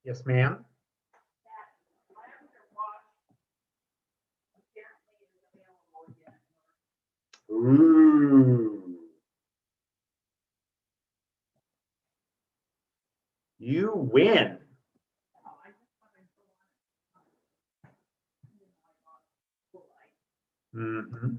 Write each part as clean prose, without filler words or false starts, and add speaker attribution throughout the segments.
Speaker 1: Yes, ma'am. Ooh. You win. Mm-hmm.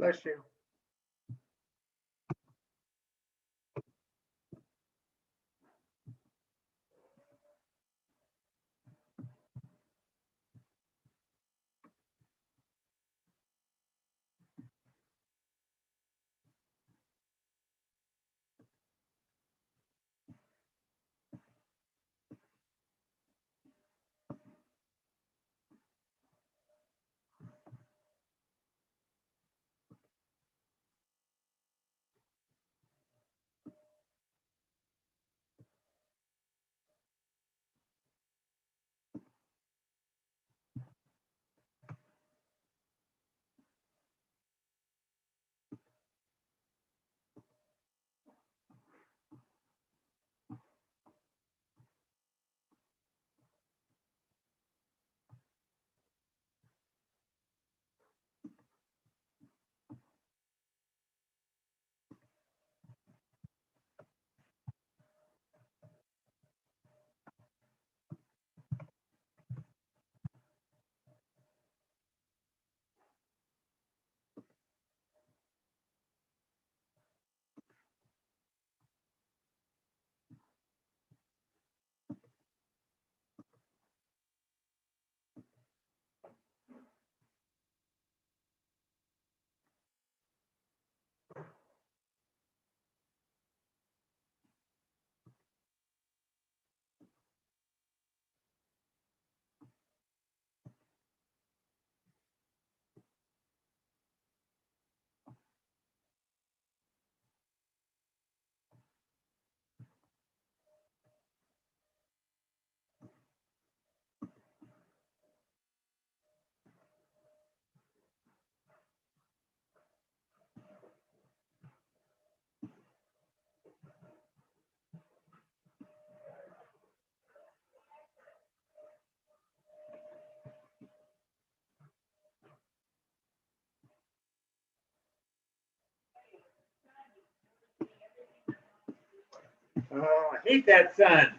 Speaker 1: Bless you. Oh, I hate that sun.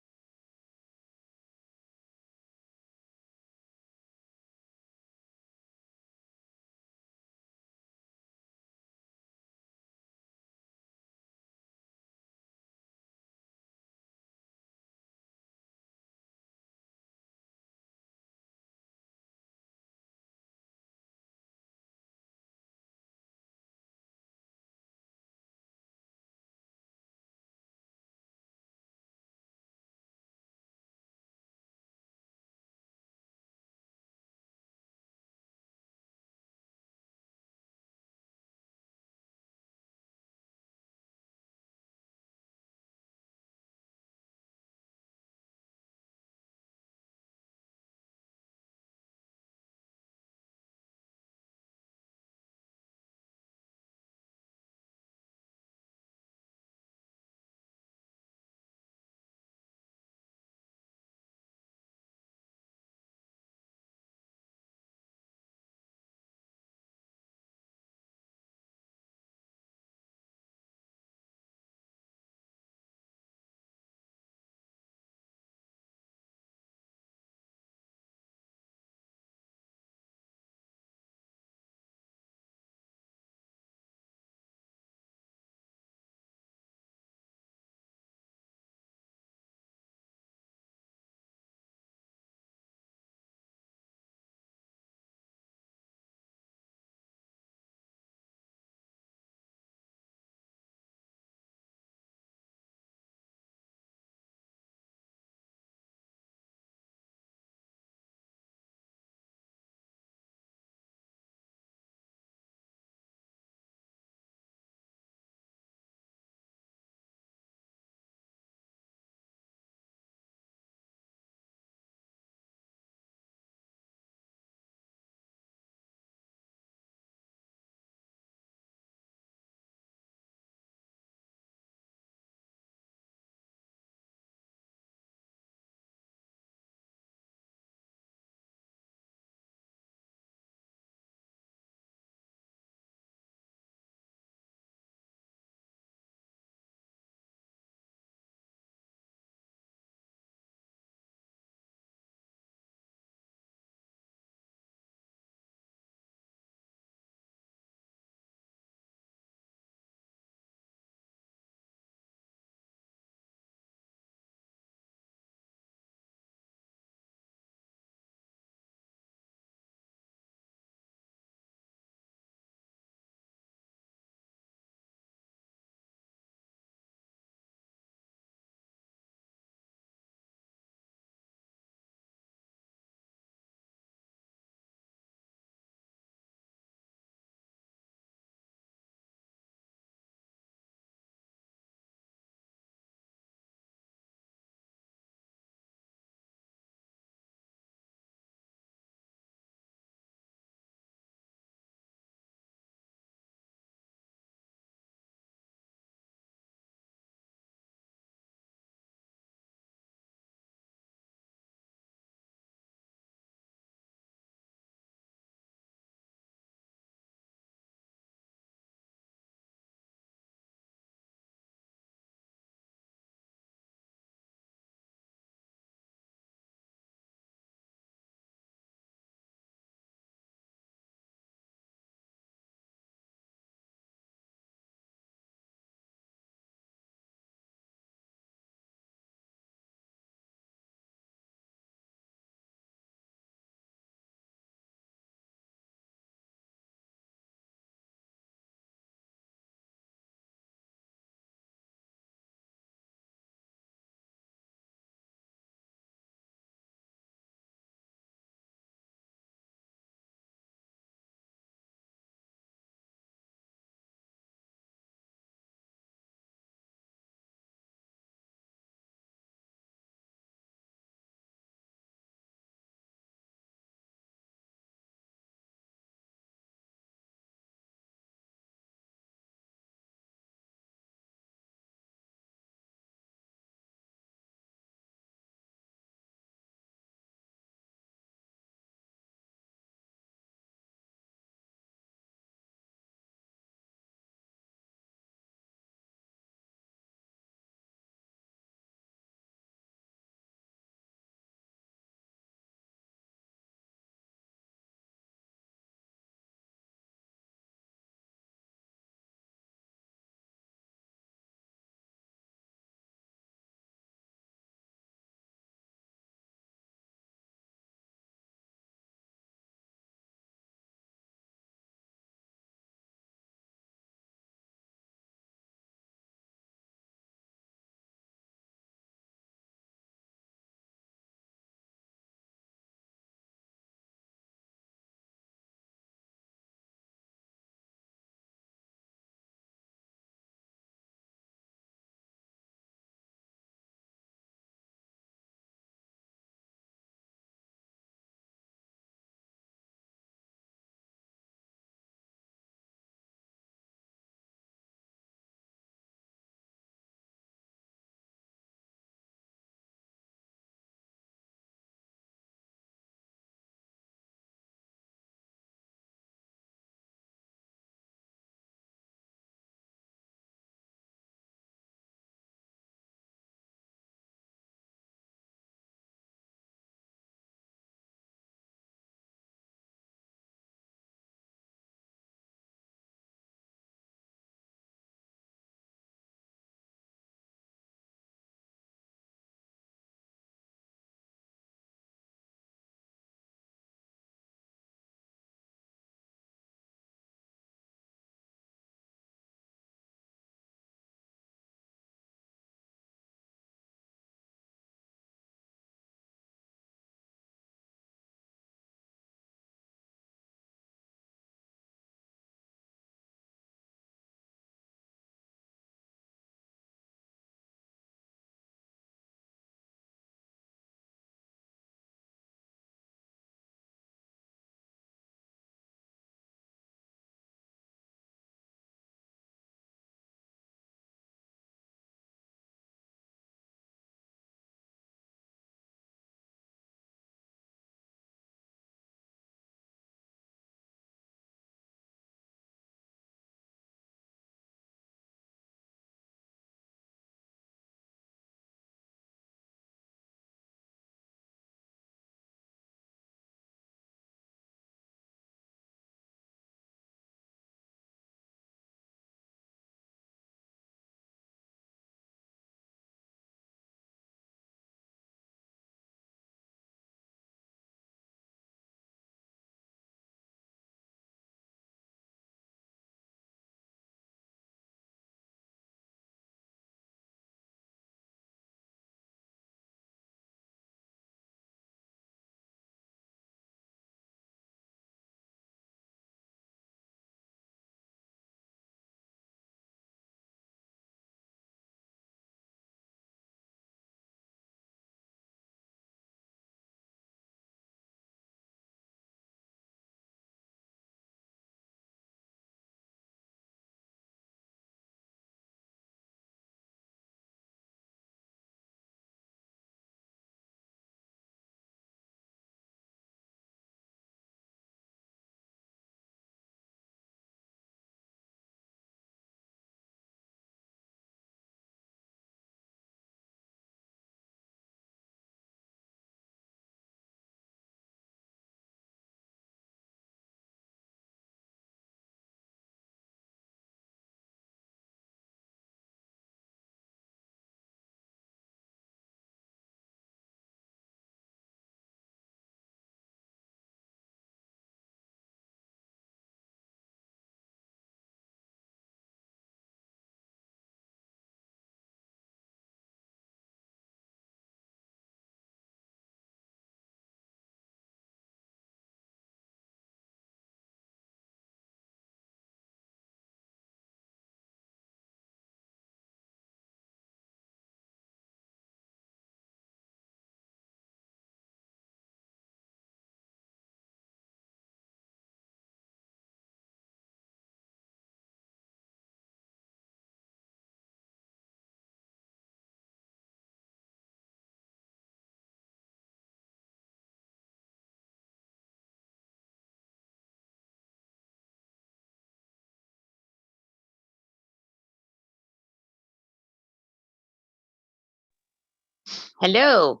Speaker 2: Hello.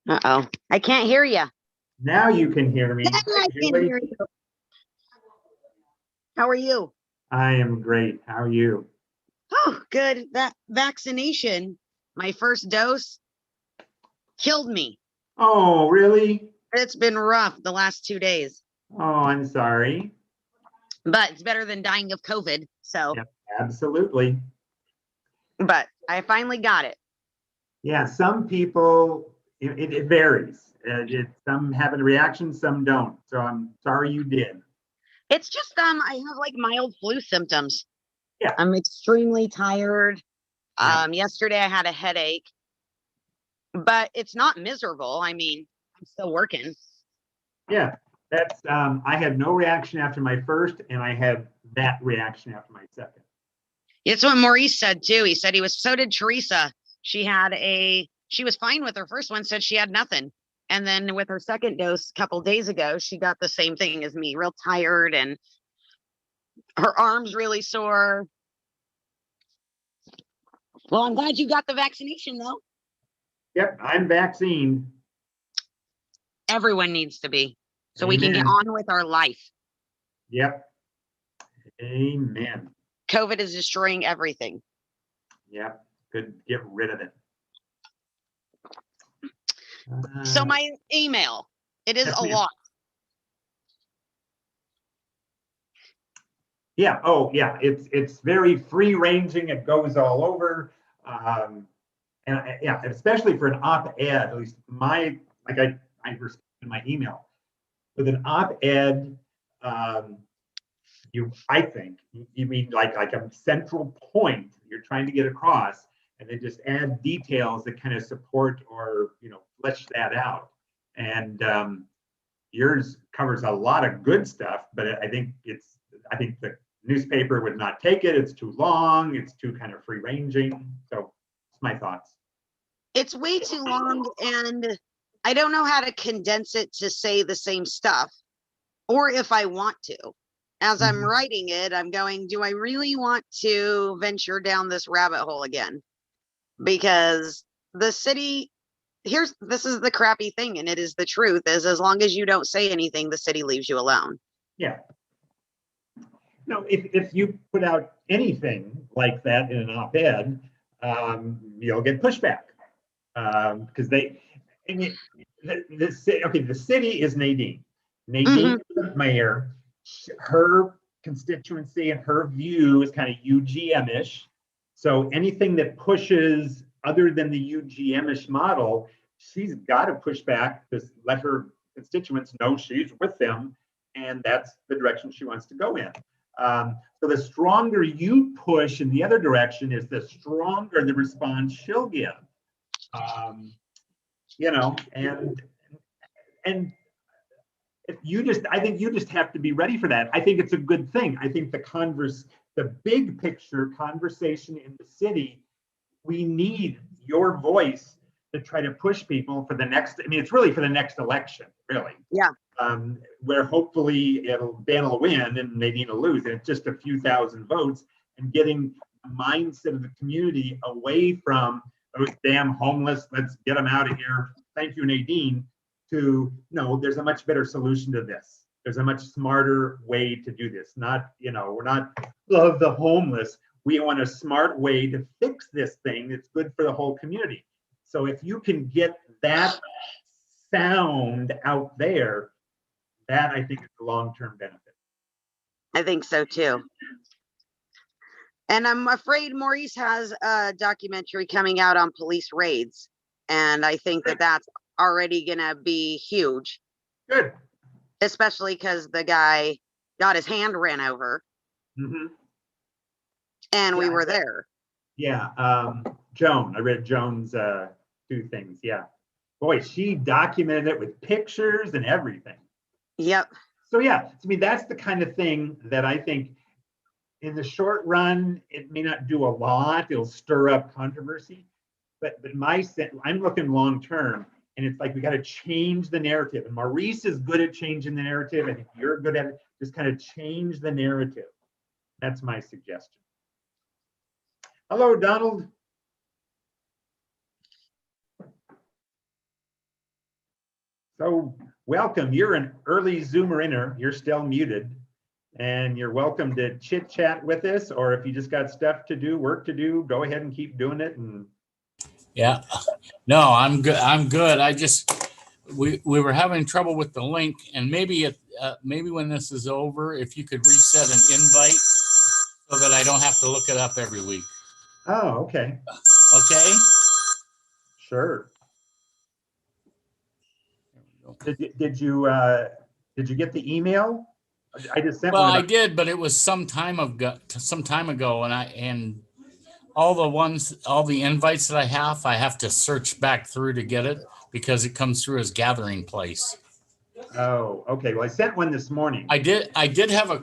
Speaker 2: Uh-oh. I can't hear you.
Speaker 1: Now you can hear me.
Speaker 2: Now I can hear you. How are you?
Speaker 1: I am great. How are you?
Speaker 2: Oh, good. That vaccination, my first dose, killed me.
Speaker 1: Oh, really?
Speaker 2: It's been rough the last 2 days,
Speaker 1: Oh, I'm sorry.
Speaker 2: but it's better than dying of COVID. So,
Speaker 1: Yep, absolutely.
Speaker 2: but I finally got it.
Speaker 1: Yeah, some people, it varies. Some have a reaction, some don't. So I'm sorry you did.
Speaker 2: It's just I have like mild flu symptoms.
Speaker 1: Yeah.
Speaker 2: I'm extremely tired.
Speaker 1: Yeah.
Speaker 2: Yesterday I had a headache, but it's not miserable. I mean, I'm still working.
Speaker 1: Yeah, that's, I had no reaction after my first, and I had that reaction after my second.
Speaker 2: It's what Maurice said too. He said so did Teresa. She was fine with her first one, said she had nothing. And then with her second dose a couple days ago, she got the same thing as me, real tired and her arms really sore. Well, I'm glad you got the vaccination though.
Speaker 1: Yep, I'm vaccinated.
Speaker 2: Everyone needs to be, so
Speaker 1: Amen.
Speaker 2: we can get on with our life.
Speaker 1: Yep. Amen.
Speaker 2: COVID is destroying everything.
Speaker 1: Yep. Good. Get rid of it.
Speaker 2: So my email, it is a lot.
Speaker 1: Yeah. Oh, yeah. It's very free ranging. It goes all over. Yeah, especially for an op-ed, at least I responded in my email with an op-ed. I think you mean like a central point you're trying to get across, and then just add details that kind of support or flesh that out. And yours covers a lot of good stuff, but I think the newspaper would not take it. It's too long. It's too kind of free ranging. So it's my thoughts.
Speaker 2: It's way too long, and I don't know how to condense it to say the same stuff, or if I want to. As I'm writing it, I'm going, do I really want to venture down this rabbit hole again? Because the city, this is the crappy thing, and it is the truth, is as long as you don't say anything, the city leaves you alone.
Speaker 1: Yeah. No, if you put out anything like that in an op-ed, you'll get pushback. Because the city is Nadine. Nadine is the mayor. Her constituency and her view is kind of UGM-ish. So anything that pushes other than the UGM-ish model, she's got to push back to let her constituents know she's with them, and that's the direction she wants to go in. So the stronger you push in the other direction is the stronger the response she'll give. And I think you just have to be ready for that. I think it's a good thing. I think the big picture conversation in the city, we need your voice to try to push people for the next. I mean, it's really for the next election, really.
Speaker 2: Yeah.
Speaker 1: Where hopefully Dan will win and Nadine will lose, and it's just a few thousand votes, and getting the mindset of the community away from those damn homeless, let's get them out of here, thank you, Nadine, to no, there's a much better solution to this. There's a much smarter way to do this. We're not love the homeless. We want a smart way to fix this thing that's good for the whole community. So if you can get that sound out there, that I think is a long-term benefit.
Speaker 2: I think so too. And I'm afraid Maurice has a documentary coming out on police raids. And I think that that's already going to be huge.
Speaker 1: Good.
Speaker 2: Especially because the guy got his hand ran over. And we were there.
Speaker 1: Yeah. Joan, I read Joan's 2 things. Yeah. Boy, she documented it with pictures and everything.
Speaker 2: Yep.
Speaker 1: So yeah, I mean, that's the kind of thing that I think in the short run, it may not do a lot. It'll stir up controversy. But I'm looking long term, and it's like we got to change the narrative. And Maurice is good at changing the narrative. I think you're good at it. Just kind of change the narrative. That's my suggestion. Hello, Donald. So welcome. You're an early Zoomer-inner. You're still muted. And you're welcome to chit chat with us, or if you just got stuff to do, work to do, go ahead and keep doing it. And
Speaker 3: Yeah, no, I'm good. I'm good. We were having trouble with the link, and maybe maybe when this is over, if you could reset an invite so that I don't have to look it up every week.
Speaker 1: oh, okay,
Speaker 3: Okay.
Speaker 1: sure. Did you get the email? I just sent
Speaker 3: Well,
Speaker 1: one.
Speaker 3: I did, but it was some time ago, and all the invites that I have to search back through to get it because it comes through as Gathering Place.
Speaker 1: Oh, okay. Well, I sent one this morning.
Speaker 3: I did have a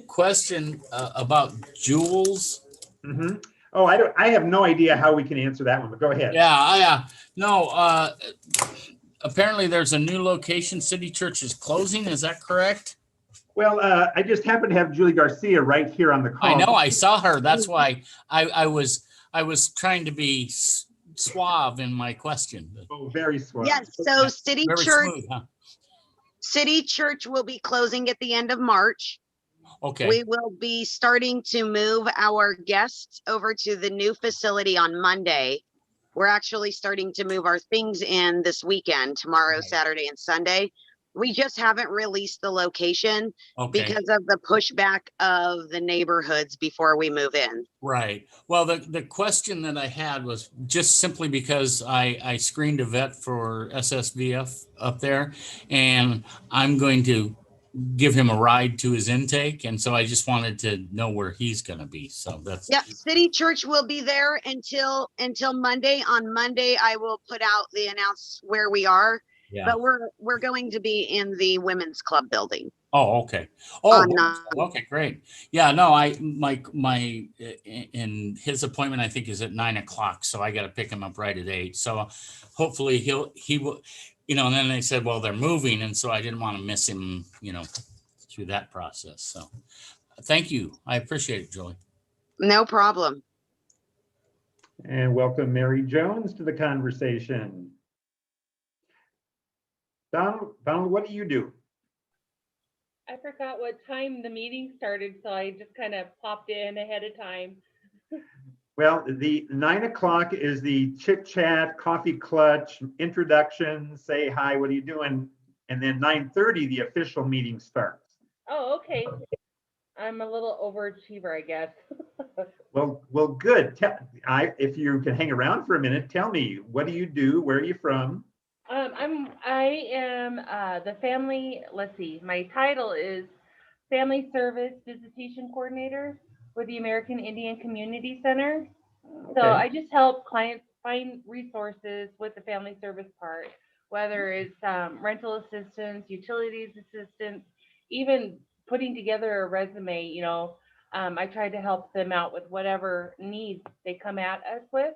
Speaker 3: question about Jules.
Speaker 1: Mm-hmm. Oh, I have no idea how we can answer that one, but go ahead.
Speaker 3: Yeah, no. Apparently, there's a new location. City Church is closing. Is that correct?
Speaker 1: Well, I just happen to have Julie Garcia right here on the call.
Speaker 3: I know. I saw her. That's why I was trying to be suave in my question.
Speaker 1: Oh, very suave.
Speaker 2: Yes, so City
Speaker 3: Very
Speaker 2: Church,
Speaker 3: smooth, huh?
Speaker 2: City Church will be closing at the end of March.
Speaker 3: Okay.
Speaker 2: We will be starting to move our guests over to the new facility on Monday. We're actually starting to move our things in this weekend, tomorrow,
Speaker 3: Right.
Speaker 2: Saturday, and Sunday. We just haven't released the location
Speaker 3: Okay.
Speaker 2: because of the pushback of the neighborhoods before we move in.
Speaker 3: Right. Well, the question that I had was just simply because I screened a vet for SSVF up there, and I'm going to give him a ride to his intake. And so I just wanted to know where he's going to be. So that's.
Speaker 2: Yep, City Church will be there until Monday. On Monday, I will put out the announce where we are.
Speaker 3: Yeah.
Speaker 2: But we're going to be in the women's club building.
Speaker 3: Oh, okay. Oh,
Speaker 2: On,
Speaker 3: okay, great. Yeah, no, my in his appointment, I think, is at 9 o'clock. So I got to pick him up right at 8. So hopefully he will, and then they said, well, they're moving. And so I didn't want to miss him, through that process. So thank you. I appreciate it, Julie.
Speaker 2: No problem.
Speaker 1: And welcome Mary Jones to the conversation. Donald, what do you do?
Speaker 4: I forgot what time the meeting started, so I just kind of popped in ahead of time.
Speaker 1: Well, the 9 o'clock is the chit chat, coffee clutch, introduction, say hi, what are you doing? And then 9:30, the official meeting starts.
Speaker 4: Oh, okay. I'm a little overachiever, I guess.
Speaker 1: Well, good. If you can hang around for a minute, tell me, what do you do? Where are you from?
Speaker 4: I am the family, let's see, my title is Family Service Visitation Coordinator with the American Indian Community Center. So
Speaker 1: Okay.
Speaker 4: I just help clients find resources with the family service part, whether it's rental assistance, utilities assistance, even putting together a resume. I try to help them out with whatever needs they come at us with.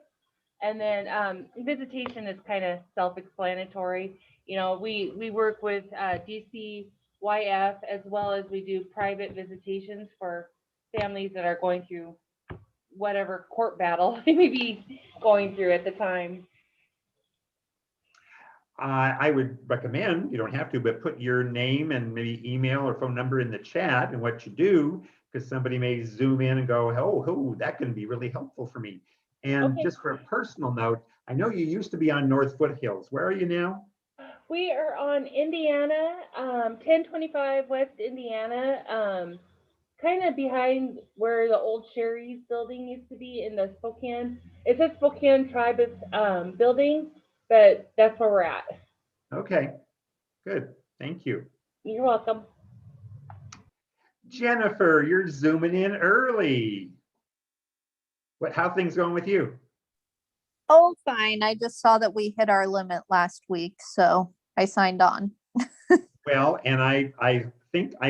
Speaker 4: And then visitation is kind of self-explanatory. We work with DCYF as well as we do private visitations for families that are going through whatever court battle they may be going through at the time.
Speaker 1: I would recommend, you don't have to, but put your name and maybe email or phone number in the chat and what you do, because somebody may zoom in and go, oh, that can be really helpful for me. And
Speaker 4: Okay.
Speaker 1: just for a personal note, I know you used to be on North Foothills. Where are you now?
Speaker 4: We are on Indiana, 1025 West Indiana, kind of behind where the old Sherry's building used to be in the Spokane. It's a Spokane Tribe building, but that's where we're at.
Speaker 1: Okay, good. Thank you.
Speaker 4: You're welcome.
Speaker 1: Jennifer, you're zooming in early. How things going with you?
Speaker 5: Oh, fine. I just saw that we hit our limit last week, so I signed on.
Speaker 1: Well, and I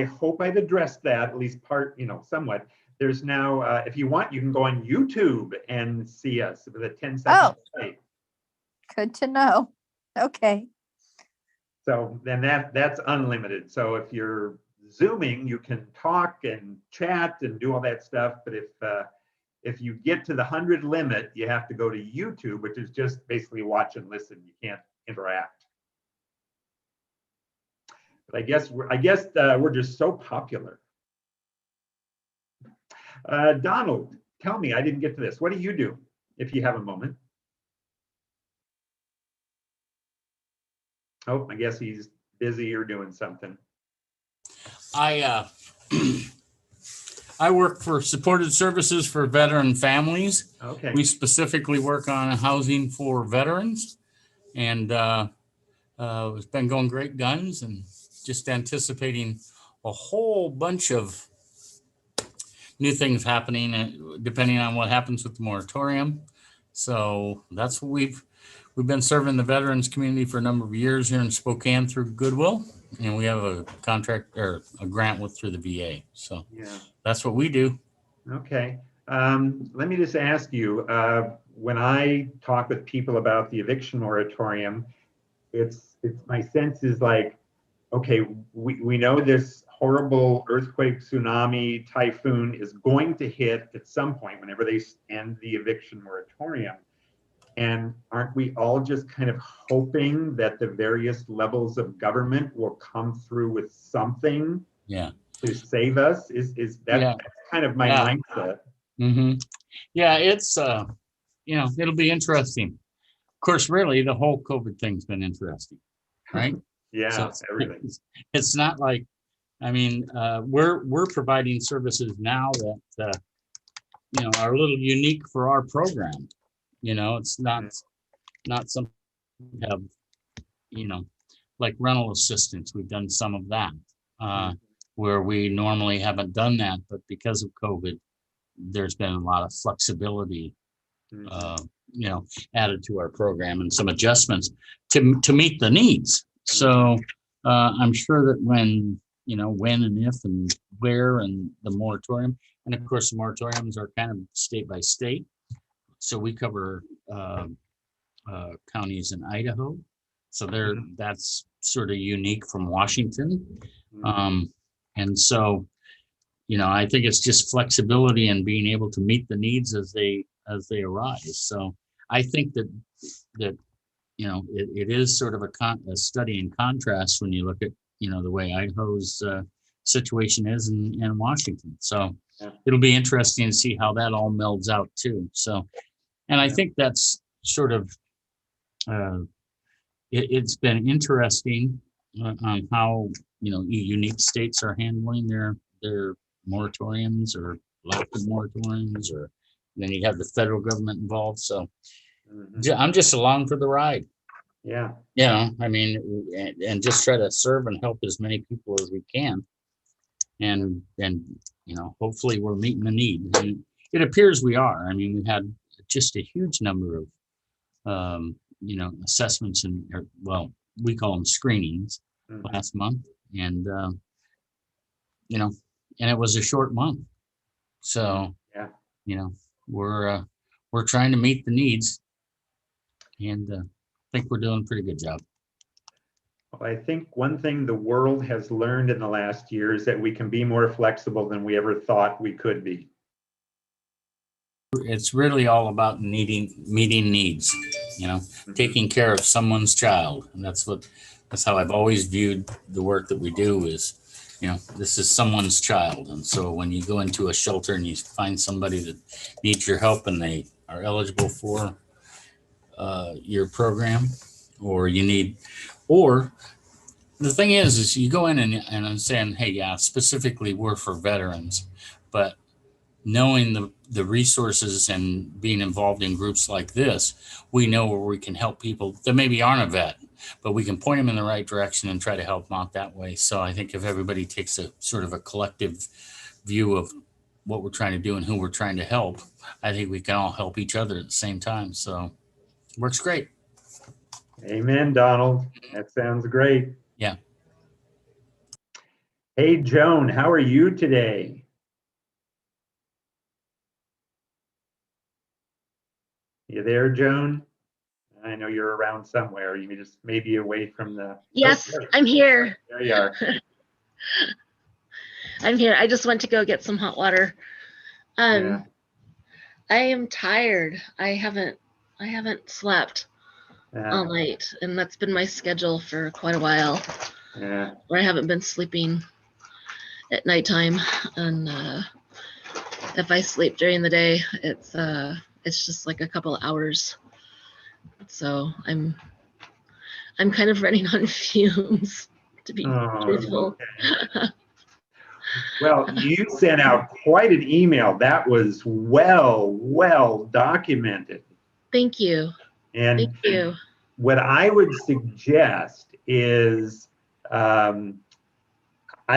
Speaker 1: hope I've addressed that, at least somewhat. There's now, if you want, you can go on YouTube and see us with a 10-second play.
Speaker 5: Good to know. Okay.
Speaker 1: So then that's unlimited. So if you're Zooming, you can talk and chat and do all that stuff. But if If you get to the 100 limit, you have to go to YouTube, which is just basically watch and listen. You can't interact. But I guess we're just so popular. Donald, tell me, I didn't get to this. What do you do if you have a moment? Oh, I guess he's busy or doing something.
Speaker 3: I I work for supported services for veteran families.
Speaker 1: Okay.
Speaker 3: We specifically work on housing for veterans, and it's been going great guns, and just anticipating a whole bunch of new things happening, depending on what happens with the moratorium. So that's what we've been serving the veterans community for a number of years here in Spokane through Goodwill, and we have a contract or a grant through the VA. So
Speaker 1: Yeah.
Speaker 3: that's what we do.
Speaker 1: Okay. Let me just ask you, when I talk with people about the eviction moratorium, it's my sense is like, okay, we know this horrible earthquake, tsunami, typhoon is going to hit at some point whenever they end the eviction moratorium. And aren't we all just kind of hoping that the various levels of government will come through with something to save us? Is that that's kind of my mindset?
Speaker 3: Mm-hmm. Yeah, it's it'll be interesting. Of course, really, the whole COVID thing's been interesting, right?
Speaker 1: Yeah,
Speaker 3: so
Speaker 1: everything.
Speaker 3: It's not like, I mean, we're providing services now that are a little unique for our program. It's not something we have, like rental assistance. We've done some of that where we normally haven't done that, but because of COVID, there's been a lot of flexibility, added to our program and some adjustments to meet the needs. So I'm sure that when and if and where and the moratorium, and of course the moratoriums are kind of state by state. So we cover counties in Idaho. So that's sort of unique from Washington. And so, I think it's just flexibility and being able to meet the needs as they arise. So I think that it is sort of a study in contrast when you look at, the way Idaho's situation is in Washington. So it'll be interesting to see how that all melds out too. So, and I think that's sort of, it's been interesting on how, unique states are handling their moratoriums or lack of moratoriums, or then you have the federal government involved. So I'm just along for the ride.
Speaker 1: Yeah.
Speaker 3: I mean, and just try to serve and help as many people as we can. And hopefully we're meeting the need. And it appears we are. I mean, we had just a huge number of, assessments we call them screenings last month. And, and it was a short month. So, we're trying to meet the needs, and I think we're doing a pretty good job.
Speaker 1: Well, I think one thing the world has learned in the last year is that we can be more flexible than we ever thought we could be.
Speaker 3: It's really all about meeting needs, taking care of someone's child. And that's how I've always viewed the work that we do is, this is someone's child. And so when you go into a shelter and you find somebody that needs your help and they are eligible for your program, or the thing is you go in and I'm saying, hey, specifically we're for veterans, but knowing the resources and being involved in groups like this, we know where we can help people that maybe aren't a vet, but we can point them in the right direction and try to help them out that way. So I think if everybody takes a sort of a collective view of what we're trying to do and who we're trying to help, I think we can all help each other at the same time. So it works great.
Speaker 1: Amen, Donald. That sounds great.
Speaker 3: Yeah.
Speaker 1: Hey, Joan, how are you today? You there, Joan? I know you're around somewhere. You just maybe away from the.
Speaker 6: Yes, I'm here.
Speaker 1: There you are.
Speaker 6: I'm here. I just went to go get some hot water.
Speaker 1: Yeah.
Speaker 6: I am tired. I haven't slept all night, and that's been my schedule for quite a while.
Speaker 1: Yeah.
Speaker 6: Where I haven't been sleeping at nighttime, and if I sleep during the day, it's just like a couple of hours. So I'm kind of running on fumes, to be truthful.
Speaker 1: Okay. Well, you sent out quite an email. That was well documented.
Speaker 6: Thank you.
Speaker 1: And
Speaker 6: Thank you.
Speaker 1: what I would suggest is, I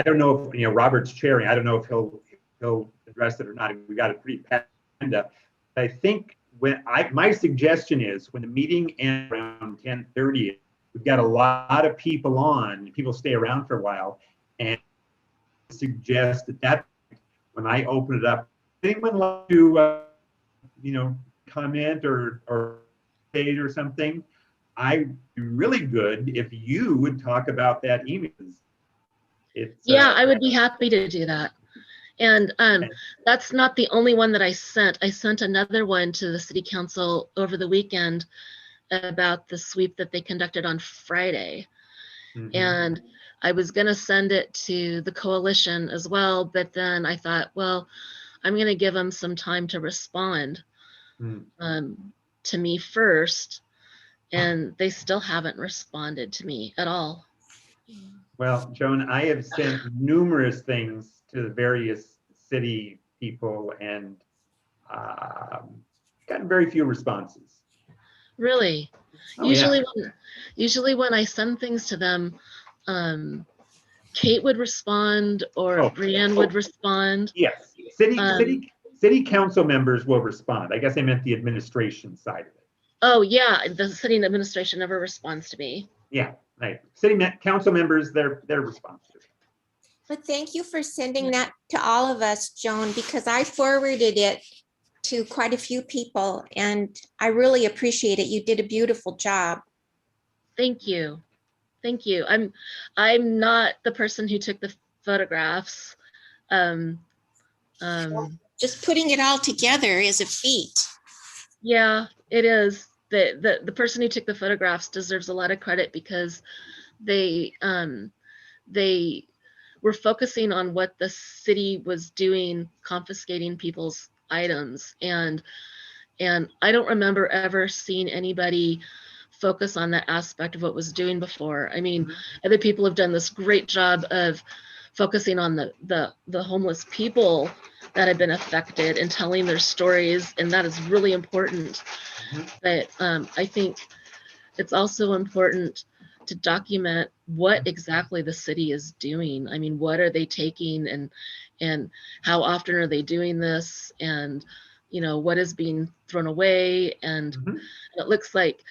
Speaker 1: don't know if, Robert's chairing. I don't know if he'll address it or not. We got it pretty penned up. I think my suggestion is when the meeting ends around 10:30, we've got a lot of people on. People stay around for a while, and suggest that when I open it up, anyone like to comment or state or something, I'd be really good if you would talk about that email.
Speaker 6: I would be happy to do that. And that's not the only one that I sent. I sent another one to the city council over the weekend about the sweep that they conducted on Friday. Mm-hmm. And I was going to send it to the coalition as well, but then I thought, well, I'm going to give them some time to respond to me first. And they still haven't responded to me at all.
Speaker 1: Well, Joan, I have sent numerous things to the various city people and gotten very few responses.
Speaker 6: Really? Usually when I send things to them, Kate would respond or Brianne would respond.
Speaker 1: Yes, city council members will respond. I guess I meant the administration side of it.
Speaker 6: Oh yeah, the city administration never responds to me.
Speaker 1: Yeah, right. City council members, they're responsive.
Speaker 7: But thank you for sending that to all of us, Joan, because I forwarded it to quite a few people, and I really appreciate it. You did a beautiful job.
Speaker 6: Thank you. Thank you. I'm not the person who took the photographs.
Speaker 7: Just putting it all together is a feat.
Speaker 6: Yeah, it is. The person who took the photographs deserves a lot of credit because they were focusing on what the city was doing, confiscating people's items, and I don't remember ever seeing anybody focus on that aspect of what was doing before. I mean, other people have done this great job of focusing on the homeless people that have been affected and telling their stories, and that is really important. But I think it's also important to document what exactly the city is doing. I mean, what are they taking and how often are they doing this, and what is being thrown away. And it looks like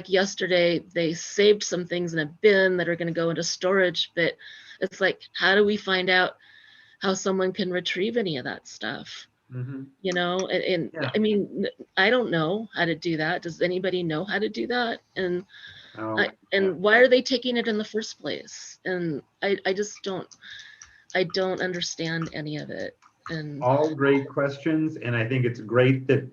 Speaker 6: yesterday they saved some things in a bin that are going to go into storage, but it's like, how do we find out how someone can retrieve any of that stuff? I mean, I don't know how to do that. Does anybody know how to do that? And why are they taking it in the first place? And I just don't understand any of it. And
Speaker 1: all great questions, and I think it's great that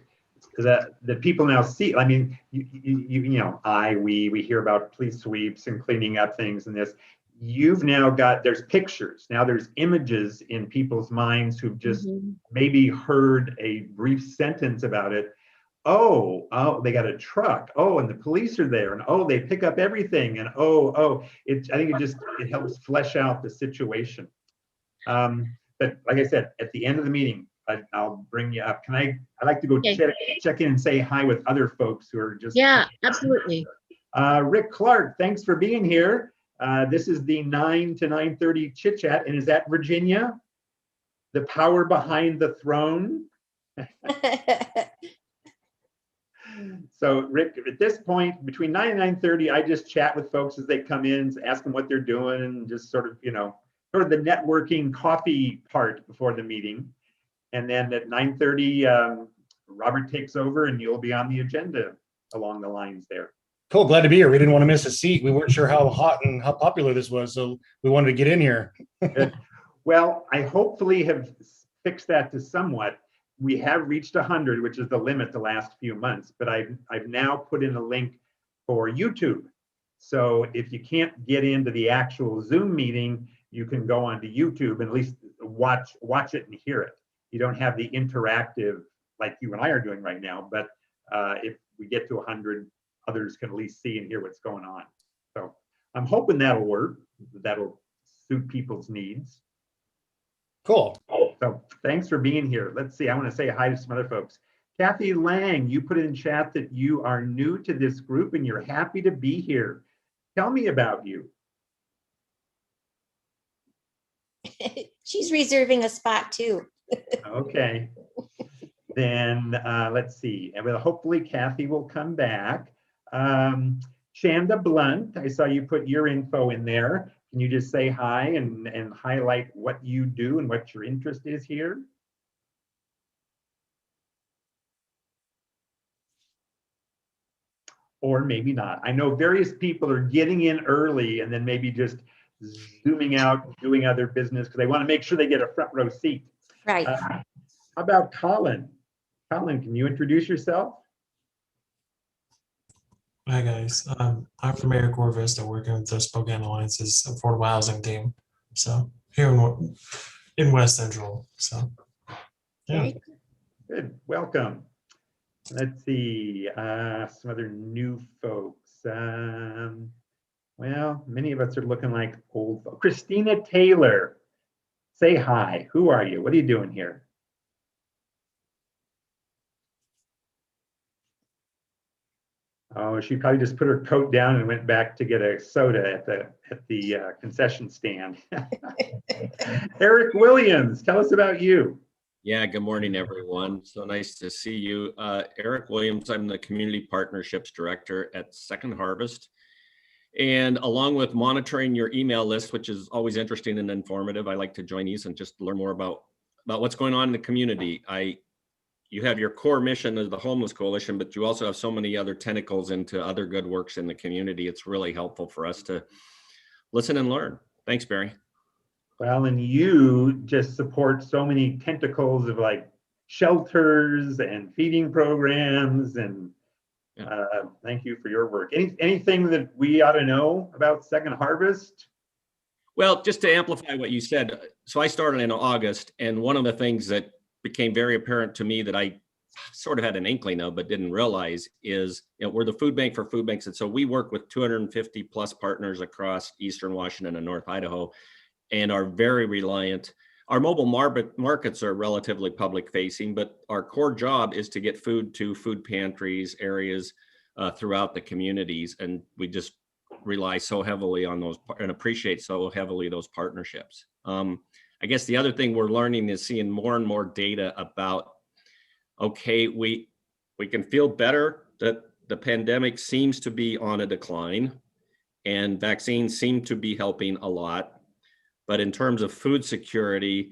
Speaker 1: people now see. I mean, we hear about police sweeps and cleaning up things and this. You've now got, there's pictures, now there's images in people's minds who've just maybe heard a brief sentence about it. Oh, they got a truck. Oh, and the police are there, and they pick up everything, and I think it helps flesh out the situation. But like I said, at the end of the meeting, I'll bring you up. I'd like to go check in and say hi with other folks who are just.
Speaker 6: Yeah, absolutely.
Speaker 1: Rick Clark, thanks for being here. This is the 9 to 9:30 chit chat, and is that Virginia? The power behind the throne. So Rick, at this point, between 9 and 9:30, I just chat with folks as they come in, ask them what they're doing, and just sort of the networking coffee part before the meeting. And then at 9:30, Robert takes over and you'll be on the agenda along the lines there.
Speaker 8: Cool, glad to be here. We didn't want to miss a seat. We weren't sure how hot and how popular this was, so we wanted to get in here.
Speaker 1: Well, I hopefully have fixed that to somewhat. we have reached 100, which is the limit the last few months, but I've now put in a link for YouTube. So if you can't get into the actual Zoom meeting, you can go onto YouTube and at least watch it and hear it. You don't have the interactive like you and I are doing right now, but if we get to 100, others can at least see and hear what's going on. So I'm hoping that'll work. That'll suit people's needs.
Speaker 8: Cool.
Speaker 1: So thanks for being here. Let's see, I want to say hi to some other folks. Kathy Lang, you put in chat that you are new to this group and you're happy to be here. Tell me about you.
Speaker 7: She's reserving a spot too.
Speaker 1: Okay. Then let's see. And well, hopefully Kathy will come back. Shanda Blunt, I saw you put your info in there. Can you just say hi and highlight what you do and what your interest is here? Or maybe not. I know various people are getting in early and then maybe just zooming out, doing other business because they want to make sure they get a front row seat.
Speaker 7: Right.
Speaker 1: How about Colin? Colin, can you introduce yourself?
Speaker 9: Hi guys, I'm from Eric Orvista, working with the Spokane Alliance's affordable housing team. So here in West Central. So yeah.
Speaker 1: Good, welcome. Let's see, some other new folks. Well, many of us are looking like old folks. Christina Taylor, say hi. Who are you? What are you doing here? Oh, she probably just put her coat down and went back to get a soda at the concession stand. Eric Williams, tell us about you.
Speaker 10: Yeah, good morning, everyone. So nice to see you. Eric Williams, I'm the Community Partnerships Director at Second Harvest. And along with monitoring your email list, which is always interesting and informative, I like to join these and just learn more about what's going on in the community. You have your core mission as the Homeless Coalition, but you also have so many other tentacles into other good works in the community. It's really helpful for us to listen and learn. Thanks, Barry.
Speaker 1: Well, and you just support so many tentacles of like shelters and feeding programs, and thank you for your work. Anything that we ought to know about Second Harvest?
Speaker 10: Well, just to amplify what you said, so I started in August, and one of the things that became very apparent to me that I sort of had an inkling of but didn't realize is, we're the food bank for food banks, and so we work with 250 plus partners across Eastern Washington and North Idaho, and are very reliant. Our mobile markets are relatively public facing, but our core job is to get food to food pantries, areas throughout the communities. And we just rely so heavily on those and appreciate so heavily those partnerships. I guess the other thing we're learning is seeing more and more data about, okay, we can feel better that the pandemic seems to be on a decline and vaccines seem to be helping a lot. But in terms of food security,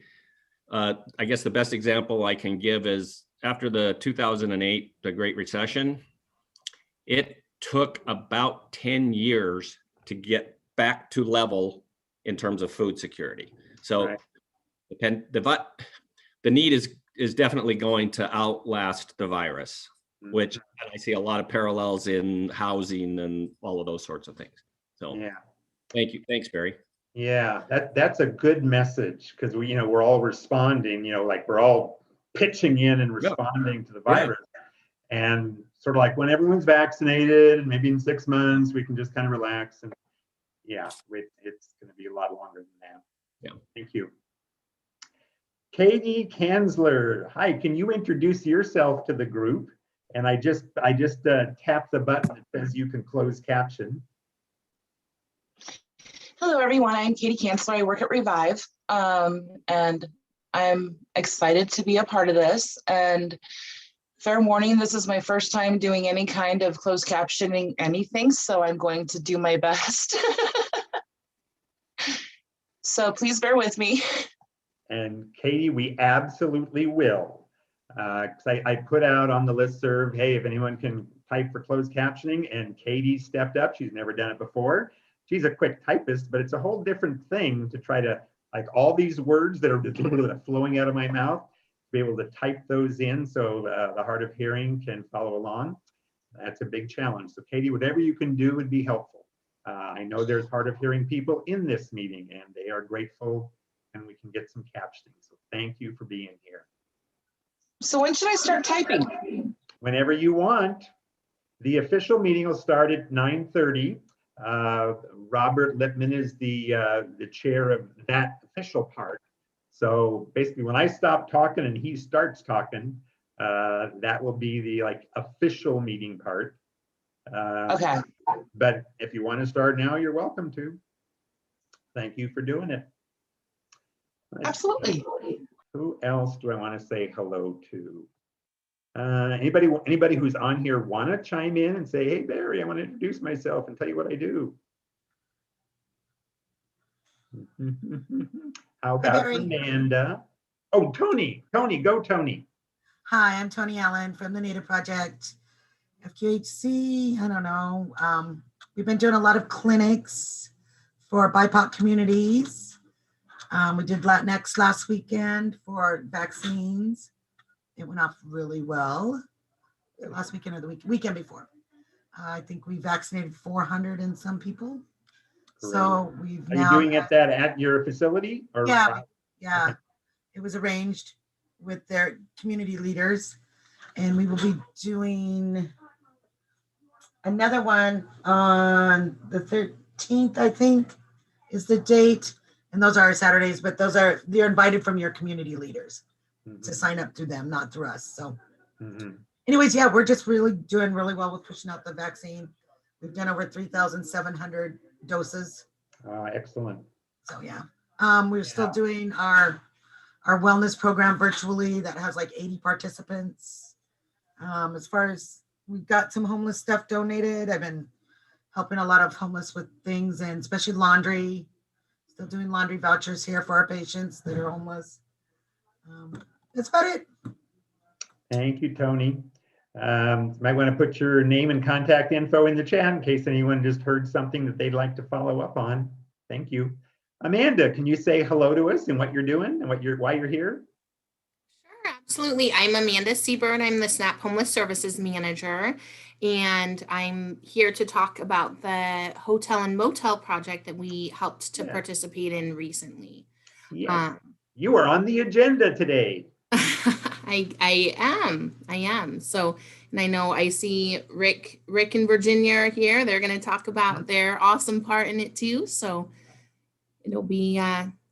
Speaker 10: I guess the best example I can give is after the 2008, the Great Recession, it took about 10 years to get back to level in terms of food security. So right. The need is definitely going to outlast the virus, which I see a lot of parallels in housing and all of those sorts of things. So yeah, thank you. Thanks, Barry.
Speaker 1: Yeah, that's a good message, because we're all responding, like we're all pitching in and responding to the virus. And sort of like when everyone's vaccinated, and maybe in 6 months, we can just kind of relax. And yeah, it's going to be a lot longer than that. Yeah, thank you. Katie Kanzler, hi, can you introduce yourself to the group? And I just tapped the button that says you can close caption.
Speaker 11: Hello, everyone. I'm Katie Kanzler. I work at Revive, and I'm excited to be a part of this. And fair warning, this is my first time doing any kind of closed captioning anything, so I'm going to do my best. So please bear with me.
Speaker 1: And Katie, we absolutely will. I put out on the listserv, hey, if anyone can type for closed captioning, and Katie stepped up. She's never done it before. She's a quick typist, but it's a whole different thing to try to, like, all these words that are flowing out of my mouth. be able to type those in so the hard of hearing can follow along. That's a big challenge. So Katie, whatever you can do would be helpful. I know there's hard of hearing people in this meeting and they are grateful and we can get some captioning. So thank you for being here.
Speaker 11: So when should I start typing?
Speaker 1: Whenever you want. The official meeting will start at 9:30. Robert Lippman is the chair of that official part. So basically when I stop talking and he starts talking, that will be the official meeting part.
Speaker 11: Okay.
Speaker 1: But if you want to start now, you're welcome to. Thank you for doing it.
Speaker 11: Absolutely.
Speaker 1: Who else do I want to say hello to? Anybody who's on here want to chime in and say, hey, Barry, I want to introduce myself and tell you what I do. How about
Speaker 12: Barry.
Speaker 1: Amanda? Oh, Tony, go Tony.
Speaker 12: Hi, I'm Tony Allen from the Native Project, FQHC. I don't know. We've been doing a lot of clinics for BIPOC communities. We did Latinx last weekend for vaccines. It went off really well. Last weekend or the weekend before. I think we vaccinated 400 and some people.
Speaker 1: Great.
Speaker 12: So we've
Speaker 1: Are
Speaker 12: now.
Speaker 1: you doing it at your facility? Or
Speaker 12: yeah.
Speaker 1: Okay.
Speaker 12: It was arranged with their community leaders, and we will be doing another one on the 13th, I think, is the date. And those are Saturdays, but they're invited from your community leaders to sign up through them, not through us. So anyways, yeah, we're just really doing really well with pushing out the vaccine. We've done over 3,700 doses.
Speaker 1: Excellent.
Speaker 12: So yeah, we're still doing our wellness program virtually that has like 80 participants. As far as we've got some homeless stuff donated, I've been helping a lot of homeless with things, and especially laundry. Still doing laundry vouchers here for our patients that are homeless. That's about it.
Speaker 1: Thank you, Tony. Might want to put your name and contact info in the chat in case anyone just heard something that they'd like to follow up on. Thank you. Amanda, can you say hello to us and what you're doing and why you're here?
Speaker 13: Sure, absolutely. I'm Amanda Seabird. I'm the SNAP Homeless Services Manager, and I'm here to talk about the hotel and motel project that we helped to participate in recently.
Speaker 1: Yes. You are on the agenda today.
Speaker 13: I am. So, and I know I see Rick and Virginia are here. They're going to talk about their awesome part in it too. So it'll be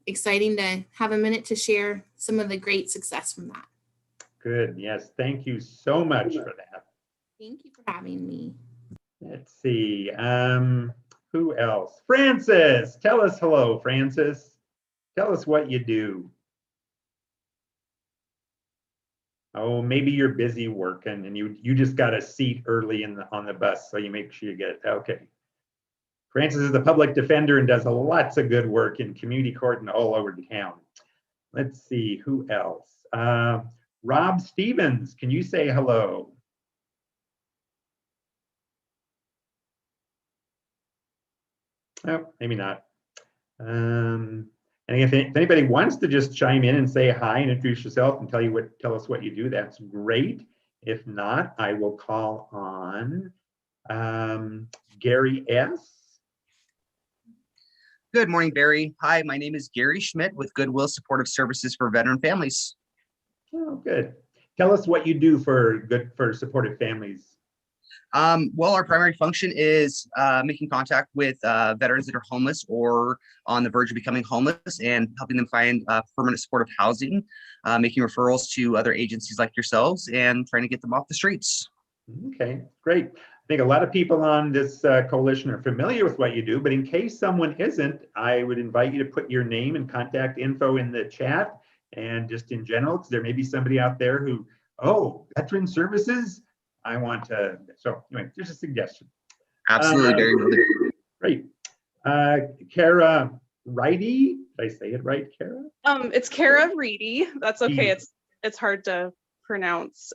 Speaker 13: exciting to have a minute to share some of the great success from that.
Speaker 1: Good. Yes. Thank you so much for that.
Speaker 13: Thank you for having me.
Speaker 1: Let's see. Who else? Francis. Tell us hello, Francis. Tell us what you do. Oh, maybe you're busy working and you just got a seat early on the bus, so you make sure you get it. Okay. Francis is the public defender and does lots of good work in community court and all over the town. Let's see, who else? Rob Stevens, can you say hello? Oh, maybe not. And if anybody wants to just chime in and say hi and introduce yourself and tell us what you do, that's great. If not, I will call on Gary S.
Speaker 14: Good morning, Barry. Hi, my name is Gary Schmidt with Goodwill Supportive Services for Veteran Families.
Speaker 1: Oh, good. Tell us what you do for supportive families.
Speaker 14: Well, our primary function is making contact with veterans that are homeless or on the verge of becoming homeless and helping them find permanent supportive housing, making referrals to other agencies like yourselves and trying to get them off the streets.
Speaker 1: Okay, great. I think a lot of people on this coalition are familiar with what you do, but in case someone isn't, I would invite you to put your name and contact info in the chat and just in general, because there may be somebody out there who, oh, veteran services, I want to, so anyway, just a suggestion.
Speaker 14: Absolutely, Barry.
Speaker 1: Great. Kara Reedy, did I say it right, Kara?
Speaker 15: It's Kara Reedy. That's okay. It's hard to pronounce.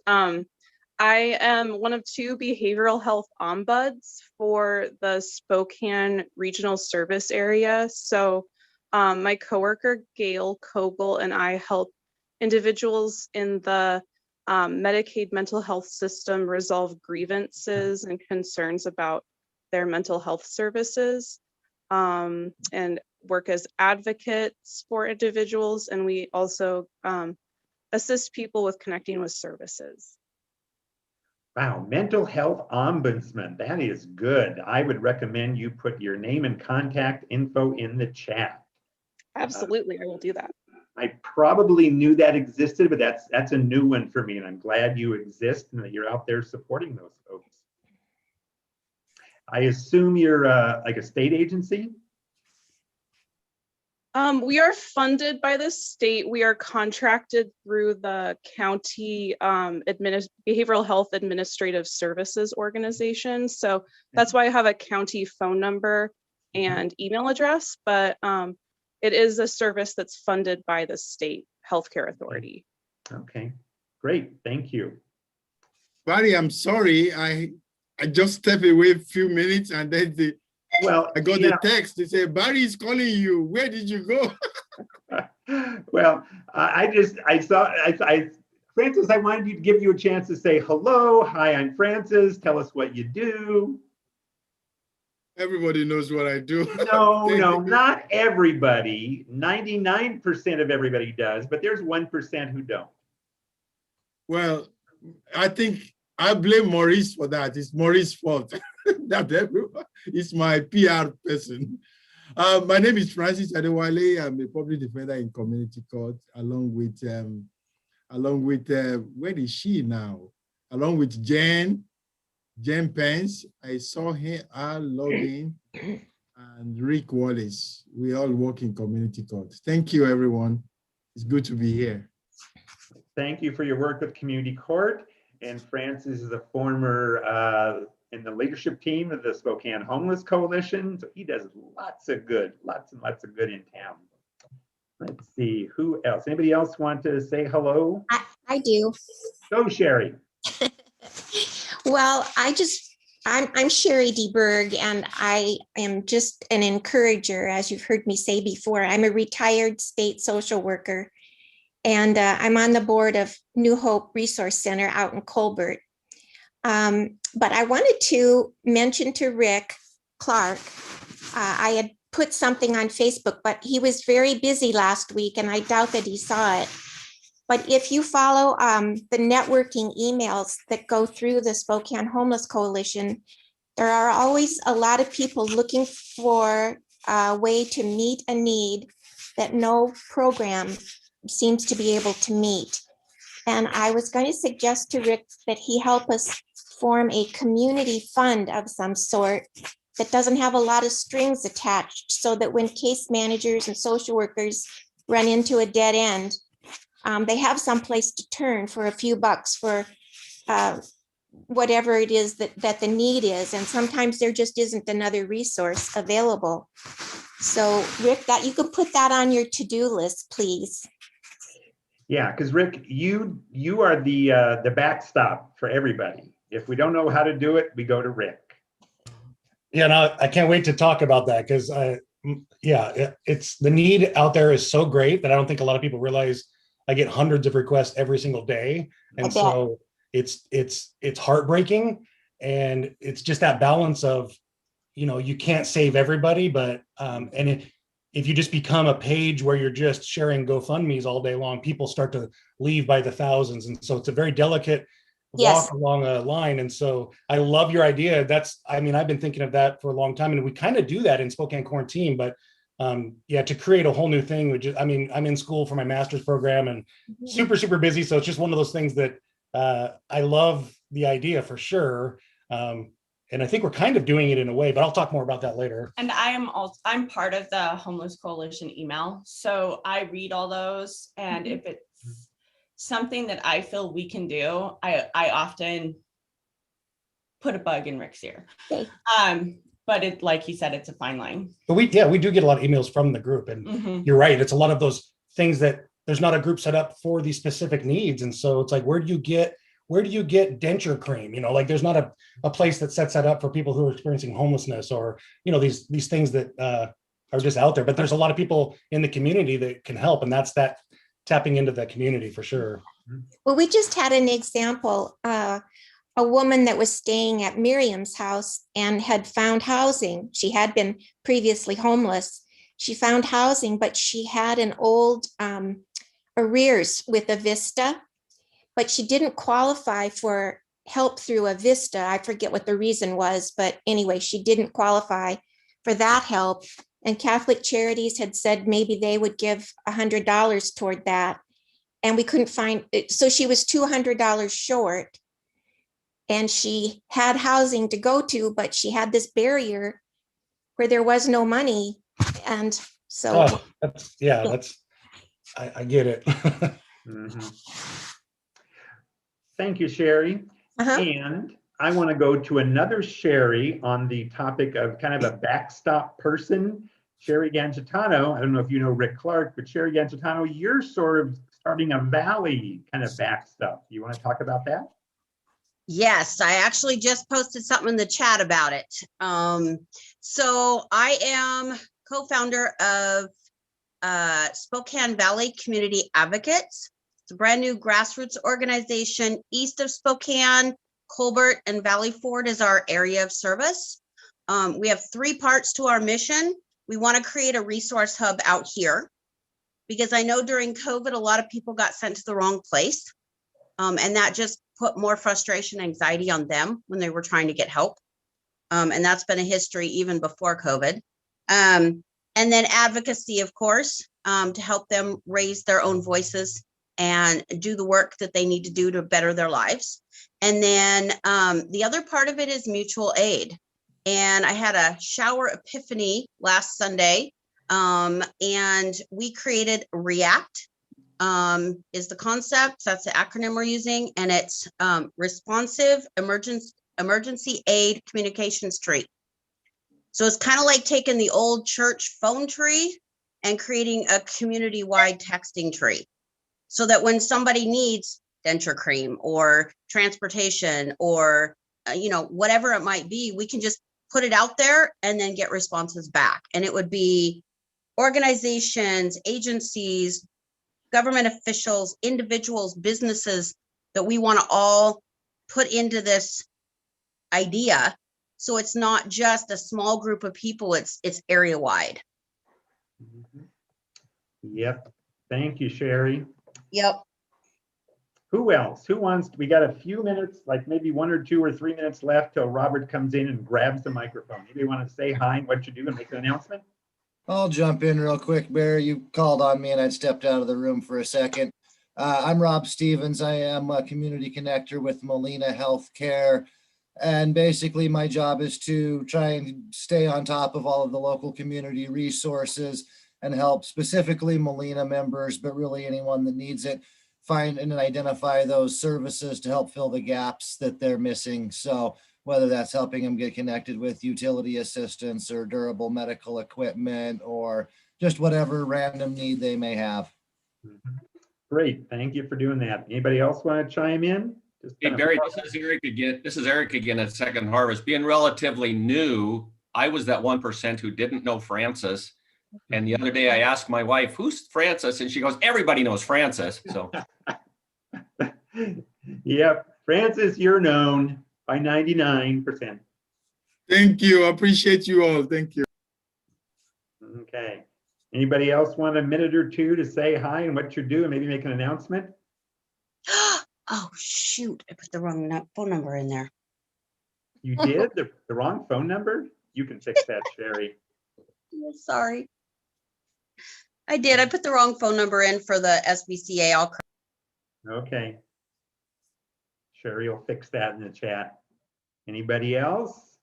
Speaker 15: I am one of 2 behavioral health ombuds for the Spokane Regional Service Area. So my coworker Gail Kogel and I help individuals in the Medicaid mental health system resolve grievances and concerns about their mental health services, and work as advocates for individuals. And we also assist people with connecting with services.
Speaker 1: Wow, mental health ombudsman, that is good. I would recommend you put your name and contact info in the chat.
Speaker 15: Absolutely, I will do that.
Speaker 1: I probably knew that existed, but that's a new one for me, and I'm glad you exist and that you're out there supporting those folks. I assume you're like a state agency?
Speaker 15: We are funded by the state. We are contracted through the county behavioral health administrative services organization. So that's why I have a county phone number and email address, but it is a service that's funded by the state healthcare authority.
Speaker 1: Okay, great, thank you.
Speaker 16: Barry, I'm sorry, I just stepped away a few minutes and then I got the text. They say, Barry is calling you. Where did you go?
Speaker 1: Well, I saw Francis, I wanted to give you a chance to say hello. Hi, I'm Francis. Tell us what you do.
Speaker 16: Everybody knows what I do.
Speaker 1: No, not everybody. 99% of everybody does, but there's 1% who don't.
Speaker 16: Well, I think I blame Maurice for that. It's Maurice's fault. Not everyone. It's my PR person. My name is Francis Adewale. I'm a public defender in community court, along with where is she now? Along with Jen Pence. I saw her, Al Logan, and Rick Wallace. We all work in community court. Thank you, everyone. It's good to be here.
Speaker 1: Thank you for your work with community court. And Francis is a former in the leadership team of the Spokane Homeless Coalition. So he does lots and lots of good in town. Let's see, who else? Anybody else want to say hello?
Speaker 7: I do.
Speaker 1: Go, Sherry.
Speaker 7: Well, I'm Sherry DeBerg, and I am just an encourager, as you've heard me say before. I'm a retired state social worker, and I'm on the board of New Hope Resource Center out in Colbert. But I wanted to mention to Rick Clark, I had put something on Facebook, but he was very busy last week, and I doubt that he saw it. But if you follow the networking emails that go through the Spokane Homeless Coalition, there are always a lot of people looking for a way to meet a need that no program seems to be able to meet. And I was going to suggest to Rick that he help us form a community fund of some sort that doesn't have a lot of strings attached, so that when case managers and social workers run into a dead end, they have some place to turn for a few bucks for whatever it is that the need is. And sometimes there just isn't another resource available. So Rick, that you could put that on your to-do list, please.
Speaker 1: Yeah, because Rick, you are the backstop for everybody. If we don't know how to do it, we go to Rick.
Speaker 8: Yeah, no, I can't wait to talk about that, because it's the need out there is so great that I don't think a lot of people realize. I get hundreds of requests every single day, and so it's heartbreaking, and it's just that balance of, you can't save everybody, but and if you just become a page where you're just sharing GoFundMe's all day long, people start to leave by the thousands, and so it's a very delicate walk along a line. And so I love your idea. I've been thinking of that for a long time, and we kind of do that in Spokane Quarantine, but to create a whole new thing, I'm in school for my master's program and super busy. So it's just one of those things that I love the idea for sure. And I think we're kind of doing it in a way, but I'll talk more about that later.
Speaker 17: And I'm part of the Homeless Coalition email. So I read all those, and if it's something that I feel we can do, I often put a bug in Rick's ear. Okay. But it, like he said, it's a fine line. But
Speaker 8: we do get a lot of emails from the group, and you're right. It's a lot of those things that there's not a group set up for these specific needs. And so it's like, where do you get denture cream? Like there's not a place that sets that up for people who are experiencing homelessness, or, these things that are just out there. But there's a lot of people in the community that can help. And that's that tapping into that community for sure.
Speaker 7: Well, we just had an example, a woman that was staying at Miriam's house and had found housing. She had been previously homeless. She found housing, but she had an old arrears with a Vista, but she didn't qualify for help through a Vista. I forget what the reason was, but anyway, she didn't qualify for that help. And Catholic Charities had said maybe they would give $100 toward that. And we couldn't find it. So she was $200 short. And she had housing to go to, but she had this barrier where there was no money. And so.
Speaker 8: Oh, I get it.
Speaker 1: Thank you, Sherry. And I want to go to another Sherry on the topic of kind of a backstop person, Sherry Gangitano. I don't know if you know Rick Clark, but Sherry Gangitano, you're sort of starting a Valley kind of backstop. You want to talk about that?
Speaker 18: Yes, I actually just posted something in the chat about it. So I am co-founder of Spokane Valley Community Advocates. It's a brand new grassroots organization east of Spokane. Colbert and Valley Ford is our area of service. We have 3 parts to our mission. We want to create a resource hub out here because I know during COVID, a lot of people got sent to the wrong place. And that just put more frustration, anxiety on them when they were trying to get help. And that's been a history even before COVID. And then advocacy, of course, to help them raise their own voices and do the work that they need to do to better their lives. And then the other part of it is mutual aid. And I had a shower epiphany last Sunday, and we created REACT. Is the concept. That's the acronym we're using, and it's Responsive Emergency Aid Communications Tree. So it's kind of like taking the old church phone tree and creating a community-wide texting tree, so that when somebody needs denture cream or transportation or whatever it might be, we can just put it out there and then get responses back. And it would be organizations, agencies, government officials, individuals, businesses that we want to all put into this idea. So it's not just a small group of people, it's area wide.
Speaker 1: Yep. Thank you, Sherry.
Speaker 18: Yep.
Speaker 1: Who else? Who wants, we got a few minutes, like maybe 1 or 2 or 3 minutes left till Robert comes in and grabs the microphone. Maybe you want to say hi and what you do and make an announcement?
Speaker 19: I'll jump in real quick, Barry. You called on me and I'd stepped out of the room for a second. I'm Rob Stevens. I am a community connector with Molina Healthcare. And basically my job is to try and stay on top of all of the local community resources and help specifically Molina members, but really anyone that needs it, find and identify those services to help fill the gaps that they're missing. So whether that's helping them get connected with utility assistance or durable medical equipment or just whatever random need they may have.
Speaker 1: Great, thank you for doing that. Anybody else want to chime in?
Speaker 10: Hey Barry, this is Eric again. This is Eric again at Second Harvest. Being relatively new, I was that 1% who didn't know Francis. And the other day I asked my wife, who's Francis? And she goes, everybody knows Francis. So
Speaker 1: yep, Francis, you're known by 99%.
Speaker 16: Thank you. I appreciate you all. Thank you.
Speaker 1: Okay. Anybody else want a minute or 2 to say hi and what you're doing? Maybe make an announcement?
Speaker 18: Oh, shoot. I put the wrong phone number in there.
Speaker 1: You did? The wrong phone number? You can fix that, Sherry.
Speaker 18: Sorry. I did. I put the wrong phone number in for the SBCA.
Speaker 1: Okay. Sherry will fix that in the chat. Anybody else?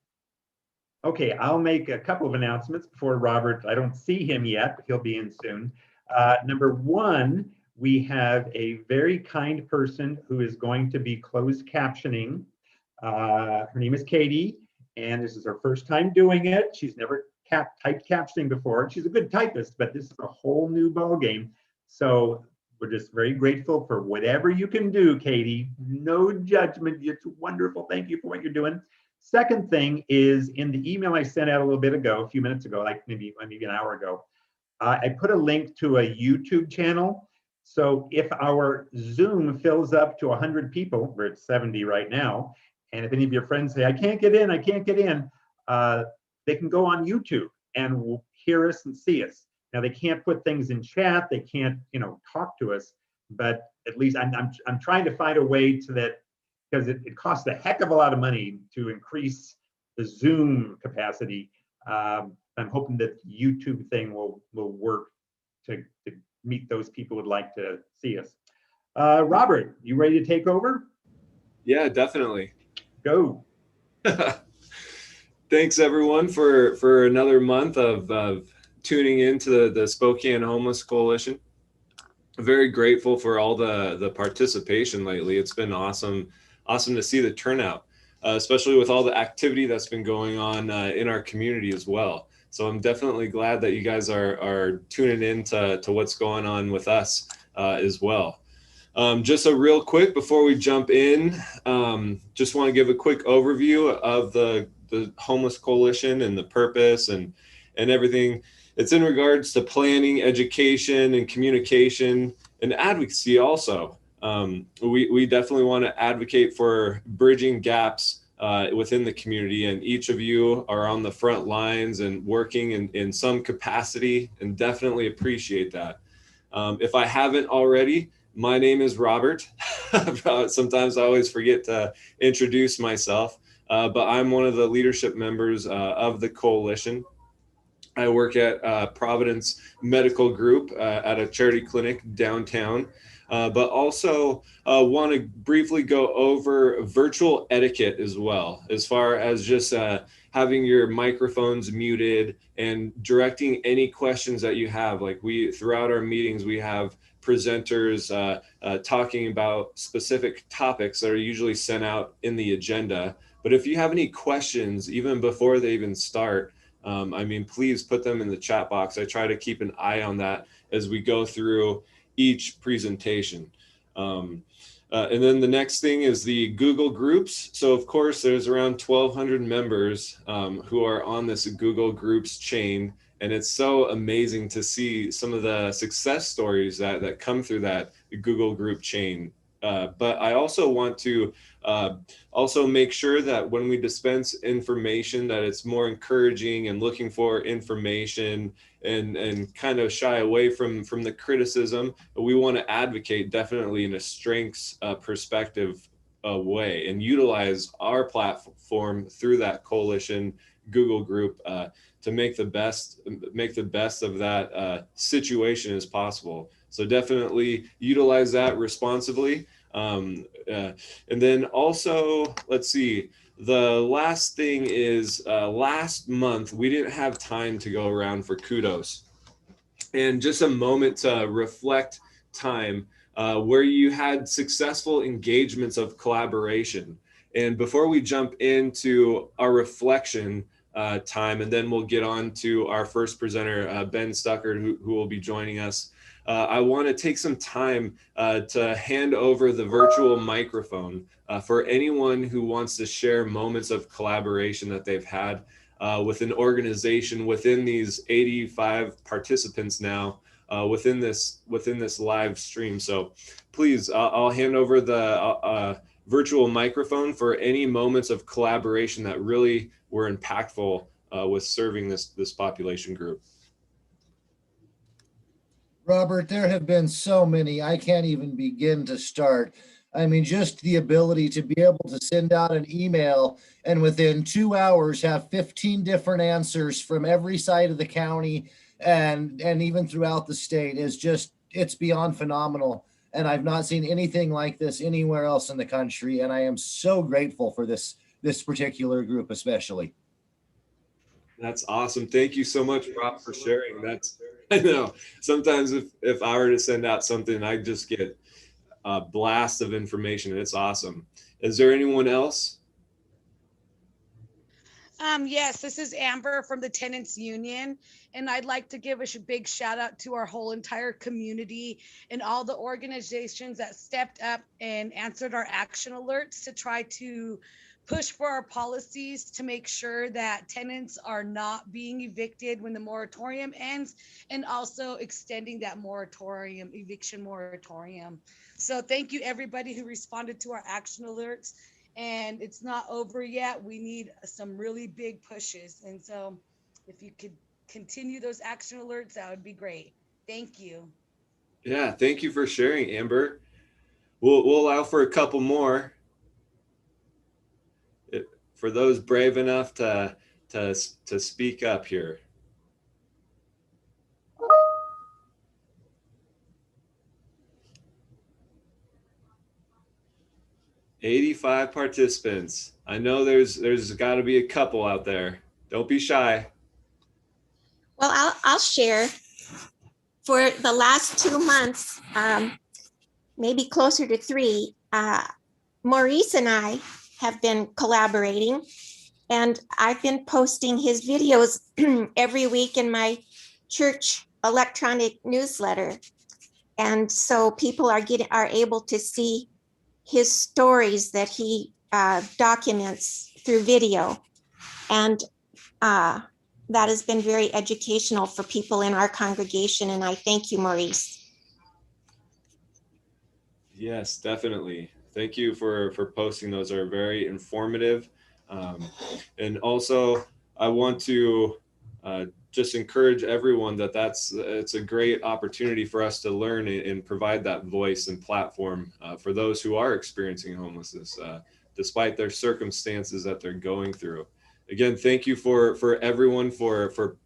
Speaker 1: Okay, I'll make a couple of announcements before Robert. I don't see him yet, but he'll be in soon. Number 1, we have a very kind person who is going to be closed captioning. Her name is Katie, and this is her first time doing it. She's never typed captioning before. She's a good typist, but this is a whole new ballgame. So we're just very grateful for whatever you can do, Katie. No judgment. It's wonderful. Thank you for what you're doing. Second thing is in the email I sent out a little bit ago, a few minutes ago, like maybe an hour ago, I put a link to a YouTube channel. So if our Zoom fills up to 100 people, we're at 70 right now, and if any of your friends say, I can't get in, they can go on YouTube and hear us and see us. Now they can't put things in chat, they can't, talk to us, but at least I'm trying to find a way to that, because it costs a heck of a lot of money to increase the Zoom capacity. I'm hoping that the YouTube thing will work to meet those people who would like to see us. Robert, you ready to take over?
Speaker 20: Yeah, definitely.
Speaker 1: Go.
Speaker 20: Thanks everyone for another month of tuning into the Spokane Homeless Coalition. Very grateful for all the participation lately. It's been awesome to see the turnout, especially with all the activity that's been going on in our community as well. So I'm definitely glad that you guys are tuning in to what's going on with us as well. Just a real quick before we jump in, just want to give a quick overview of the Homeless Coalition and the purpose and everything. It's in regards to planning, education, and communication and advocacy also. We definitely want to advocate for bridging gaps within the community, and each of you are on the front lines and working in some capacity, and definitely appreciate that. If I haven't already, my name is Robert. Sometimes I always forget to introduce myself, but I'm one of the leadership members of the coalition. I work at Providence Medical Group at a charity clinic downtown, but also want to briefly go over virtual etiquette as well, as far as just having your microphones muted and directing any questions that you have. Like throughout our meetings, we have presenters talking about specific topics that are usually sent out in the agenda. But if you have any questions, even before they even start, please put them in the chat box. I try to keep an eye on that as we go through each presentation. And then the next thing is the Google Groups. So of course, there's around 1,200 members who are on this Google Groups chain. And it's so amazing to see some of the success stories that come through that Google Group chain. But I also want to also make sure that when we dispense information, that it's more encouraging and looking for information and kind of shy away from the criticism. But we want to advocate definitely in a strengths perspective way and utilize our platform through that coalition Google group to make the best of that situation as possible. So definitely utilize that responsibly. And then also, let's see, the last thing is last month, we didn't have time to go around for kudos. And just a moment to reflect time where you had successful engagements of collaboration. And before we jump into our reflection time, and then we'll get on to our first presenter, Ben Stuckert, who will be joining us. I want to take some time to hand over the virtual microphone for anyone who wants to share moments of collaboration that they've had with an organization within these 85 participants now within this live stream. So please, I'll hand over the virtual microphone for any moments of collaboration that really were impactful with serving this population group.
Speaker 19: Robert, there have been so many, I can't even begin to start. I mean, just the ability to be able to send out an email and within 2 hours have 15 different answers from every side of the county and even throughout the state is just, it's beyond phenomenal. And I've not seen anything like this anywhere else in the country. And I am so grateful for this particular group, especially.
Speaker 20: That's awesome. Thank you so much, Rob, for sharing. I know sometimes if I were to send out something, I just get a blast of information, and it's awesome. Is there anyone else?
Speaker 21: Yes, this is Amber from the Tenants Union, and I'd like to give a big shout out to our whole entire community and all the organizations that stepped up and answered our action alerts to try to push for our policies to make sure that tenants are not being evicted when the moratorium ends, and also extending that moratorium, eviction moratorium. So thank you everybody who responded to our action alerts, and it's not over yet. We need some really big pushes. And so if you could continue those action alerts, that would be great. Thank you.
Speaker 20: Yeah, thank you for sharing, Amber. We'll allow for a couple more. For those brave enough to speak up here. "85 participants. I know there's got to be a couple out there. Don't be shy."
Speaker 7: Well, I'll share. For the last 2 months, maybe closer to 3, Maurice and I have been collaborating, and I've been posting his videos every week in my church electronic newsletter. And so people are able to see his stories that he documents through video. And that has been very educational for people in our congregation. And I thank you, Maurice.
Speaker 20: Yes, definitely. Thank you for posting. Those are very informative. And also, I want to just encourage everyone that it's a great opportunity for us to learn and provide that voice and platform for those who are experiencing homelessness, despite their circumstances that they're going through. Again, thank you for everyone for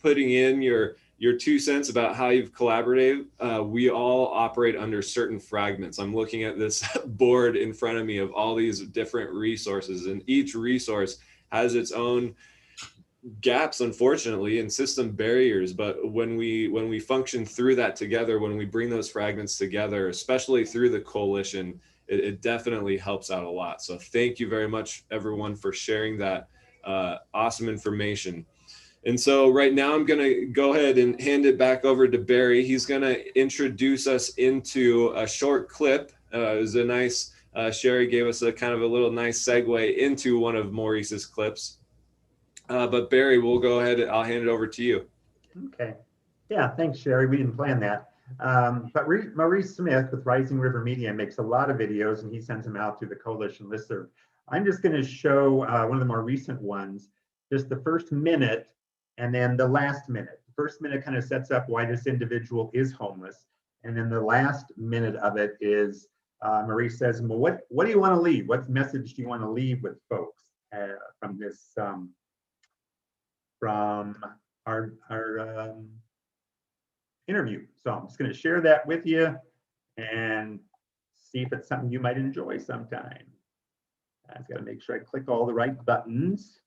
Speaker 20: putting in your 2 cents about how you've collaborated. We all operate under certain fragments. I'm looking at this board in front of me of all these different resources, and each resource has its own gaps, unfortunately, and system barriers. But when we function through that together, when we bring those fragments together, especially through the coalition, it definitely helps out a lot. So thank you very much, everyone, for sharing that awesome information. And so right now I'm going to go ahead and hand it back over to Barry. He's going to introduce us into a short clip. It was a nice, Sherry gave us a kind of a little nice segue into one of Maurice's clips. But Barry, we'll go ahead. I'll hand it over to you.
Speaker 1: Okay. Yeah, thanks, Sherry. We didn't plan that. But Maurice Smith with Rising River Media makes a lot of videos, and he sends them out through the Coalition listserv. I'm just going to show one of the more recent ones, just the first minute and then the last minute. The first minute kind of sets up why this individual is homeless. And then the last minute of it is Maurice says, well, what do you want to leave? What message do you want to leave with folks from this, from our interview? So I'm just going to share that with you and see if it's something you might enjoy sometime. I've got to make sure I click all the right buttons.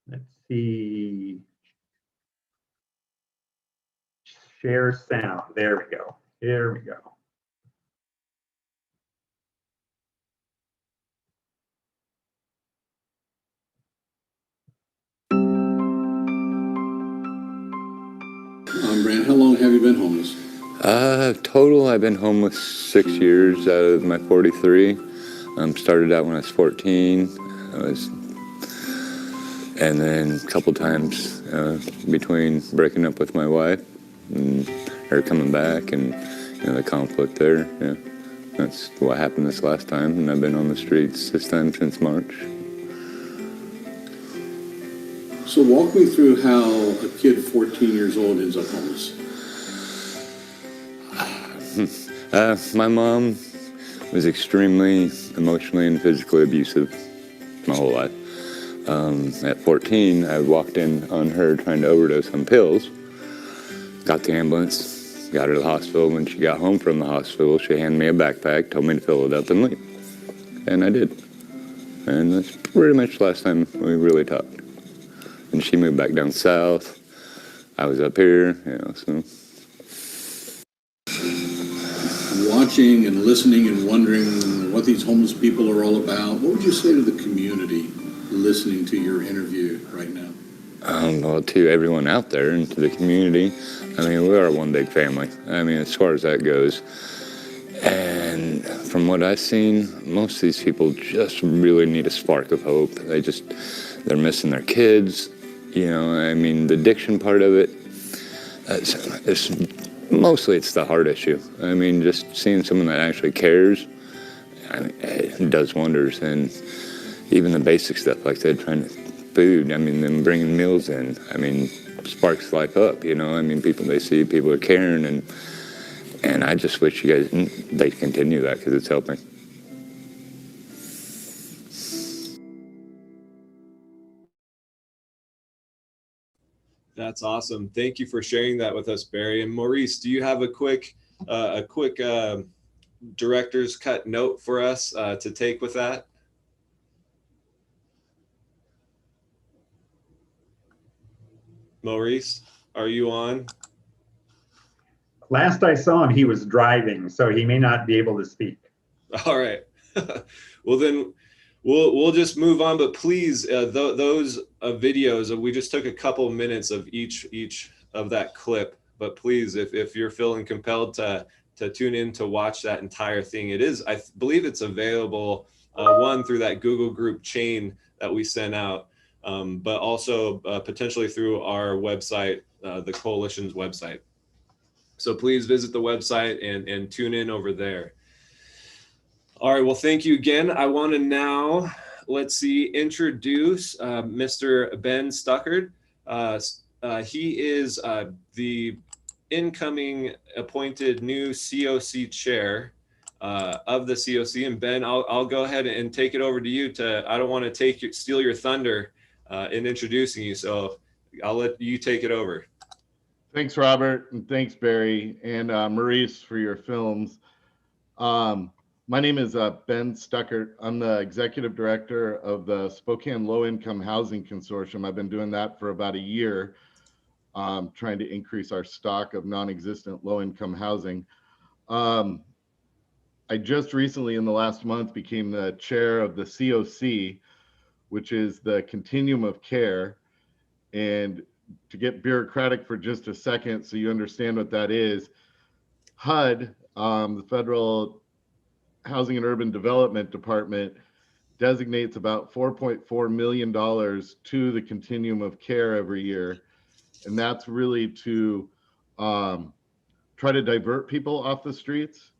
Speaker 1: Let's see. Share sound. There we go. Here we go.
Speaker 2: Brant, how long have you been homeless?
Speaker 22: Total, I've been homeless 6 years out of my 43. Started out when I was 14. And then a couple times between breaking up with my wife and her coming back, and the conflict there. Yeah, that's what happened this last time, and I've been on the streets this time since March.
Speaker 2: So walk me through how a kid 14 years old ends up homeless.
Speaker 22: My mom was extremely emotionally and physically abusive my whole life. At 14, I walked in on her trying to overdose on pills. Got the ambulance, got her to the hospital. When she got home from the hospital, she handed me a backpack, told me to fill it up and leave. And I did. And that's pretty much the last time we really talked. And she moved back down south. I was up here, so.
Speaker 2: Watching and listening and wondering what these homeless people are all about, what would you say to the community listening to your interview right now?
Speaker 22: Well, to everyone out there and to the community, we are one big family. As far as that goes. And from what I've seen, most of these people just really need a spark of hope. They're missing their kids. I mean, the addiction part of it, mostly it's the heart issue. I mean, just seeing someone that actually cares, it does wonders. And even the basic stuff, like I said, trying to food, I mean, them bringing meals in, I mean, sparks life up, I mean, they see people are caring, and I just wish you guys, they continue that because it's helping.
Speaker 20: That's awesome. Thank you for sharing that with us, Barry. And Maurice, do you have a quick director's cut note for us to take with that? Maurice, are you on?
Speaker 1: Last I saw him, he was driving, so he may not be able to speak.
Speaker 20: All right. Well, then we'll just move on. But please, those videos, we just took a couple minutes of each of that clip. But please, if you're feeling compelled to tune in to watch that entire thing, I believe it's available one through that Google group chain that we sent out, but also potentially through our website, the coalition's website. So please visit the website and tune in over there. All right, well, thank you again. I want to now, introduce Mr. Ben Stuckert. He is the incoming appointed new COC chair of the COC. And Ben, I'll go ahead and take it over to you. I don't want to steal your thunder in introducing you, so I'll let you take it over.
Speaker 4: Thanks, Robert, and thanks, Barry, and Maurice for your films. My name is Ben Stuckert. I'm the executive director of the Spokane Low-Income Housing Consortium. I've been doing that for about a year, trying to increase our stock of non-existent low-income housing. I just recently, in the last month, became the chair of the COC, which is the Continuum of Care. And to get bureaucratic for just a second so you understand what that is, HUD, the Federal Housing and Urban Development Department, designates about $4.4 million to the Continuum of Care every year. And that's really to try to divert people off the streets,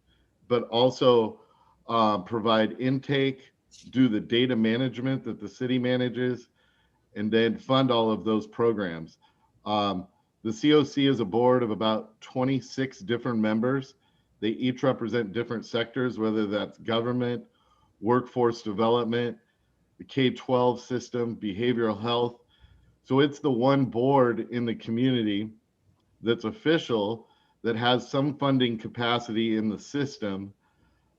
Speaker 4: but also provide intake, do the data management that the city manages, and then fund all of those programs. The COC is a board of about 26 different members. They each represent different sectors, whether that's government, workforce development, the K-12 system, behavioral health. So it's the one board in the community that's official, that has some funding capacity in the system,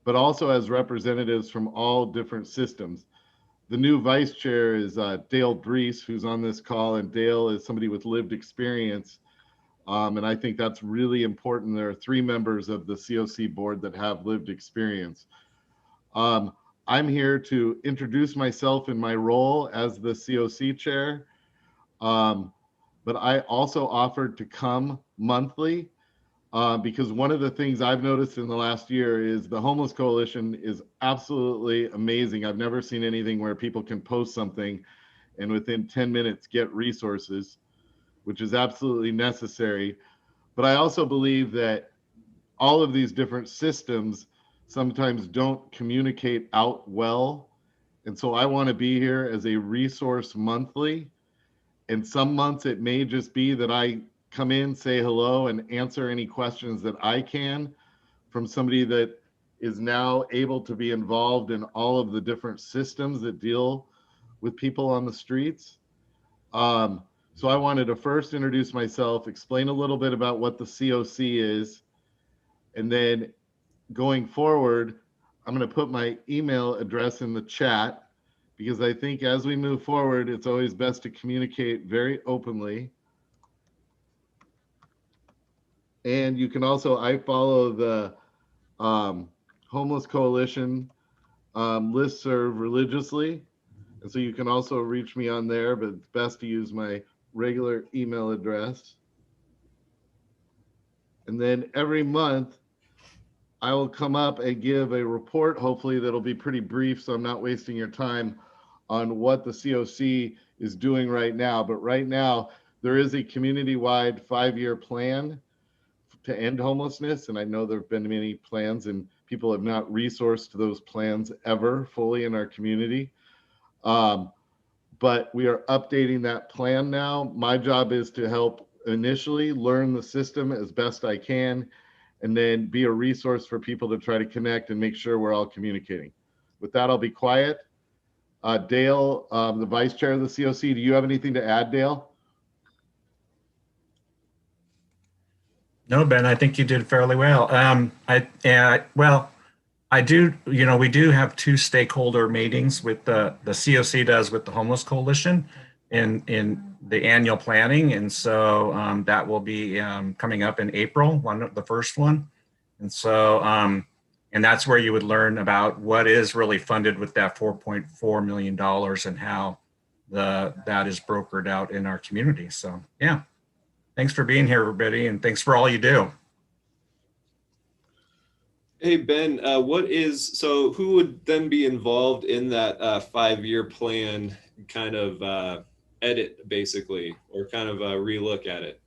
Speaker 4: but also has representatives from all different systems. The new vice chair is Dale Brees, who's on this call, and Dale is somebody with lived experience. And I think that's really important. There are 3 members of the COC board that have lived experience. I'm here to introduce myself in my role as the COC chair, but I also offered to come monthly because one of the things I've noticed in the last year is the Homeless Coalition is absolutely amazing. I've never seen anything where people can post something and within 10 minutes get resources, which is absolutely necessary. But I also believe that all of these different systems sometimes don't communicate out well. And so I want to be here as a resource monthly. And some months it may just be that I come in, say hello, and answer any questions that I can from somebody that is now able to be involved in all of the different systems that deal with people on the streets. So I wanted to first introduce myself, explain a little bit about what the COC is, and then going forward, I'm going to put my email address in the chat because I think as we move forward, it's always best to communicate very openly. And you can also, I follow the Homeless Coalition listserv religiously. And so you can also reach me on there, but it's best to use my regular email address. And then every month, I will come up and give a report. Hopefully that'll be pretty brief, so I'm not wasting your time on what the COC is doing right now. But right now, there is a community-wide 5-year plan to end homelessness. And I know there have been many plans and people have not resourced those plans ever fully in our community. But we are updating that plan now. My job is to help initially learn the system as best I can, and then be a resource for people to try to connect and make sure we're all communicating. With that, I'll be quiet. Dale, the vice chair of the COC, do you have anything to add, Dale?
Speaker 3: No, Ben, I think you did fairly well. Well, I do, we do have 2 stakeholder meetings with the COC does with the Homeless Coalition in the annual planning. And so that will be coming up in April, the first one. And so, and that's where you would learn about what is really funded with that $4.4 million and how that is brokered out in our community. So yeah, thanks for being here, everybody. And thanks for all you do.
Speaker 20: Hey, Ben, so who would then be involved in that 5-year plan kind of edit, basically, or kind of relook at it?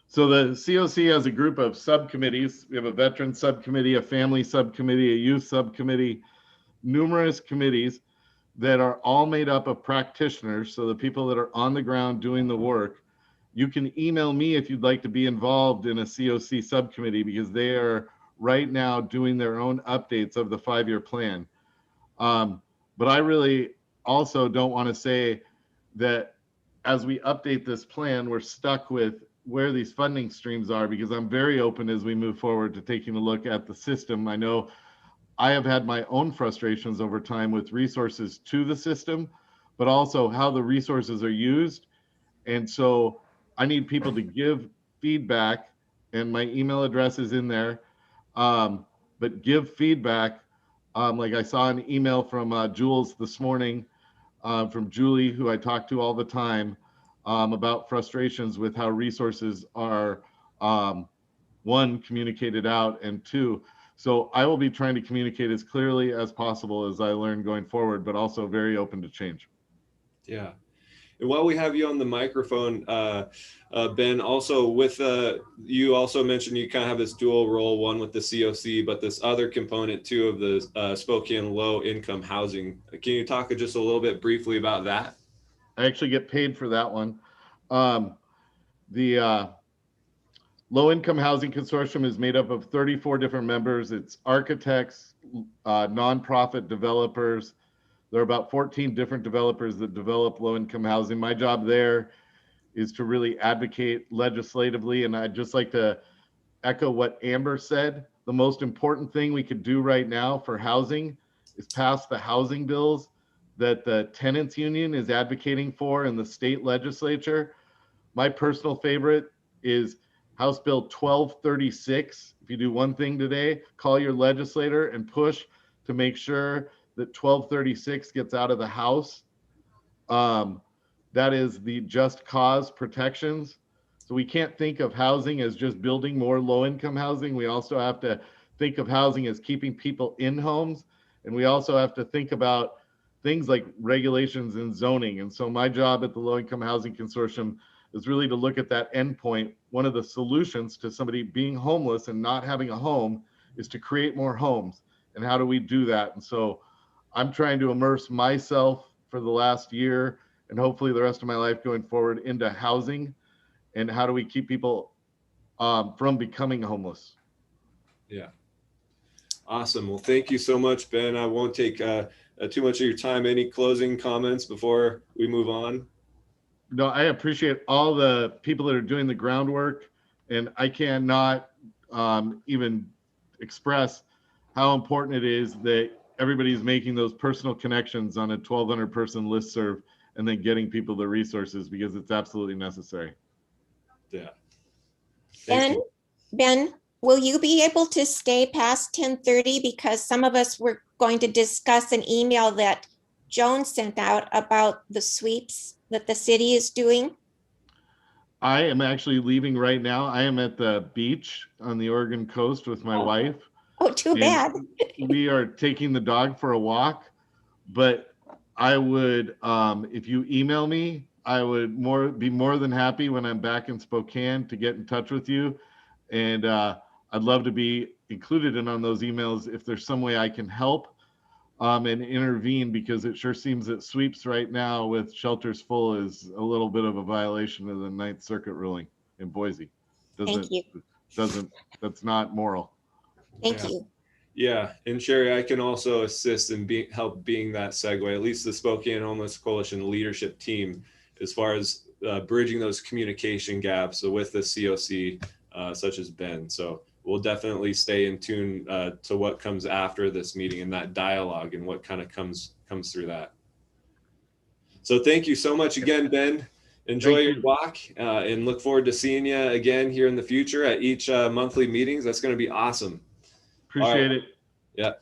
Speaker 4: So the COC has a group of subcommittees. We have a veteran subcommittee, a family subcommittee, a youth subcommittee, numerous committees that are all made up of practitioners. So the people that are on the ground doing the work. You can email me if you'd like to be involved in a COC subcommittee, because they are right now doing their own updates of the 5-year plan. But I really also don't want to say that as we update this plan, we're stuck with where these funding streams are, because I'm very open as we move forward to taking a look at the system. I know I have had my own frustrations over time with resources to the system, but also how the resources are used. And so I need people to give feedback, and my email address is in there. But give feedback. Like I saw an email from Jules this morning, from Julie, who I talk to all the time, about frustrations with how resources are, 1, communicated out, and 2. So I will be trying to communicate as clearly as possible as I learn going forward, but also very open to change.
Speaker 20: Yeah. And while we have you on the microphone, Ben, also with you also mentioned you kind of have this dual role, one with the COC, but this other component too of the Spokane low income housing. Can you talk just a little bit briefly about that?
Speaker 4: I actually get paid for that one. The Low Income Housing Consortium is made up of 34 different members. It's architects, nonprofit developers. There are about 14 different developers that develop low-income housing. My job there is to really advocate legislatively, and I'd just like to echo what Amber said. The most important thing we could do right now for housing is pass the housing bills that the Tenants Union is advocating for in the state legislature. My personal favorite is House Bill 1236. If you do one thing today, call your legislator and push to make sure that 1236 gets out of the House. That is the just cause protections. So we can't think of housing as just building more low-income housing. We also have to think of housing as keeping people in homes. And we also have to think about things like regulations and zoning. And so my job at the Low Income Housing Consortium is really to look at that endpoint. One of the solutions to somebody being homeless and not having a home is to create more homes. And how do we do that? And so I'm trying to immerse myself for the last year and hopefully the rest of my life going forward into housing, and how do we keep people from becoming homeless.
Speaker 20: Yeah. Awesome. Well, thank you so much, Ben. I won't take too much of your time. Any closing comments before we move on?
Speaker 4: No, I appreciate all the people that are doing the groundwork, and I cannot even express how important it is that everybody's making those personal connections on a 1,200 person listserv and then getting people the resources, because it's absolutely necessary.
Speaker 20: Yeah.
Speaker 7: Ben, will you be able to stay past 10:30? Because some of us were going to discuss an email that Joan sent out about the sweeps that the city is doing.
Speaker 4: I am actually leaving right now. I am at the beach on the Oregon coast with my wife.
Speaker 7: Oh, too
Speaker 4: And
Speaker 7: bad.
Speaker 4: we are taking the dog for a walk, but I would, if you email me, I would be more than happy when I'm back in Spokane to get in touch with you. And I'd love to be included in on those emails if there's some way I can help and intervene, because it sure seems that sweeps right now with shelters full is a little bit of a violation of the Ninth Circuit ruling in Boise.
Speaker 7: Thank you.
Speaker 4: That's not moral.
Speaker 7: Thank you.
Speaker 20: Yeah, and Sherry, I can also assist and help being that segue, at least the Spokane Homeless Coalition leadership team, as far as bridging those communication gaps with the COC, such as Ben. So we'll definitely stay in tune to what comes after this meeting and that dialogue and what kind of comes through that. So thank you so much again, Ben. Enjoy your walk and look forward to seeing you again here in the future at each monthly meetings. That's going to be awesome.
Speaker 4: Appreciate it.
Speaker 20: Yeah.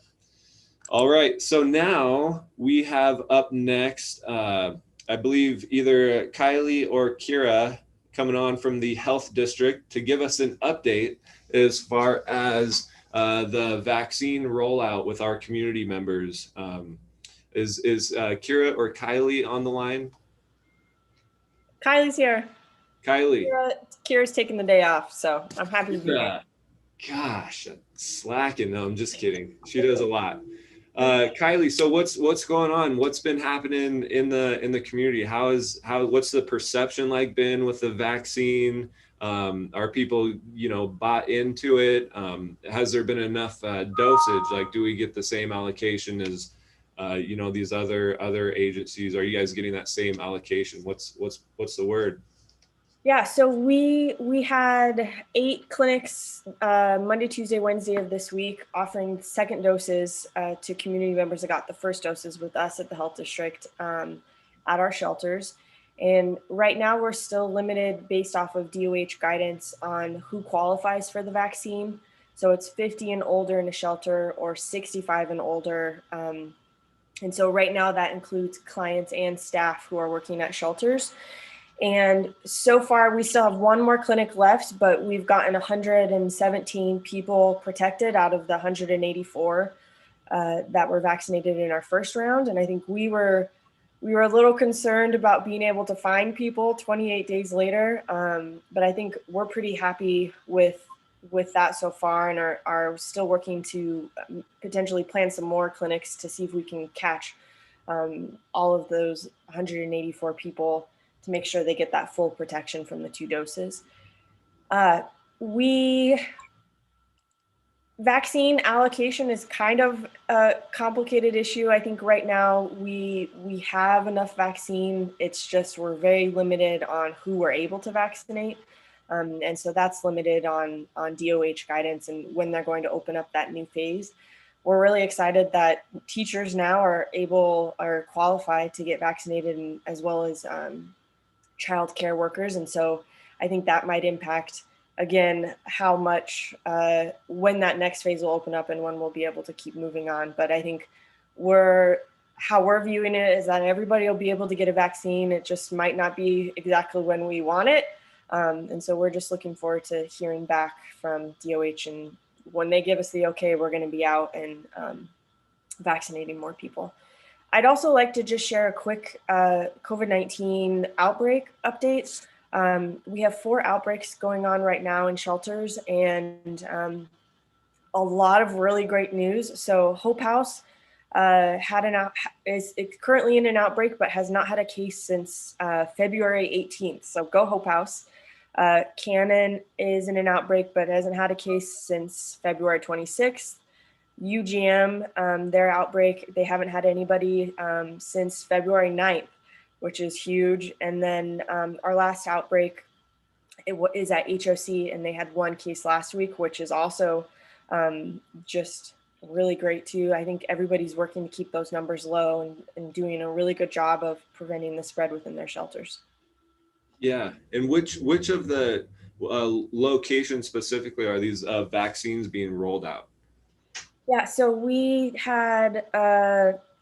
Speaker 20: All right. So now we have up next, I believe either Kylie or Kira coming on from the health district to give us an update as far as the vaccine rollout with our community members. Is Kira or Kylie on the line?
Speaker 5: Kylie's here.
Speaker 20: Kylie.
Speaker 5: Kira's taking the day off, so I'm happy to be here.
Speaker 20: Gosh, slacking. No, I'm just kidding. She does a lot. Kylie, so what's going on? What's been happening in the community? What's the perception like been with the vaccine? Are people, bought into it? Has there been enough dosage? Like, do we get the same allocation as these other agencies? Are you guys getting that same allocation? What's the word?
Speaker 5: Yeah, so we had 8 clinics Monday, Tuesday, Wednesday of this week offering second doses to community members that got the first doses with us at the health district at our shelters. And right now we're still limited based off of DOH guidance on who qualifies for the vaccine. So it's 50 and older in a shelter or 65 and older. And so right now that includes clients and staff who are working at shelters. And so far, we still have 1 more clinic left, but we've gotten 117 people protected out of the 184 that were vaccinated in our first round. And I think we were a little concerned about being able to find people 28 days later. But I think we're pretty happy with that so far, and are still working to potentially plan some more clinics to see if we can catch all of those 184 people to make sure they get that full protection from the 2 doses. Vaccine allocation is kind of a complicated issue. I think right now we have enough vaccine. It's just we're very limited on who we're able to vaccinate. And so that's limited on DOH guidance and when they're going to open up that new phase. We're really excited that teachers now are qualified to get vaccinated, and as well as child care workers. And so I think that might impact, again, how much, when that next phase will open up and when we'll be able to keep moving on. But I think how we're viewing it is that everybody will be able to get a vaccine. It just might not be exactly when we want it. And so we're just looking forward to hearing back from DOH, and when they give us the okay, we're going to be out and vaccinating more people. I'd also like to just share a quick COVID-19 outbreak update. We have 4 outbreaks going on right now in shelters, and a lot of really great news. So Hope House is currently in an outbreak, but has not had a case since February 18th. So go Hope House. Cannon is in an outbreak, but hasn't had a case since February 26th. UGM, their outbreak, they haven't had anybody since February 9th, which is huge. And then our last outbreak is at HOC, and they had 1 case last week, which is also just really great too. I think everybody's working to keep those numbers low and doing a really good job of preventing the spread within their shelters.
Speaker 20: Yeah, and which of the locations specifically are these vaccines being rolled out?
Speaker 5: Yeah, so we had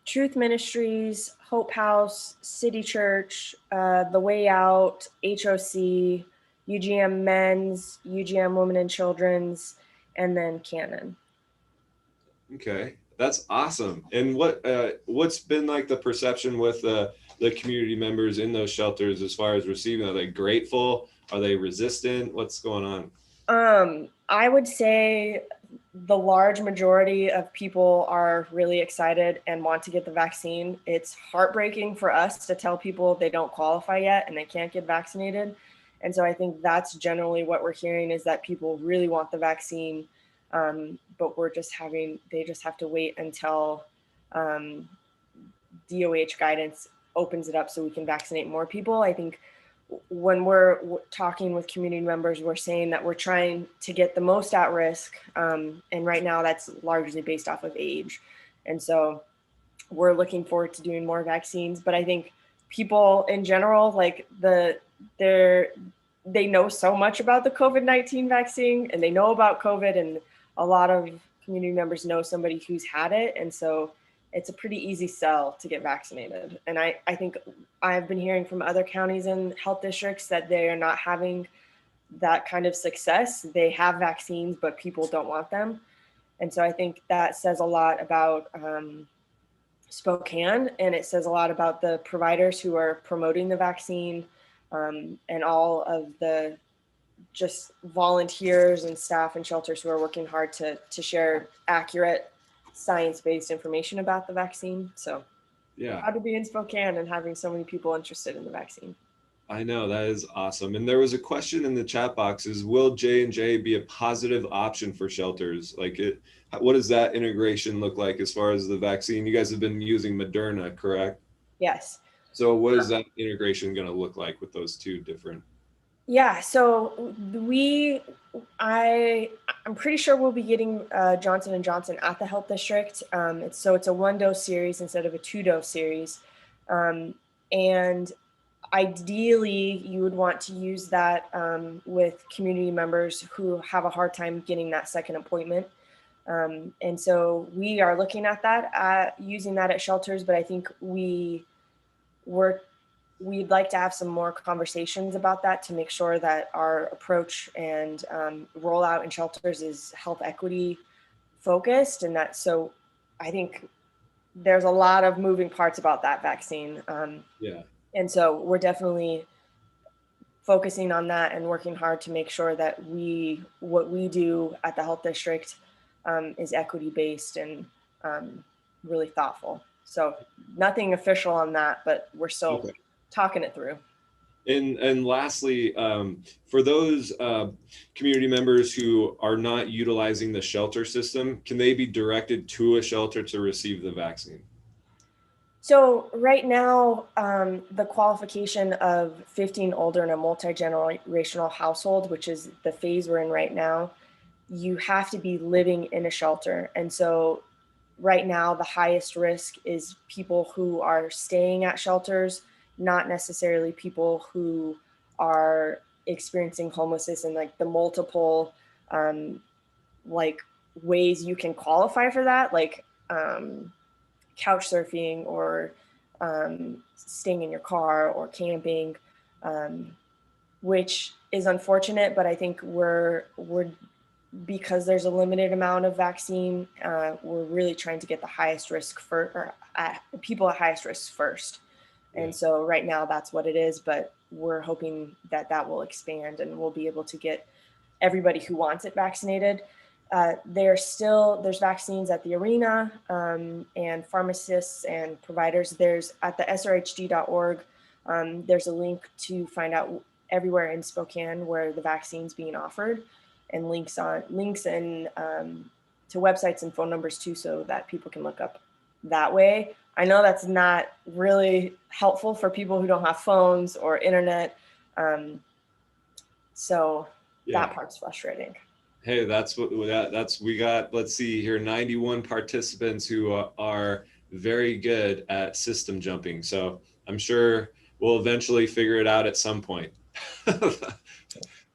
Speaker 5: Truth Ministries, Hope House, City Church, The Way Out, HOC, UGM Men's, UGM Women and Children's, and then Cannon.
Speaker 20: Okay, that's awesome. And what's been like the perception with the community members in those shelters as far as receiving? Are they grateful? Are they resistant? What's going on?
Speaker 5: I would say the large majority of people are really excited and want to get the vaccine. It's heartbreaking for us to tell people they don't qualify yet and they can't get vaccinated. And so I think that's generally what we're hearing, is that people really want the vaccine, but they just have to wait until DOH guidance opens it up so we can vaccinate more people. I think when we're talking with community members, we're saying that we're trying to get the most at risk. And right now that's largely based off of age. And so we're looking forward to doing more vaccines. But I think people in general, like they know so much about the COVID-19 vaccine, and they know about COVID, and a lot of community members know somebody who's had it. And so it's a pretty easy sell to get vaccinated. And I think I've been hearing from other counties and health districts that they are not having that kind of success. They have vaccines, but people don't want them. And so I think that says a lot about Spokane, and it says a lot about the providers who are promoting the vaccine, and all of the just volunteers and staff and shelters who are working hard to share accurate science-based information about the vaccine. So
Speaker 20: yeah,
Speaker 5: proud to be in Spokane and having so many people interested in the vaccine.
Speaker 20: I know, that is awesome. And there was a question in the chat box: is will J&J be a positive option for shelters? Like, what does that integration look like as far as the vaccine? You guys have been using Moderna, correct?
Speaker 5: Yes.
Speaker 20: So what is that integration going to look like with those two different?
Speaker 5: Yeah, so I'm pretty sure we'll be getting Johnson & Johnson at the health district. It's a 1-dose series instead of a 2-dose series. And ideally, you would want to use that with community members who have a hard time getting that second appointment. And so we are looking at that, using that at shelters, but I think we'd like to have some more conversations about that to make sure that our approach and rollout in shelters is health equity focused. And so I think there's a lot of moving parts about that vaccine.
Speaker 20: Yeah.
Speaker 5: And so we're definitely focusing on that and working hard to make sure that what we do at the health district is equity based and really thoughtful. So nothing official on that, but we're still talking it through.
Speaker 20: And lastly, for those community members who are not utilizing the shelter system, can they be directed to a shelter to receive the vaccine?
Speaker 5: So right now, the qualification of 15 older in a multi-generational household, which is the phase we're in right now, you have to be living in a shelter. And so right now, the highest risk is people who are staying at shelters, not necessarily people who are experiencing homelessness, and like the multiple like ways you can qualify for that, like couch surfing or staying in your car or camping, which is unfortunate. But I think we're because there's a limited amount of vaccine, we're really trying to get the highest risk people at highest risk first. And so right now that's what it is, but we're hoping that will expand and we'll be able to get everybody who wants it vaccinated. There's vaccines at the arena, and pharmacists and providers. There's at the srhd.org, there's a link to find out everywhere in Spokane where the vaccine's being offered, and links and to websites and phone numbers too, so that people can look up that way. I know that's not really helpful for people who don't have phones or internet. So that part's frustrating.
Speaker 20: Hey, we got, let's see here, 91 participants who are very good at system jumping. So I'm sure we'll eventually figure it out at some point.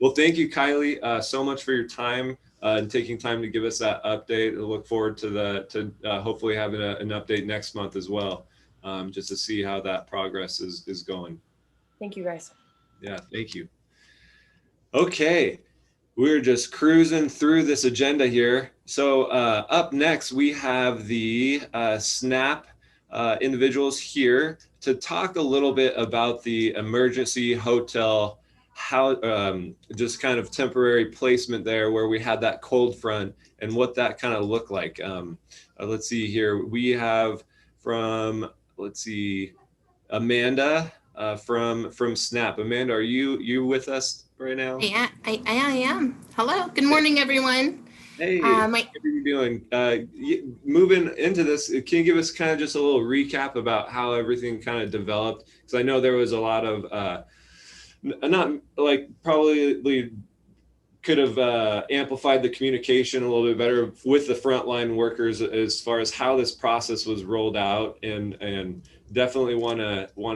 Speaker 20: Well, thank you, Kylie, so much for your time and taking time to give us that update. I look forward to hopefully having an update next month as well, just to see how that progress is going.
Speaker 5: Thank you, guys.
Speaker 20: Yeah, thank you. Okay. we're just cruising through this agenda here. So up next, we have the SNAP individuals here to talk a little bit about the emergency hotel, how just kind of temporary placement there where we had that cold front and what that kind of looked like. Let's see here. We have from, let's see, Amanda from SNAP. Amanda, are you with us right now?
Speaker 13: I am. Hello. Good morning, everyone.
Speaker 20: Hey, how are you doing? Moving into this, can you give us kind of just a little recap about how everything kind of developed? Because I know there was a lot of, not like probably could have amplified the communication a little bit better with the frontline workers as far as how this process was rolled out, and definitely want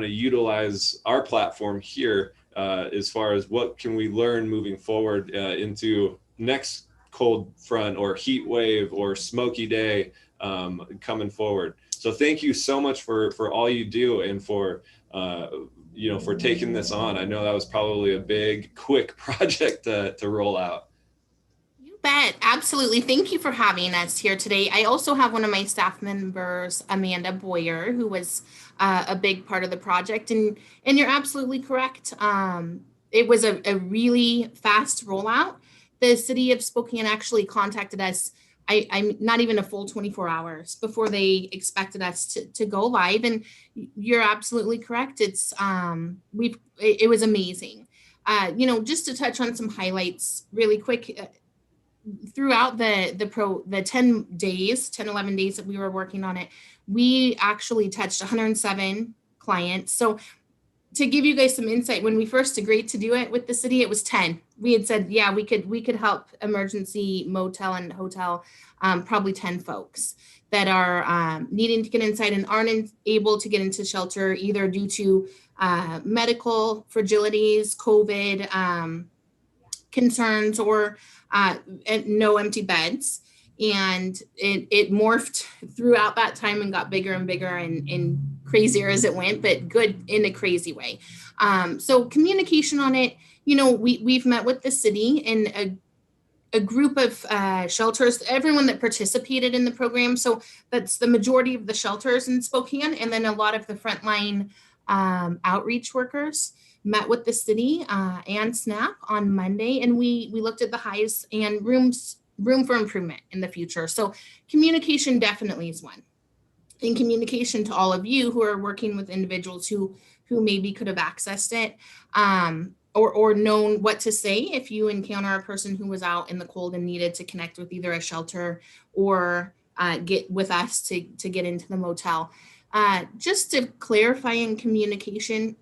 Speaker 20: to utilize our platform here as far as what can we learn moving forward into next cold front or heat wave or smoky day coming forward. So thank you so much for all you do and for for taking this on. I know that was probably a big, quick project to roll out.
Speaker 13: You bet. Absolutely. Thank you for having us here today. I also have one of my staff members, Amanda Boyer, who was a big part of the project. And you're absolutely correct. It was a really fast rollout. The city of Spokane actually contacted us, I'm not even a full 24 hours before they expected us to go live. And you're absolutely correct. It was amazing. Just to touch on some highlights really quick, throughout the 10 days, 11 days that we were working on it, we actually touched 107 clients. So to give you guys some insight, when we first agreed to do it with the city, it was 10. We had said, yeah, we could help emergency motel and hotel, probably 10 folks that are needing to get inside and aren't able to get into shelter either due to medical fragilities, COVID concerns, or no empty beds. And it morphed throughout that time and got bigger and bigger and crazier as it went, but good in a crazy way. So communication on it, we've met with the city and a group of shelters, everyone that participated in the program. So that's the majority of the shelters in Spokane, and then a lot of the frontline outreach workers met with the city and SNAP on Monday, and we looked at the highs and room for improvement in the future. So communication definitely is one. And communication to all of you who are working with individuals who maybe could have accessed it or known what to say if you encounter a person who was out in the cold and needed to connect with either a shelter or get with us to get into the motel. Just to clarify in communication,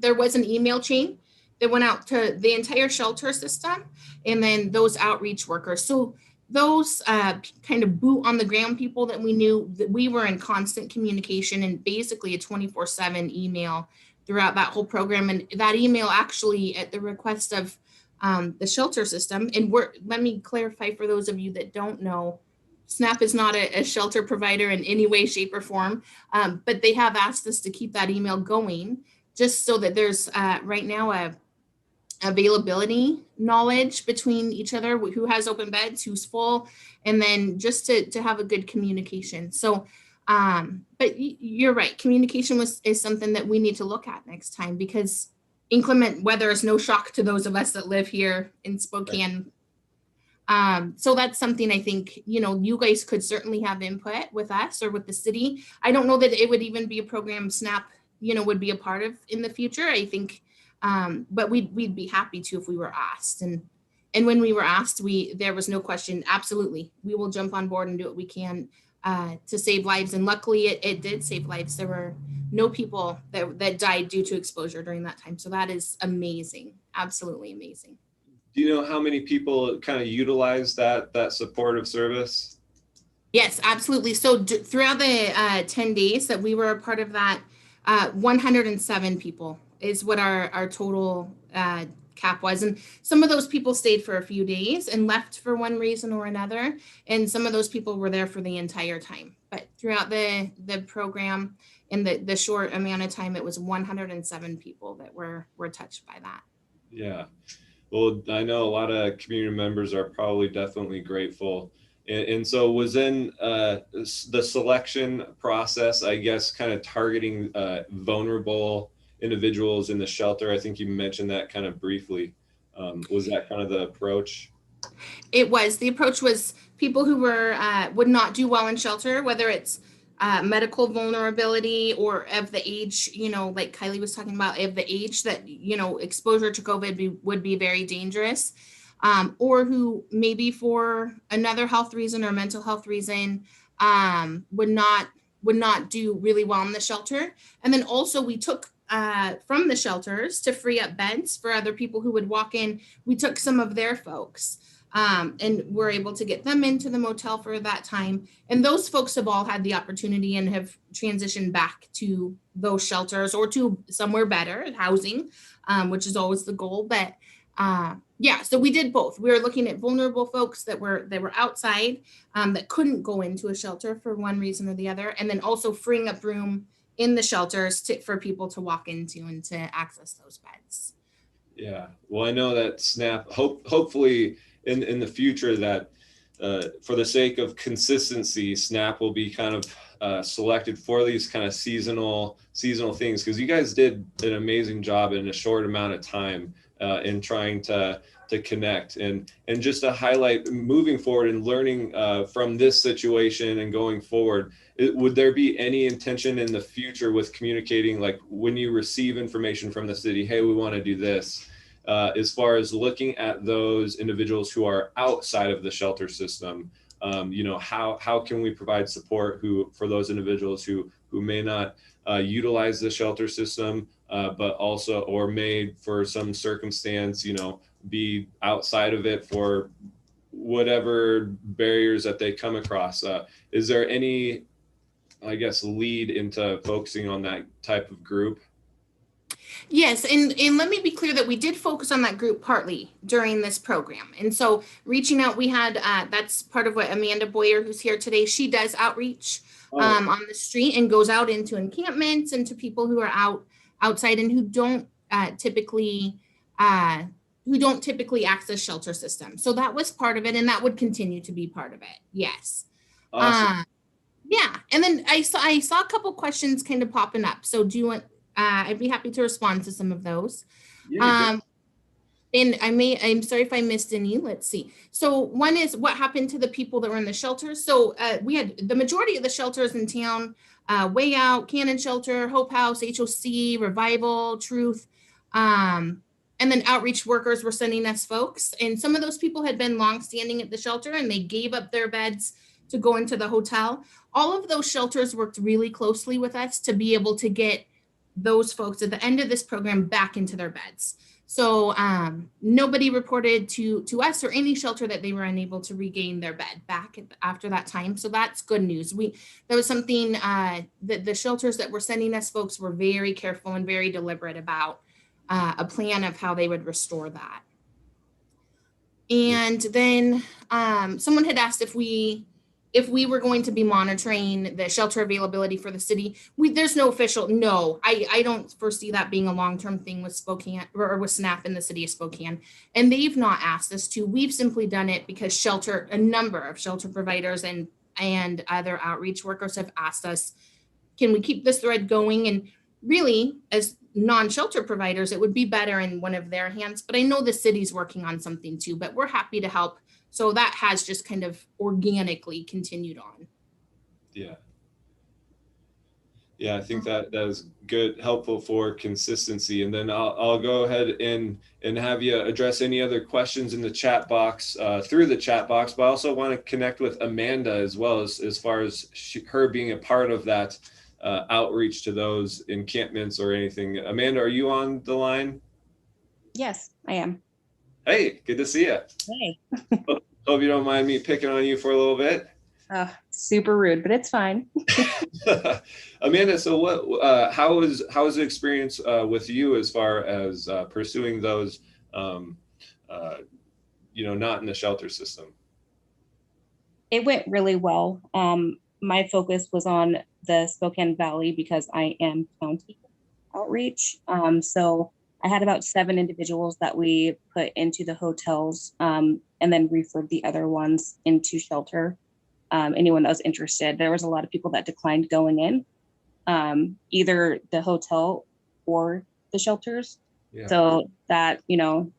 Speaker 13: there was an email chain that went out to the entire shelter system and then those outreach workers. So those kind of boot on the ground people that we knew, that we were in constant communication and basically a 24/7 email throughout that whole program. And that email actually at the request of the shelter system. And let me clarify for those of you that don't know, SNAP is not a shelter provider in any way, shape, or form, but they have asked us to keep that email going just so that there's right now a availability knowledge between each other, who has open beds, who's full, and then just to have a good communication. So, but you're right, communication is something that we need to look at next time, because inclement weather is no shock to those of us that live here in Spokane. So that's something I think, you guys could certainly have input with us or with the city. I don't know that it would even be a program SNAP, would be a part of in the future. I think, but we'd be happy to if we were asked. And when we were asked, there was no question. Absolutely, we will jump on board and do what we can to save lives. And luckily, it did save lives. There were no people that died due to exposure during that time. So that is amazing. Absolutely amazing.
Speaker 20: Do you know how many people kind of utilize that supportive service?
Speaker 13: Yes, absolutely. So throughout the 10 days that we were a part of that, 107 people is what our total cap was. And some of those people stayed for a few days and left for one reason or another. And some of those people were there for the entire time. But throughout the program, in the short amount of time, it was 107 people that were touched by that.
Speaker 20: Yeah. Well, I know a lot of community members are probably definitely grateful. And so was in the selection process, I guess, kind of targeting vulnerable individuals in the shelter. I think you mentioned that kind of briefly. Was that kind of the approach?
Speaker 13: It was. The approach was people who were would not do well in shelter, whether it's medical vulnerability or of the age, like Kylie was talking about, of the age that, exposure to COVID would be very dangerous, or who maybe for another health reason or mental health reason would not do really well in the shelter. And then also we took from the shelters to free up beds for other people who would walk in. We took some of their folks and we're able to get them into the motel for that time. And those folks have all had the opportunity and have transitioned back to those shelters or to somewhere better, housing, which is always the goal. But yeah, so we did both. We were looking at vulnerable folks that were outside that couldn't go into a shelter for one reason or the other, and then also freeing up room in the shelters for people to walk into and to access those beds.
Speaker 20: Yeah, well, I know that SNAP, hopefully in the future that for the sake of consistency, SNAP will be kind of selected for these kind of seasonal things, because you guys did an amazing job in a short amount of time in trying to connect and just to highlight moving forward and learning from this situation and going forward. Would there be any intention in the future with communicating, like when you receive information from the city, hey, we want to do this, as far as looking at those individuals who are outside of the shelter system, how can we provide support for those individuals who may not utilize the shelter system, but also, or may for some circumstance, be outside of it for whatever barriers that they come across. Is there any, I guess, lead into focusing on that type of group?
Speaker 13: Yes, and let me be clear that we did focus on that group partly during this program. And so reaching out, we had, that's part of what Amanda Boyer, who's here today, she does outreach on the street and goes out into encampments and to people who are outside and who don't typically access shelter systems. So that was part of it, and that would continue to be part of it. Yes.
Speaker 20: Awesome.
Speaker 13: Yeah, and then I saw a couple questions kind of popping up. So do you want? I'd be happy to respond to some of those.
Speaker 20: Yeah,
Speaker 13: and I'm sorry if I missed any. Let's see. So one is what happened to the people that were in the shelters. So we had the majority of the shelters in town, Way Out, Cannon Shelter, Hope House, HOC, Revival, Truth. And then outreach workers were sending us folks. And some of those people had been longstanding at the shelter and they gave up their beds to go into the hotel. All of those shelters worked really closely with us to be able to get those folks at the end of this program back into their beds. So nobody reported to us or any shelter that they were unable to regain their bed back after that time. So that's good news. That was something that the shelters that were sending us folks were very careful and very deliberate about a plan of how they would restore that. And then someone had asked if we were going to be monitoring the shelter availability for the city. There's no official, no, I don't foresee that being a long-term thing with Spokane or with SNAP in the city of Spokane. And they've not asked us to. We've simply done it because a number of shelter providers and other outreach workers have asked us, can we keep this thread going? And really, as non-shelter providers, it would be better in one of their hands. But I know the city's working on something too, but we're happy to help. So that has just kind of organically continued on.
Speaker 20: Yeah. Yeah, I think that is good, helpful for consistency. And then I'll go ahead and have you address any other questions in the chat box through the chat box, but I also want to connect with Amanda as well as far as her being a part of that outreach to those encampments or anything. Amanda, are you on the line?
Speaker 6: Yes, I am.
Speaker 20: Hey, good to see you.
Speaker 6: Hey.
Speaker 20: Hope you don't mind me picking on you for a little bit.
Speaker 6: Super rude, but it's fine.
Speaker 20: Amanda, so what? How was the experience with you as far as pursuing those, not in the shelter system?
Speaker 6: It went really well. My focus was on the Spokane Valley because I am county outreach. So I had about 7 individuals that we put into the hotels, and then referred the other ones into shelter. Anyone that was interested. There was a lot of people that declined going in, either the hotel or the shelters.
Speaker 20: Yeah.
Speaker 6: So that,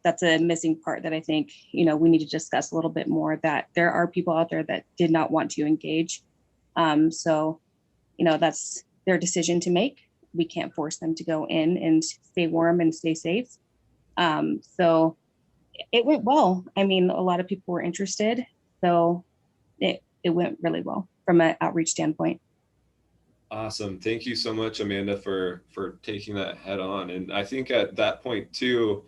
Speaker 6: that's a missing part that I think, we need to discuss a little bit more, that there are people out there that did not want to engage. So, that's their decision to make. We can't force them to go in and stay warm and stay safe. So it went well. I mean, a lot of people were interested. So it went really well from an outreach standpoint.
Speaker 20: Awesome. Thank you so much, Amanda, for taking that head on. And I think at that point too,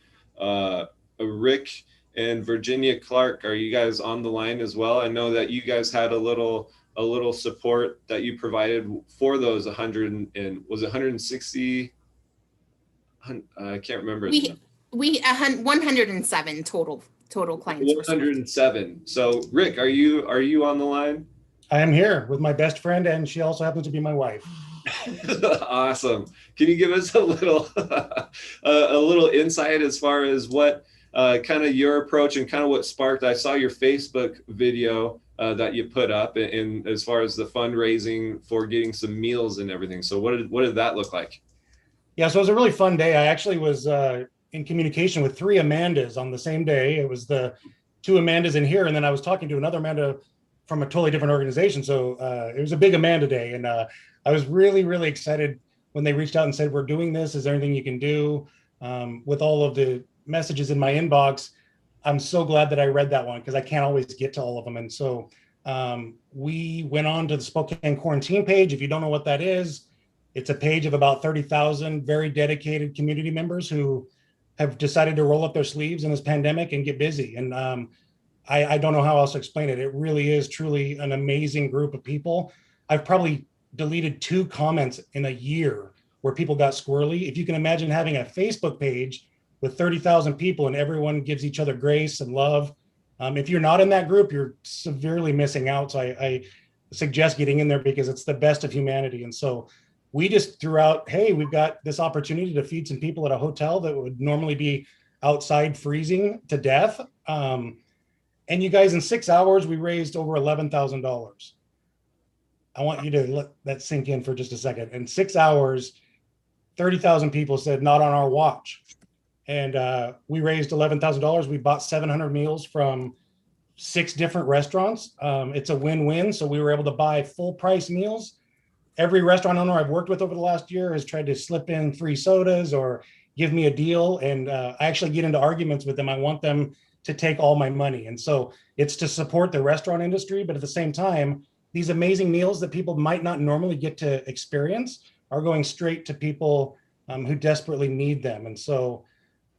Speaker 20: Rick and Virginia Clark, are you guys on the line as well? I know that you guys had a little support that you provided for those 100 and was it 160? I can't remember.
Speaker 13: We 107 total clients.
Speaker 20: 107. So Rick, are you on the line?
Speaker 8: I am here with my best friend, and she also happens to be my wife.
Speaker 20: Awesome. Can you give us a little insight as far as what kind of your approach and kind of what sparked? I saw your Facebook video that you put up in as far as the fundraising for getting some meals and everything. So what did that look like?
Speaker 8: Yeah, so it was a really fun day. I actually was in communication with 3 Amandas on the same day. It was the 2 Amandas in here, and then I was talking to another Amanda from a totally different organization. So it was a big Amanda day. And I was really, really excited when they reached out and said, we're doing this. Is there anything you can do? With all of the messages in my inbox, I'm so glad that I read that one because I can't always get to all of them. And so we went on to the Spokane quarantine page. If you don't know what that is, it's a page of about 30,000 very dedicated community members who have decided to roll up their sleeves in this pandemic and get busy. And I don't know how else to explain it. It really is truly an amazing group of people. I've probably deleted 2 comments in a year where people got squirrely. If you can imagine having a Facebook page with 30,000 people and everyone gives each other grace and love. If you're not in that group, you're severely missing out. So I suggest getting in there because it's the best of humanity. And so we just threw out, hey, we've got this opportunity to feed some people at a hotel that would normally be outside freezing to death. And you guys, in 6 hours, we raised over $11,000. I want you to let that sink in for just a second. In 6 hours, 30,000 people said, not on our watch. And we raised $11,000. We bought 700 meals from 6 different restaurants. It's a win-win. So we were able to buy full price meals. Every restaurant owner I've worked with over the last year has tried to slip in free sodas or give me a deal. And I actually get into arguments with them. I want them to take all my money. And so it's to support the restaurant industry, but at the same time, these amazing meals that people might not normally get to experience are going straight to people who desperately need them. And so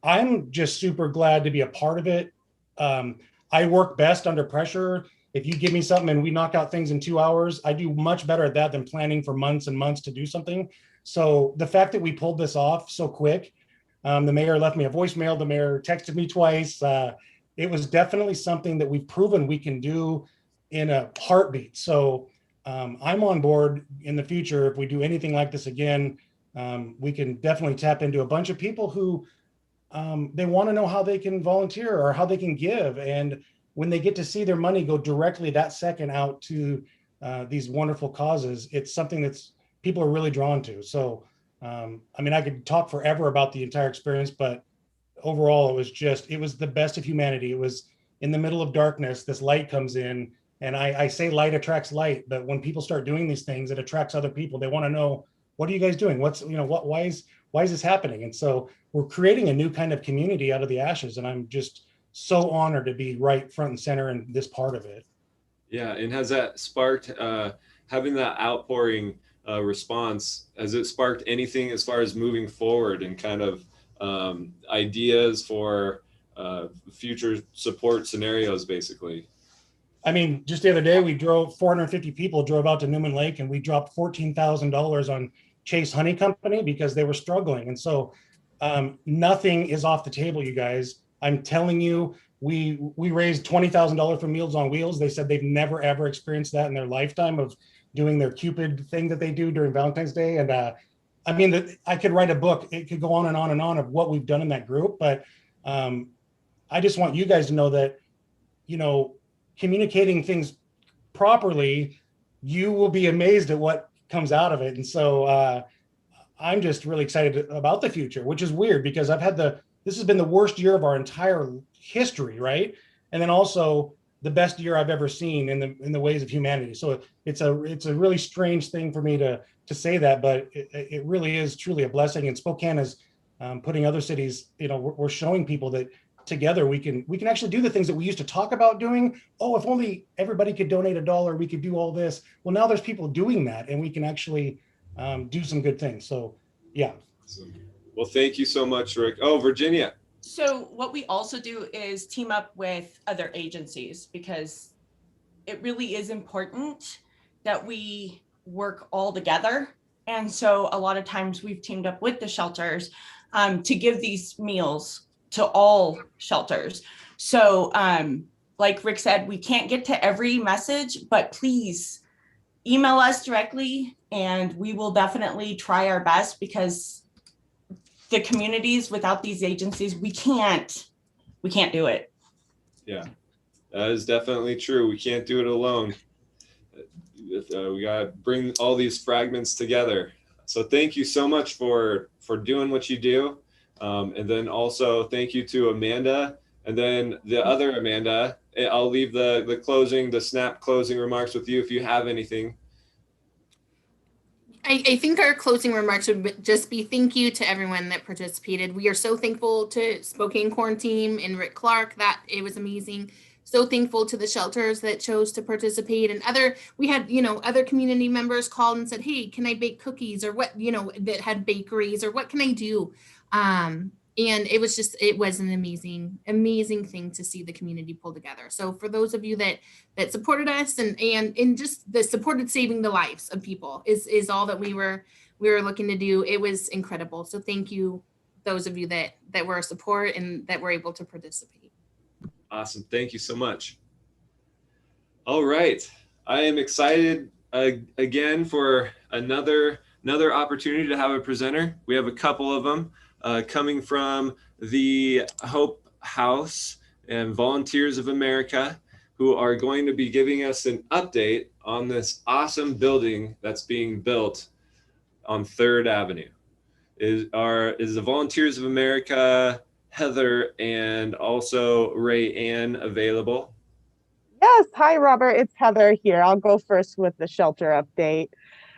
Speaker 8: I'm just super glad to be a part of it. I work best under pressure. If you give me something and we knock out things in 2 hours, I do much better at that than planning for months and months to do something. So the fact that we pulled this off so quick, the mayor left me a voicemail, the mayor texted me twice. It was definitely something that we've proven we can do in a heartbeat. So I'm on board in the future. If we do anything like this again, we can definitely tap into a bunch of people who they want to know how they can volunteer or how they can give. And when they get to see their money go directly that second out to these wonderful causes, it's something that's people are really drawn to. So, I mean, I could talk forever about the entire experience, but overall, it was the best of humanity. It was in the middle of darkness, this light comes in, and I say light attracts light, but when people start doing these things, it attracts other people. They want to know, what are you guys doing? Why is this happening? And so we're creating a new kind of community out of the ashes. And I'm just so honored to be right front and center in this part of it.
Speaker 20: Yeah. And has that sparked, having that outpouring response, has it sparked anything as far as moving forward and kind of ideas for future support scenarios, basically?
Speaker 8: I mean, just the other day, 450 people drove out to Newman Lake, and we dropped $14,000 on Chase Honey Company because they were struggling. And so nothing is off the table, you guys. I'm telling you, we raised $20,000 for Meals on Wheels. They said they've never, ever experienced that in their lifetime of doing their Cupid thing that they do during Valentine's Day. And I mean, I could write a book. It could go on and on and on of what we've done in that group. But I just want you guys to know that, you know, communicating things properly, you will be amazed at what comes out of it. And so I'm just really excited about the future, which is weird because this has been the worst year of our entire history, right? And then also the best year I've ever seen in the ways of humanity. So it's a really strange thing for me to say that, but it really is truly a blessing. And Spokane is putting other cities, you know, we're showing people that together we can actually do the things that we used to talk about doing. Oh, if only everybody could donate $1, we could do all this. Well, now there's people doing that, and we can actually do some good things. So yeah.
Speaker 20: Well, thank you so much, Rick. Oh, Virginia.
Speaker 17: So what we also do is team up with other agencies, because it really is important that we work all together. And so a lot of times we've teamed up with the shelters to give these meals to all shelters. So like Rick said, we can't get to every message, but please email us directly and we will definitely try our best, because the communities, without these agencies, we can't do it.
Speaker 20: Yeah, that is definitely true. We can't do it alone. We got to bring all these fragments together. So thank you so much for doing what you do. And then also thank you to Amanda, and then the other Amanda. I'll leave the snap closing remarks with you if you have anything.
Speaker 13: I think our closing remarks would just be thank you to everyone that participated. We are so thankful to Spokane Corn Team and Rick Clark, that it was amazing. So thankful to the shelters that chose to participate, and we had, you know, other community members called and said, hey, can I bake cookies, or what, you know, that had bakeries, or what can I do? And it was an amazing thing to see the community pull together. So for those of you that supported us and just the supported saving the lives of people is all that we were looking to do. It was incredible. So thank you, those of you that were a support and that were able to participate.
Speaker 20: Awesome. Thank you so much. All right. I am excited again for another opportunity to have a presenter. We have a couple of them coming from the Hope House and Volunteers of America, who are going to be giving us an update on this awesome building that's being built on 3rd Avenue. Is the Volunteers of America, Heather, and also Ray Ann available?
Speaker 9: Yes. Hi, Robert. It's Heather here. I'll go first with the shelter update.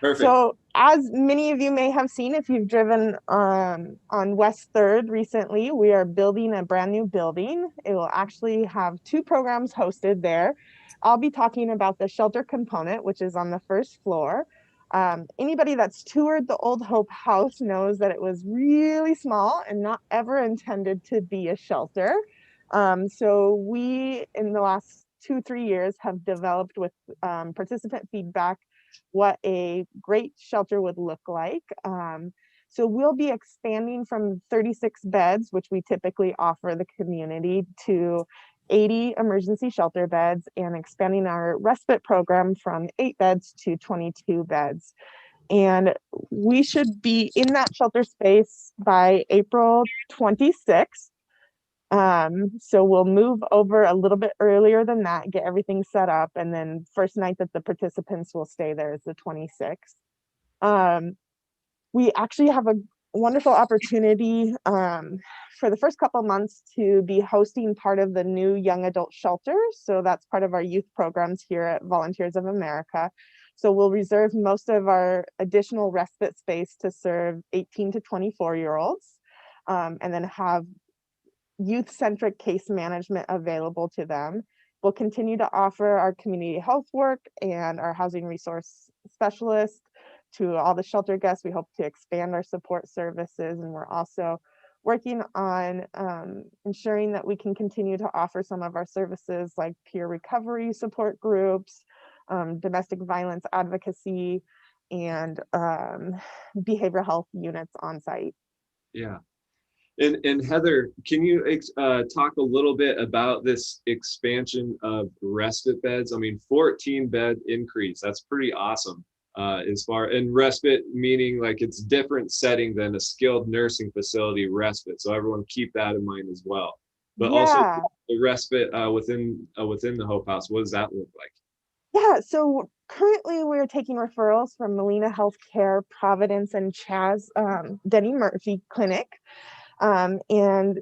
Speaker 20: Perfect.
Speaker 9: So as many of you may have seen, if you've driven on West 3rd recently, we are building a brand new building. It will actually have 2 programs hosted there. I'll be talking about the shelter component, which is on the 1st floor. Anybody that's toured the old Hope House knows that it was really small and not ever intended to be a shelter. So we, in the last 2-3 years, have developed with participant feedback what a great shelter would look like. So we'll be expanding from 36 beds, which we typically offer the community, to 80 emergency shelter beds, and expanding our respite program from 8 beds to 22 beds. And we should be in that shelter space by April 26th. So we'll move over a little bit earlier than that, get everything set up, and then first night that the participants will stay there is the 26th. We actually have a wonderful opportunity for the first couple months to be hosting part of the new young adult shelter. So that's part of our youth programs here at Volunteers of America. So we'll reserve most of our additional respite space to serve 18 to 24-year-olds, and then have youth-centric case management available to them. We'll continue to offer our community health work and our housing resource specialist to all the shelter guests. We hope to expand our support services, and we're also working on ensuring that we can continue to offer some of our services like peer recovery support groups, domestic violence advocacy, and behavioral health units on site.
Speaker 20: Yeah. And Heather, can you talk a little bit about this expansion of respite beds? I mean, 14 bed increase, that's pretty awesome. as far, and respite meaning like it's different setting than a skilled nursing facility respite. So everyone keep that in mind as well. But also
Speaker 9: Yeah.
Speaker 20: the respite within the Hope House, what does that look like?
Speaker 9: Yeah, so currently we're taking referrals from Molina Healthcare, Providence, and Chaz Denny Murphy Clinic. And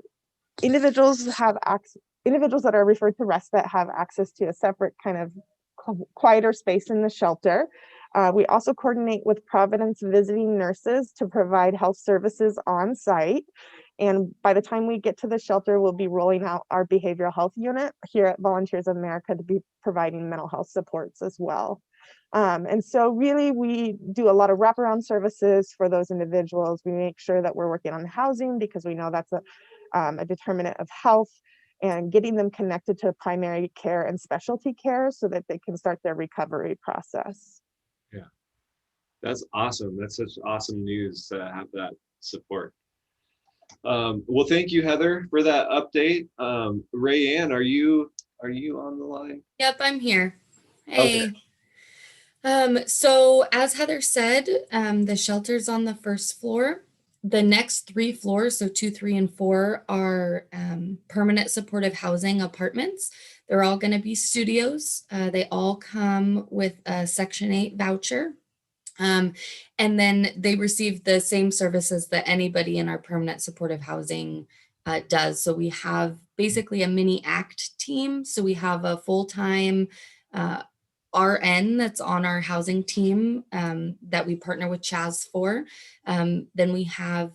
Speaker 9: individuals that are referred to respite have access to a separate kind of quieter space in the shelter. We also coordinate with Providence visiting nurses to provide health services on site. And by the time we get to the shelter, we'll be rolling out our behavioral health unit here at Volunteers of America to be providing mental health supports as well. And so really we do a lot of wraparound services for those individuals. We make sure that we're working on housing because we know that's a determinant of health, and getting them connected to primary care and specialty care so that they can start their recovery process.
Speaker 20: Yeah, that's awesome. That's such awesome news to have that support. Well, thank you, Heather, for that update. Rayanne, are you on the line?
Speaker 11: Yep, I'm here. Hey.
Speaker 20: Okay.
Speaker 11: So as Heather said, the shelter's on the first floor. The next 3 floors, so 2, 3, and 4, are permanent supportive housing apartments. They're all going to be studios. They all come with a Section 8 voucher. And then they receive the same services that anybody in our permanent supportive housing does. So we have basically a mini ACT team. So we have a full-time RN that's on our housing team that we partner with Chaz for. Then we have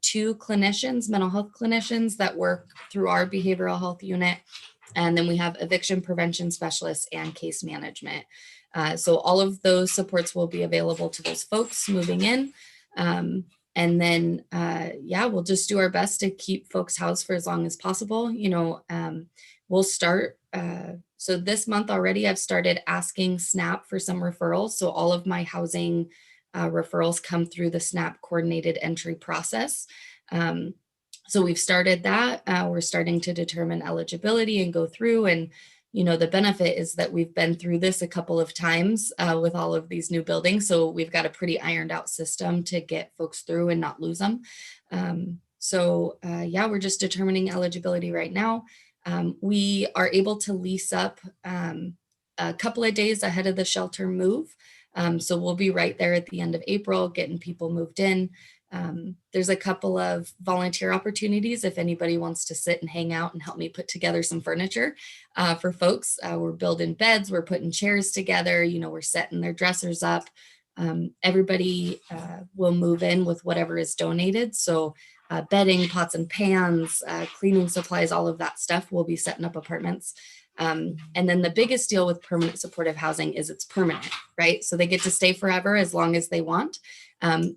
Speaker 11: 2 clinicians, mental health clinicians that work through our behavioral health unit. And then we have eviction prevention specialists and case management. So all of those supports will be available to those folks moving in. And then, yeah, we'll just do our best to keep folks housed for as long as possible. You know, we'll start. So this month already, I've started asking SNAP for some referrals. So all of my housing referrals come through the SNAP coordinated entry process. So we've started that. We're starting to determine eligibility and go through. And, you know, the benefit is that we've been through this a couple of times with all of these new buildings. So we've got a pretty ironed out system to get folks through and not lose them. Yeah, we're just determining eligibility right now. We are able to lease up a couple of days ahead of the shelter move. So we'll be right there at the end of April, getting people moved in. There's a couple of volunteer opportunities if anybody wants to sit and hang out and help me put together some furniture for folks. We're building beds, we're putting chairs together, you know, we're setting their dressers up. Everybody will move in with whatever is donated. So bedding, pots and pans, cleaning supplies, all of that stuff. We'll be setting up apartments. And then the biggest deal with permanent supportive housing is it's permanent, right? So they get to stay forever as long as they want.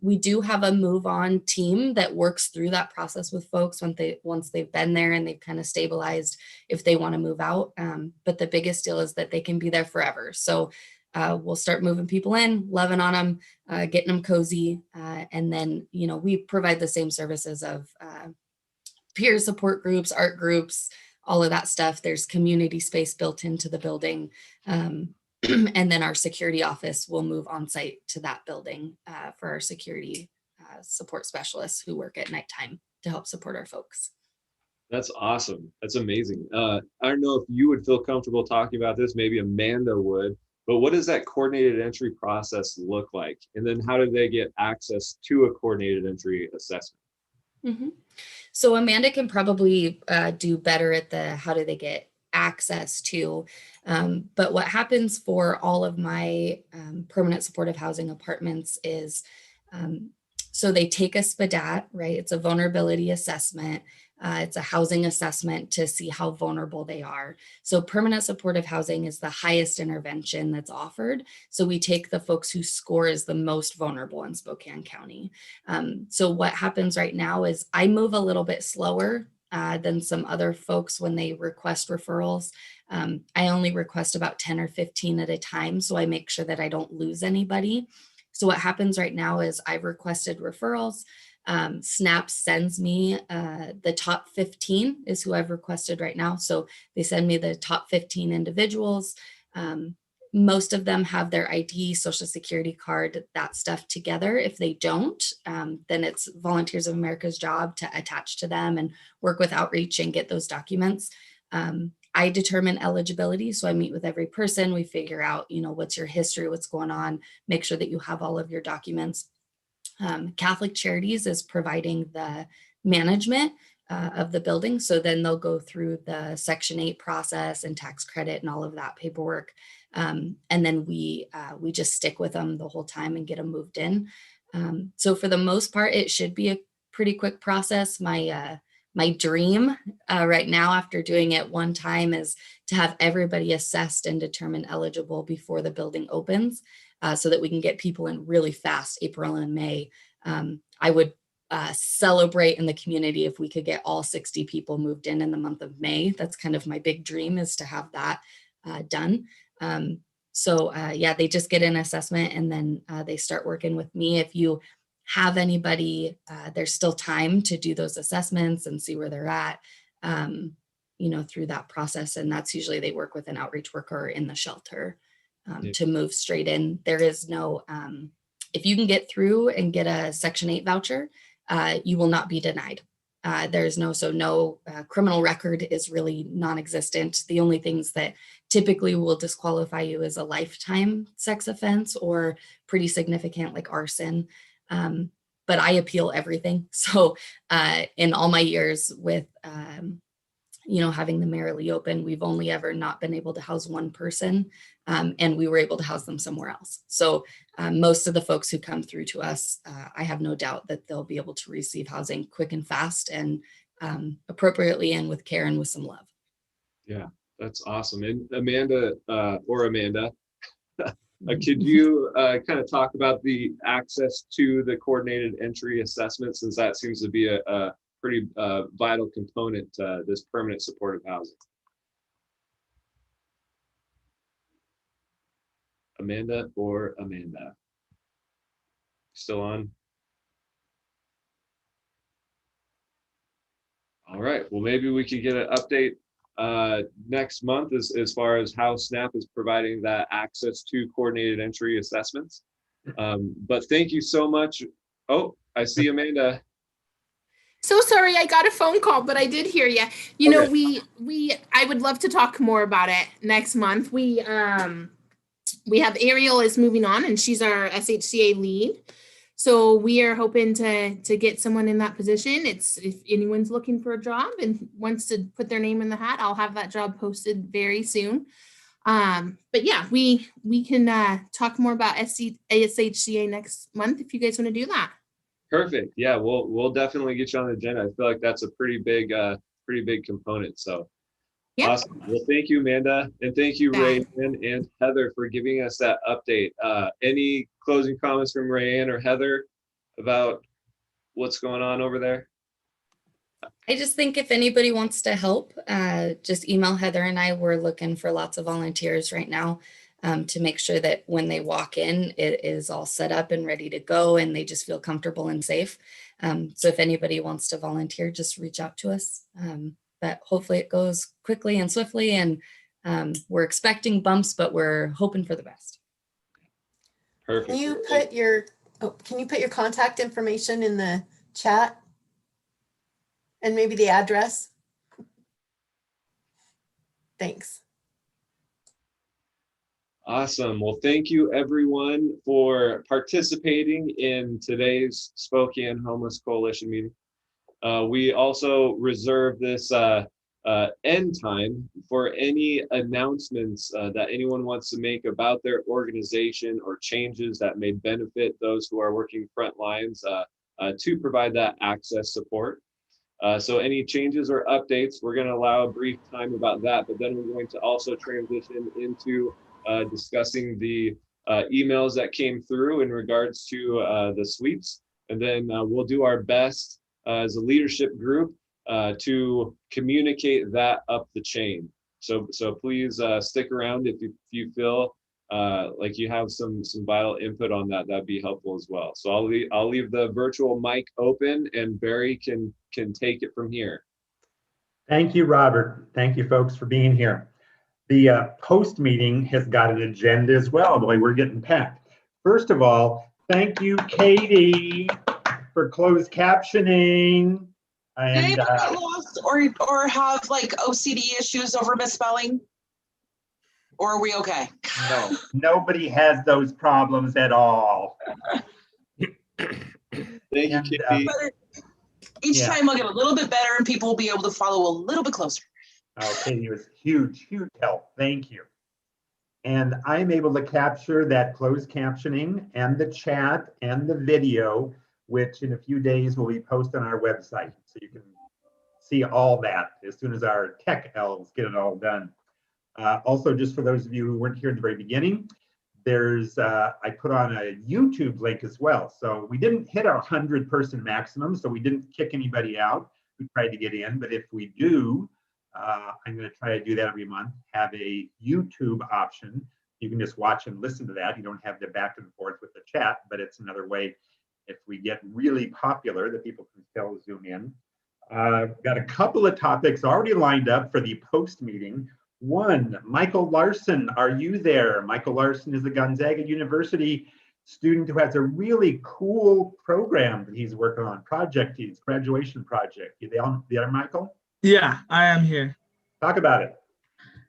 Speaker 11: We do have a move on team that works through that process with folks once they've been there and they've kind of stabilized if they want to move out. But the biggest deal is that they can be there forever. So we'll start moving people in, loving on them, getting them cozy. And then, you know, we provide the same services of peer support groups, art groups, all of that stuff. There's community space built into the building. And then our security office will move on site to that building for our security support specialists who work at nighttime to help support our folks.
Speaker 20: That's awesome. That's amazing. I don't know if you would feel comfortable talking about this, maybe Amanda would, but what does that coordinated entry process look like? And then how do they get access to a coordinated entry assessment?
Speaker 11: Mm-hmm. So Amanda can probably do better at the how do they get access to. But what happens for all of my permanent supportive housing apartments is, so they take a SPDAT, right? It's a vulnerability assessment. It's a housing assessment to see how vulnerable they are. So permanent supportive housing is the highest intervention that's offered. So we take the folks whose score is the most vulnerable in Spokane County. So what happens right now is I move a little bit slower than some other folks when they request referrals. I only request about 10 or 15 at a time, so I make sure that I don't lose anybody. So what happens right now is I've requested referrals. SNAP sends me the top 15 is who I've requested right now. So they send me the top 15 individuals. most of them have their ID, social security card, that stuff together. If they don't, then it's Volunteers of America's job to attach to them and work with outreach and get those documents. I determine eligibility. So I meet with every person. We figure out, what's your history, what's going on, make sure that you have all of your documents. Catholic Charities is providing the management of the building. So then they'll go through the Section 8 process and tax credit and all of that paperwork. And then we just stick with them the whole time and get them moved in. So for the most part, it should be a pretty quick process. My dream right now, after doing it one time, is to have everybody assessed and determined eligible before the building opens, so that we can get people in really fast, April and May. I would celebrate in the community if we could get all 60 people moved in the month of May. That's kind of my big dream, is to have that done. Yeah, they just get an assessment and then they start working with me. If you have anybody, there's still time to do those assessments and see where they're at, through that process. And that's usually they work with an outreach worker in the shelter to move straight in. There is no, if you can get through and get a Section 8 voucher, you will not be denied. There's no criminal record is really non-existent. The only things that typically will disqualify you is a lifetime sex offense or pretty significant like arson. But I appeal everything. So in all my years with, having the Merrily open, we've only ever not been able to house one person, and we were able to house them somewhere else. So most of the folks who come through to us, I have no doubt that they'll be able to receive housing quick and fast and appropriately and with care and with some love.
Speaker 20: Yeah, that's awesome. And Amanda, could you kind of talk about the access to the coordinated entry assessment, since that seems to be a pretty vital component to this permanent supportive housing? Amanda? Still on? All right, well, maybe we could get an update next month as far as how SNAP is providing that access to coordinated entry assessments. But thank you so much. Oh, I see Amanda.
Speaker 13: So sorry, I got a phone call, but I did hear you. I would love to talk more about it next month. We have Ariel is moving on, and she's our SHCA lead. So we are hoping to get someone in that position. If anyone's looking for a job and wants to put their name in the hat, I'll have that job posted very soon. But yeah, we can talk more about SHCA next month if you guys want to do that.
Speaker 20: Perfect. Yeah, we'll definitely get you on the agenda. I feel like that's a pretty big component. So yeah. Awesome. Well, thank you, Amanda, and thank you, Rayanne and Heather, for giving us that update. Any closing comments from Rayanne or Heather about what's going on over there?
Speaker 11: I just think if anybody wants to help, just email Heather and I. We're looking for lots of volunteers right now. To make sure that when they walk in, it is all set up and ready to go and they just feel comfortable and safe. So if anybody wants to volunteer, just reach out to us. But hopefully it goes quickly and swiftly, and we're expecting bumps, but we're hoping for the best.
Speaker 20: Perfect.
Speaker 12: Can you put your contact information in the chat and maybe the address? Thanks.
Speaker 20: Awesome. Well, thank you everyone for participating in today's Spokane Homeless Coalition meeting. We also reserve this end time for any announcements that anyone wants to make about their organization or changes that may benefit those who are working front lines to provide that access support. So any changes or updates, we're going to allow a brief time about that, but then we're going to also transition into discussing the emails that came through in regards to the sweeps. And then we'll do our best as a leadership group to communicate that up the chain. So please stick around if you feel like you have some vital input on that. That'd be helpful as well. So I'll leave the virtual mic open, and Barry can take it from here.
Speaker 1: Thank you, Robert. Thank you, folks, for being here. The post meeting has got an agenda as well. Boy, we're getting packed. First of all, thank you, Katie, for closed captioning.
Speaker 14: Did
Speaker 1: And
Speaker 14: anyone get lost or have like OCD issues over misspelling? Or are we okay?
Speaker 1: no, nobody has those problems at all.
Speaker 20: Thank you, Katie.
Speaker 14: Each time I'll get a little bit better and people will be able to follow a little bit closer.
Speaker 1: Katie was huge help. Thank you. And I'm able to capture that closed captioning and the chat and the video, which in a few days will be posted on our website. So you can see all that as soon as our tech elves get it all done. Also, just for those of you who weren't here at the very beginning, there's I put on a YouTube link as well. So we didn't hit our 100-person maximum, so we didn't kick anybody out who tried to get in. But if we do, I'm going to try to do that every month, have a YouTube option. You can just watch and listen to that. You don't have to back and forth with the chat, but it's another way if we get really popular that people can still zoom in. Got a couple of topics already lined up for the post meeting. One, Michael Larson, are you there? Michael Larson is a Gonzaga University student who has a really cool program that he's working on, his graduation project. You there, Michael?
Speaker 15: Yeah, I am here.
Speaker 1: Talk about it.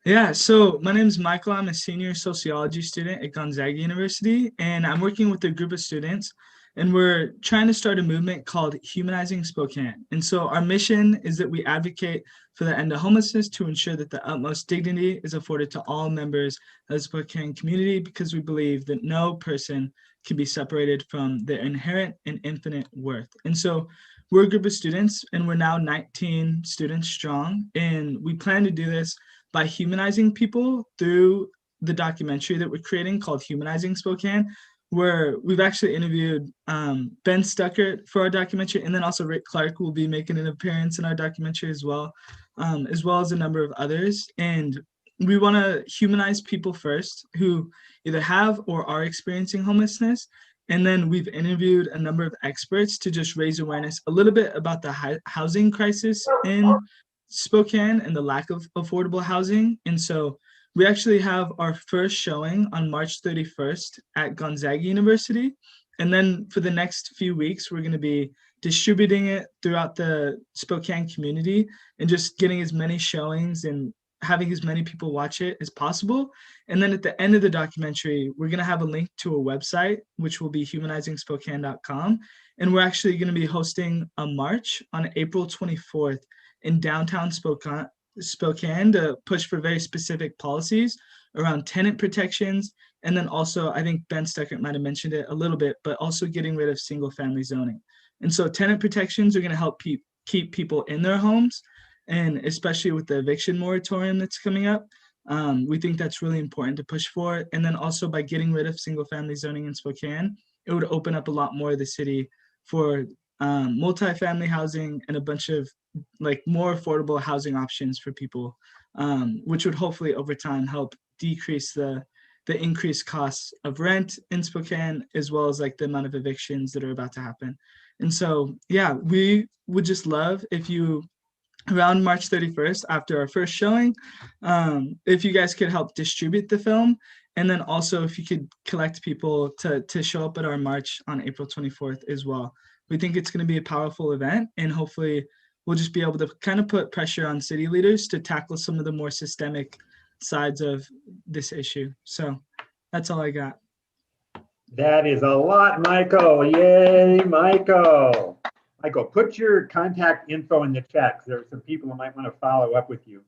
Speaker 15: Yeah, so my name is Michael. I'm a senior sociology student at Gonzaga University, and I'm working with a group of students, and we're trying to start a movement called Humanizing Spokane. And so our mission is that we advocate for the end of homelessness to ensure that the utmost dignity is afforded to all members of the Spokane community, because we believe that no person can be separated from their inherent and infinite worth. And so we're a group of students, and we're now 19 students strong, and we plan to do this by humanizing people through the documentary that we're creating called Humanizing Spokane, where we've actually interviewed Ben Stuckert for our documentary, and then also Rick Clark will be making an appearance in our documentary as well as a number of others. And we want to humanize people first who either have or are experiencing homelessness. And then we've interviewed a number of experts to just raise awareness a little bit about the housing crisis in Spokane and the lack of affordable housing. And so we actually have our first showing on March 31st at Gonzaga University. And then for the next few weeks, we're going to be distributing it throughout the Spokane community and just getting as many showings and having as many people watch it as possible. And then at the end of the documentary, we're going to have a link to a website, which will be humanizingspokane.com. And we're actually going to be hosting a march on April 24th in downtown Spokane to push for very specific policies around tenant protections. And then also, I think Ben Stuckert might have mentioned it a little bit, but also getting rid of single family zoning. And so tenant protections are going to help keep people in their homes. And especially with the eviction moratorium that's coming up, we think that's really important to push for. And then also by getting rid of single family zoning in Spokane, it would open up a lot more of the city for multifamily housing and a bunch of more affordable housing options for people, which would hopefully over time help decrease the increased costs of rent in Spokane, as well as the amount of evictions that are about to happen. And so, yeah, we would just love if you, around March 31st, after our first showing, if you guys could help distribute the film. And then also if you could collect people to show up at our march on April 24th as well. We think it's going to be a powerful event, and hopefully we'll just be able to kind of put pressure on city leaders to tackle some of the more systemic sides of this issue. So that's all I got.
Speaker 1: That is a lot, Michael. Yay, Michael. Michael, put your contact info in the chat because there are some people who might want to follow up with you.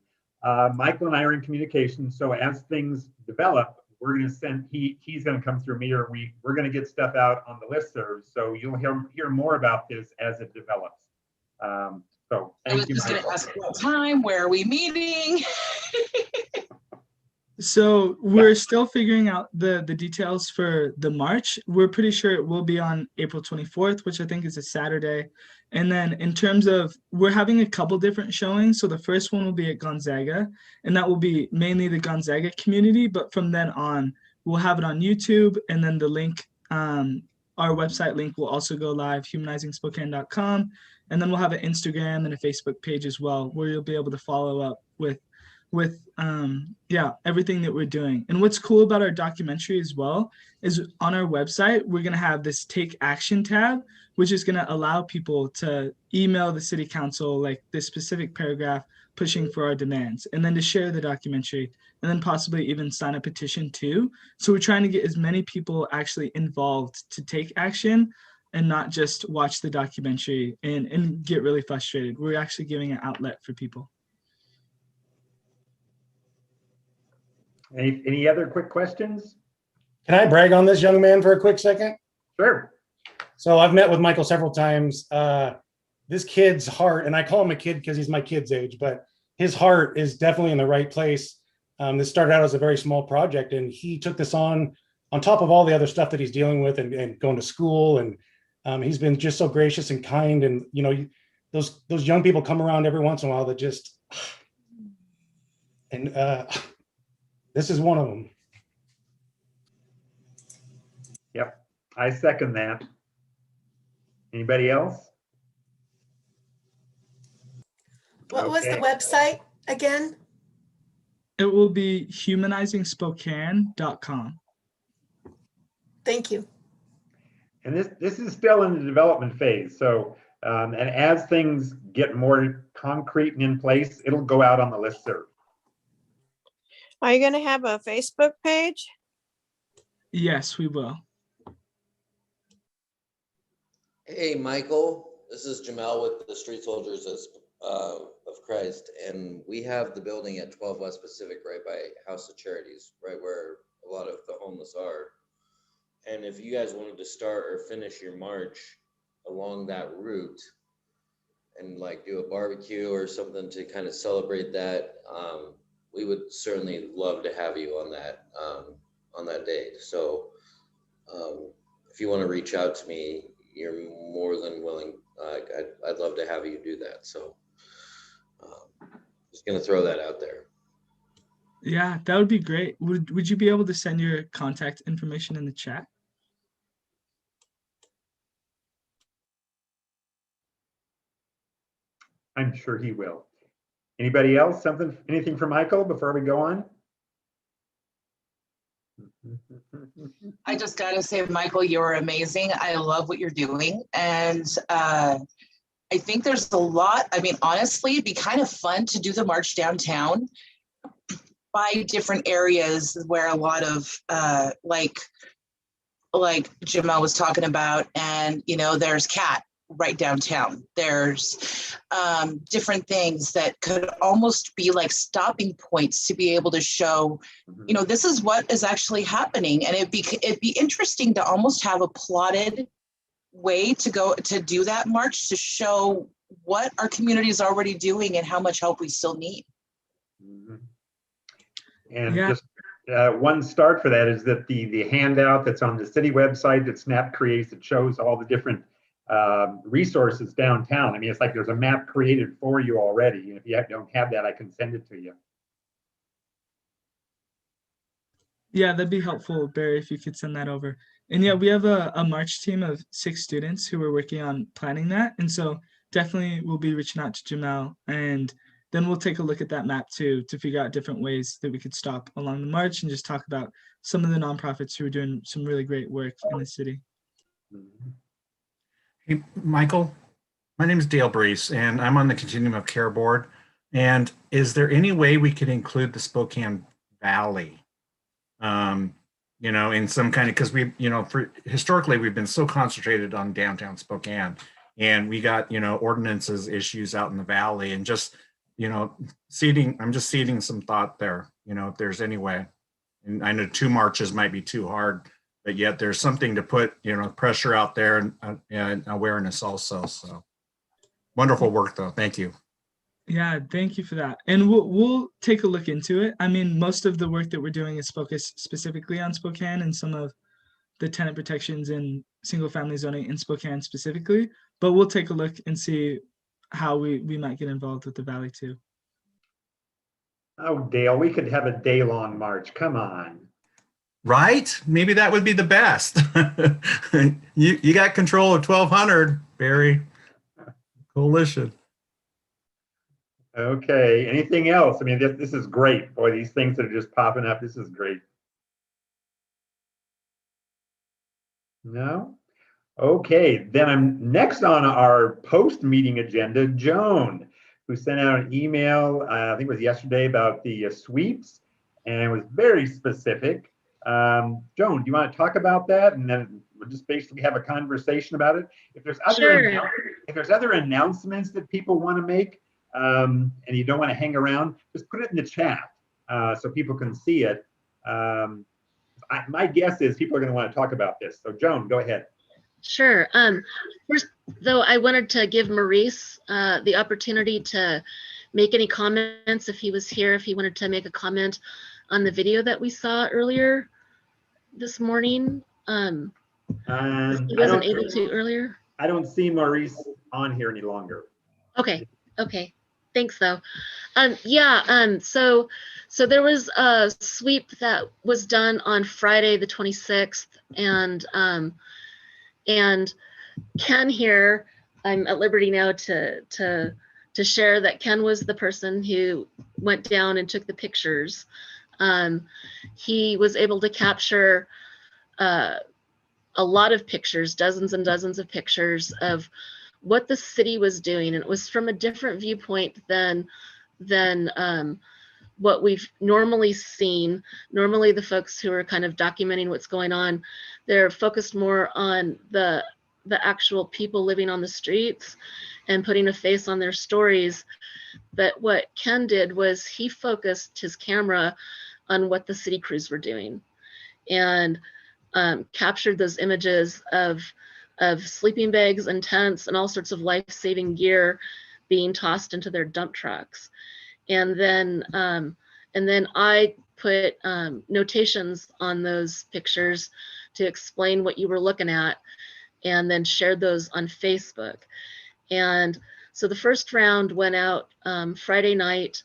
Speaker 1: Michael and I are in communication, so as things develop, we're going to send, he's going to come through me, or we're going to get stuff out on the listserv, so you'll hear more about this as it develops. So thank you, Michael. I was just going to ask
Speaker 14: what time, where are we meeting?
Speaker 15: So we're still figuring out the details for the march. We're pretty sure it will be on April 24th, which I think is a Saturday. And then in terms of, we're having a couple different showings. So the first one will be at Gonzaga, and that will be mainly the Gonzaga community. But from then on, we'll have it on YouTube, and then the link, our website link will also go live, humanizingspokane.com. And then we'll have an Instagram and a Facebook page as well, where you'll be able to follow up with with everything that we're doing. And what's cool about our documentary as well is on our website, we're going to have this Take Action tab, which is going to allow people to email the city council like this specific paragraph pushing for our demands, and then to share the documentary, and then possibly even sign a petition too. So we're trying to get as many people actually involved to take action and not just watch the documentary and get really frustrated. We're actually giving an outlet for people.
Speaker 1: Any other quick questions?
Speaker 8: Can I brag on this young man for a quick second?
Speaker 1: Sure.
Speaker 8: So I've met with Michael several times. This kid's heart, and I call him a kid because he's my kid's age, but his heart is definitely in the right place. This started out as a very small project, and he took this on top of all the other stuff that he's dealing with and going to school. And he's been just so gracious and kind. And, you know, those young people come around every once in a while that just, and this is one of them.
Speaker 1: Yep, I second that. Anybody else?
Speaker 12: What was the website again?
Speaker 15: It will be humanizingspokane.com.
Speaker 12: Thank you.
Speaker 1: And this is still in the development phase. So, and as things get more concrete and in place, it'll go out on the listserv.
Speaker 10: Are you going to have a Facebook page?
Speaker 15: Yes, we will.
Speaker 16: Hey, Michael, this is Jamel with the Street Soldiers of Christ, and we have the building at 12 West Pacific right by House of Charities, right where a lot of the homeless are. And if you guys wanted to start or finish your march along that route and like do a barbecue or something to kind of celebrate that, we would certainly love to have you on that day. So if you want to reach out to me, you're more than willing. I'd love to have you do that. So just going to throw that out there.
Speaker 15: Yeah, that would be great. Would you be able to send your contact information in the chat?
Speaker 1: I'm sure he will. Anybody else? Anything for Michael before we go on?
Speaker 14: I just got to say, Michael, you're amazing. I love what you're doing. And I think there's a lot, I mean, honestly, it'd be kind of fun to do the march downtown by different areas where a lot of like Jamel was talking about, and, you know, there's Cat right downtown. There's different things that could almost be like stopping points to be able to show, you know, this is what is actually happening. And it'd be interesting to almost have a plotted way to go to do that march to show what our community is already doing and how much help we still need.
Speaker 1: And just one start for that is that the handout that's on the city website that Snap creates, that shows all the different resources downtown. I mean, it's like there's a map created for you already. And if you don't have that, I can send it to you.
Speaker 15: Yeah, that'd be helpful, Barry, if you could send that over. And yeah, we have a March team of 6 students who are working on planning that. And so definitely we'll be reaching out to Jamel, and then we'll take a look at that map too, to figure out different ways that we could stop along the march and just talk about some of the nonprofits who are doing some really great work in the city.
Speaker 3: Hey, Michael, my name is Dale Brees, and I'm on the Continuum of Care Board. And is there any way we could include the Spokane Valley? You know, in some kind of, because we, you know, historically we've been so concentrated on downtown Spokane, and we got, you know, ordinances issues out in the valley, and just, you know, I'm just seeding some thought there, you know, if there's any way. And I know 2 marches might be too hard, but yet there's something to put, you know, pressure out there and awareness also. So wonderful work though. Thank you.
Speaker 15: Yeah, thank you for that. And we'll take a look into it. I mean, most of the work that we're doing is focused specifically on Spokane and some of the tenant protections and single family zoning in Spokane specifically, but we'll take a look and see how we might get involved with the Valley too.
Speaker 1: Oh, Dale, we could have a day-long march. Come on.
Speaker 3: Right? Maybe that would be the best. You got control of 1,200, Barry. Coalition.
Speaker 1: Okay, anything else? I mean, this is great. Boy, these things that are just popping up, this is great. No? Okay, then I'm next on our post-meeting agenda, Joan, who sent out an email, I think it was yesterday, about the sweeps, and it was very specific. Joan, do you want to talk about that? And then we'll just basically have a conversation about it. If there's other announcements that people want to make, and you don't want to hang around, just put it in the chat so people can see it. My guess is people are going to want to talk about this. So Joan, go ahead.
Speaker 18: Sure. First, though, I wanted to give Maurice the opportunity to make any comments if he was here, if he wanted to make a comment on the video that we saw earlier this morning. He wasn't able to earlier.
Speaker 1: I don't see Maurice on here any longer.
Speaker 18: Okay. Okay. Thanks, though. So there was a sweep that was done on Friday, the 26th, and Ken here, I'm at liberty now to share that Ken was the person who went down and took the pictures. He was able to capture a lot of pictures, dozens and dozens of pictures of what the city was doing, and it was from a different viewpoint than what we've normally seen. Normally the folks who are kind of documenting what's going on, they're focused more on the actual people living on the streets and putting a face on their stories. But what Ken did was he focused his camera on what the city crews were doing, and captured those images of sleeping bags and tents and all sorts of life-saving gear being tossed into their dump trucks. And then I put notations on those pictures to explain what you were looking at, and then shared those on Facebook. And so the first round went out Friday night,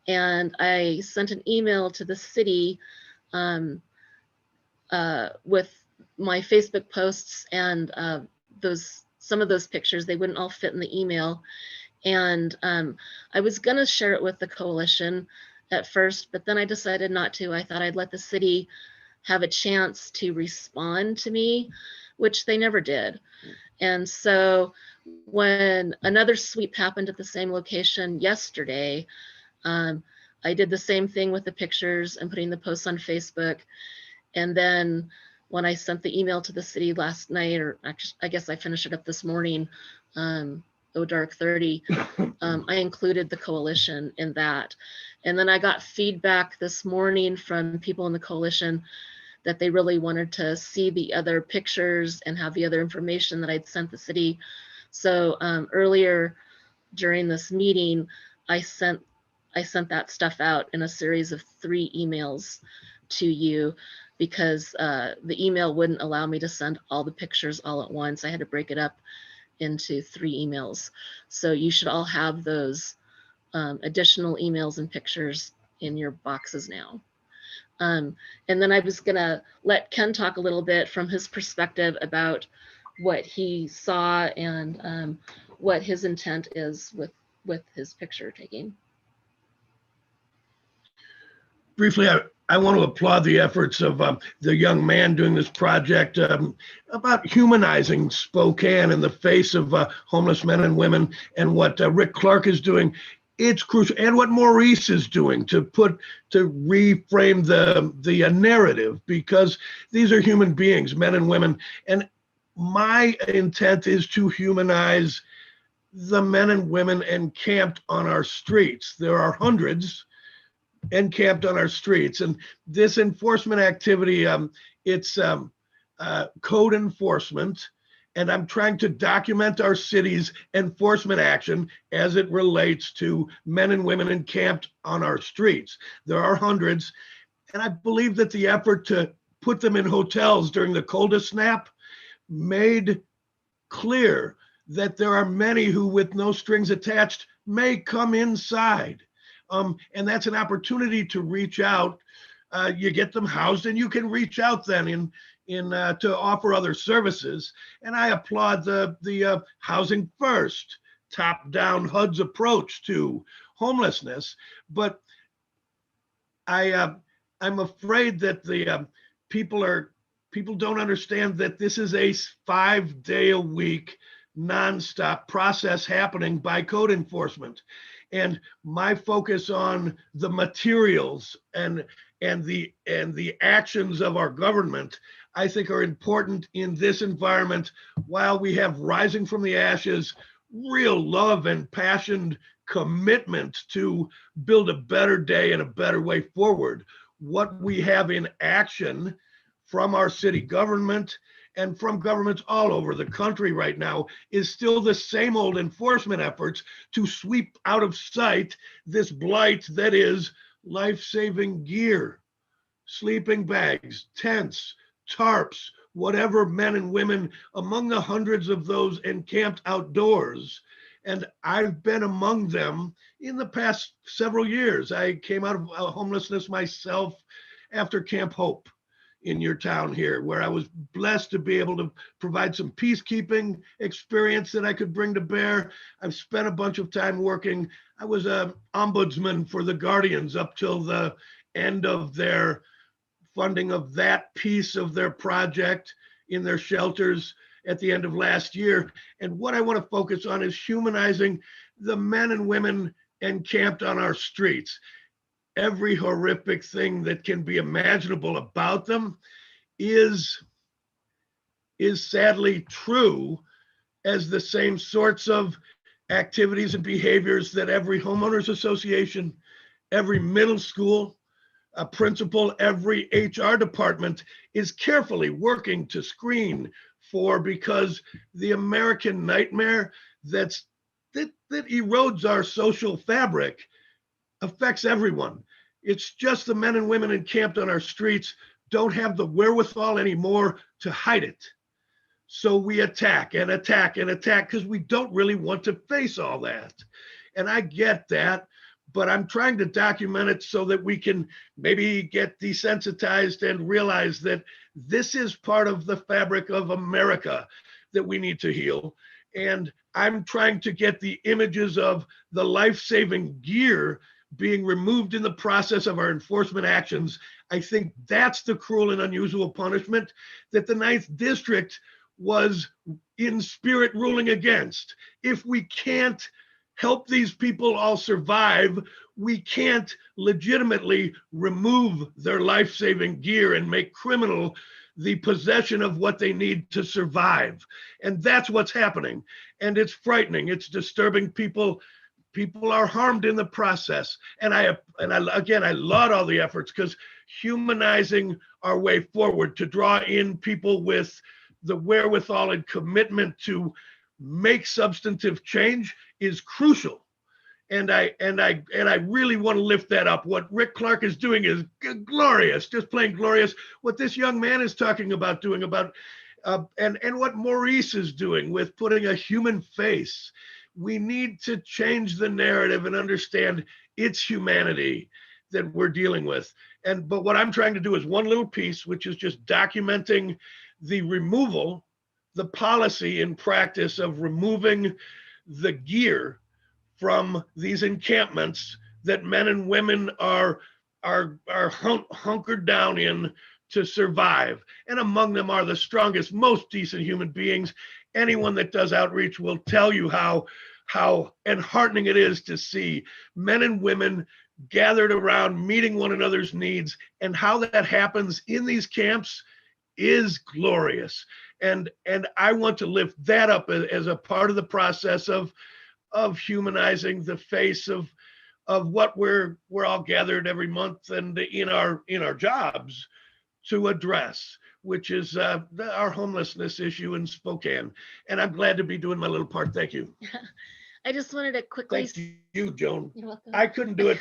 Speaker 18: and I sent an email to the city with my Facebook posts and some of those pictures. They wouldn't all fit in the email. And I was gonna share it with the coalition at first, but then I decided not to. I thought I'd let the city have a chance to respond to me, which they never did. And so when another sweep happened at the same location yesterday, I did the same thing with the pictures and putting the posts on Facebook. And then when I sent the email to the city last night, or actually, I guess I finished it up this morning, dark 30, I included the coalition in that. And then I got feedback this morning from people in the coalition that they really wanted to see the other pictures and have the other information that I'd sent the city. So earlier during this meeting, I sent that stuff out in a series of 3 emails to you, because the email wouldn't allow me to send all the pictures all at once. I had to break it up into 3 emails. So you should all have those additional emails and pictures in your boxes now. And then I was gonna let Ken talk a little bit from his perspective about what he saw and what his intent is with his picture taking.
Speaker 19: Briefly, I want to applaud the efforts of the young man doing this project about humanizing Spokane in the face of homeless men and women, and what Rick Clark is doing. It's crucial, and what Maurice is doing to reframe the narrative, because these are human beings, men and women. And my intent is to humanize the men and women encamped on our streets. There are hundreds encamped on our streets, and this enforcement activity, it's code enforcement, and I'm trying to document our city's enforcement action as it relates to men and women encamped on our streets. There are hundreds, and I believe that the effort to put them in hotels during the coldest snap made clear that there are many who, with no strings attached, may come inside. And that's an opportunity to reach out. You get them housed, and you can reach out then to offer other services. And I applaud the Housing First, top-down HUD's approach to homelessness. But I'm afraid that the people don't understand that this is a 5-day-a-week nonstop process happening by code enforcement. And my focus on the materials and the actions of our government, I think, are important in this environment. While we have rising from the ashes, real love and passionate commitment to build a better day and a better way forward, what we have in action from our city government and from governments all over the country right now is still the same old enforcement efforts to sweep out of sight this blight that is life-saving gear, sleeping bags, tents, tarps, whatever, men and women, among the hundreds of those encamped outdoors. And I've been among them in the past several years. I came out of homelessness myself after Camp Hope in your town here, where I was blessed to be able to provide some peacekeeping experience that I could bring to bear. I've spent a bunch of time working. I was an ombudsman for the Guardians up till the end of their funding of that piece of their project in their shelters at the end of last year. And what I want to focus on is humanizing the men and women encamped on our streets. Every horrific thing that can be imaginable about them is sadly true, as the same sorts of activities and behaviors that every homeowners association, every middle school, a principal, every HR department is carefully working to screen for, because the American nightmare that erodes our social fabric affects everyone. It's just the men and women encamped on our streets don't have the wherewithal anymore to hide it. So we attack and attack and attack because we don't really want to face all that. And I get that, but I'm trying to document it so that we can maybe get desensitized and realize that this is part of the fabric of America that we need to heal. And I'm trying to get the images of the life-saving gear being removed in the process of our enforcement actions. I think that's the cruel and unusual punishment that the 9th District was in spirit ruling against. If we can't help these people all survive, we can't legitimately remove their life-saving gear and make criminal the possession of what they need to survive. And that's what's happening. And it's frightening. It's disturbing. People are harmed in the process. And I laud all the efforts, because humanizing our way forward to draw in people with the wherewithal and commitment to make substantive change is crucial. And I really want to lift that up. What Rick Clark is doing is glorious, just plain glorious. What this young man is talking about doing and what Maurice is doing with putting a human face. We need to change the narrative and understand it's humanity that we're dealing with. But what I'm trying to do is one little piece, which is just documenting the removal, the policy in practice of removing the gear from these encampments that men and women are hunkered down in to survive. And among them are the strongest, most decent human beings. Anyone that does outreach will tell you how enheartening it is to see men and women gathered around, meeting one another's needs, and how that happens in these camps is glorious. And I want to lift that up as a part of the process of humanizing the face of what we're all gathered every month and in our jobs to address, which is our homelessness issue in Spokane. And I'm glad to be doing my little part. Thank you.
Speaker 18: I just wanted to quickly.
Speaker 19: Thank you, Joan.
Speaker 18: You're welcome.
Speaker 19: I couldn't do it.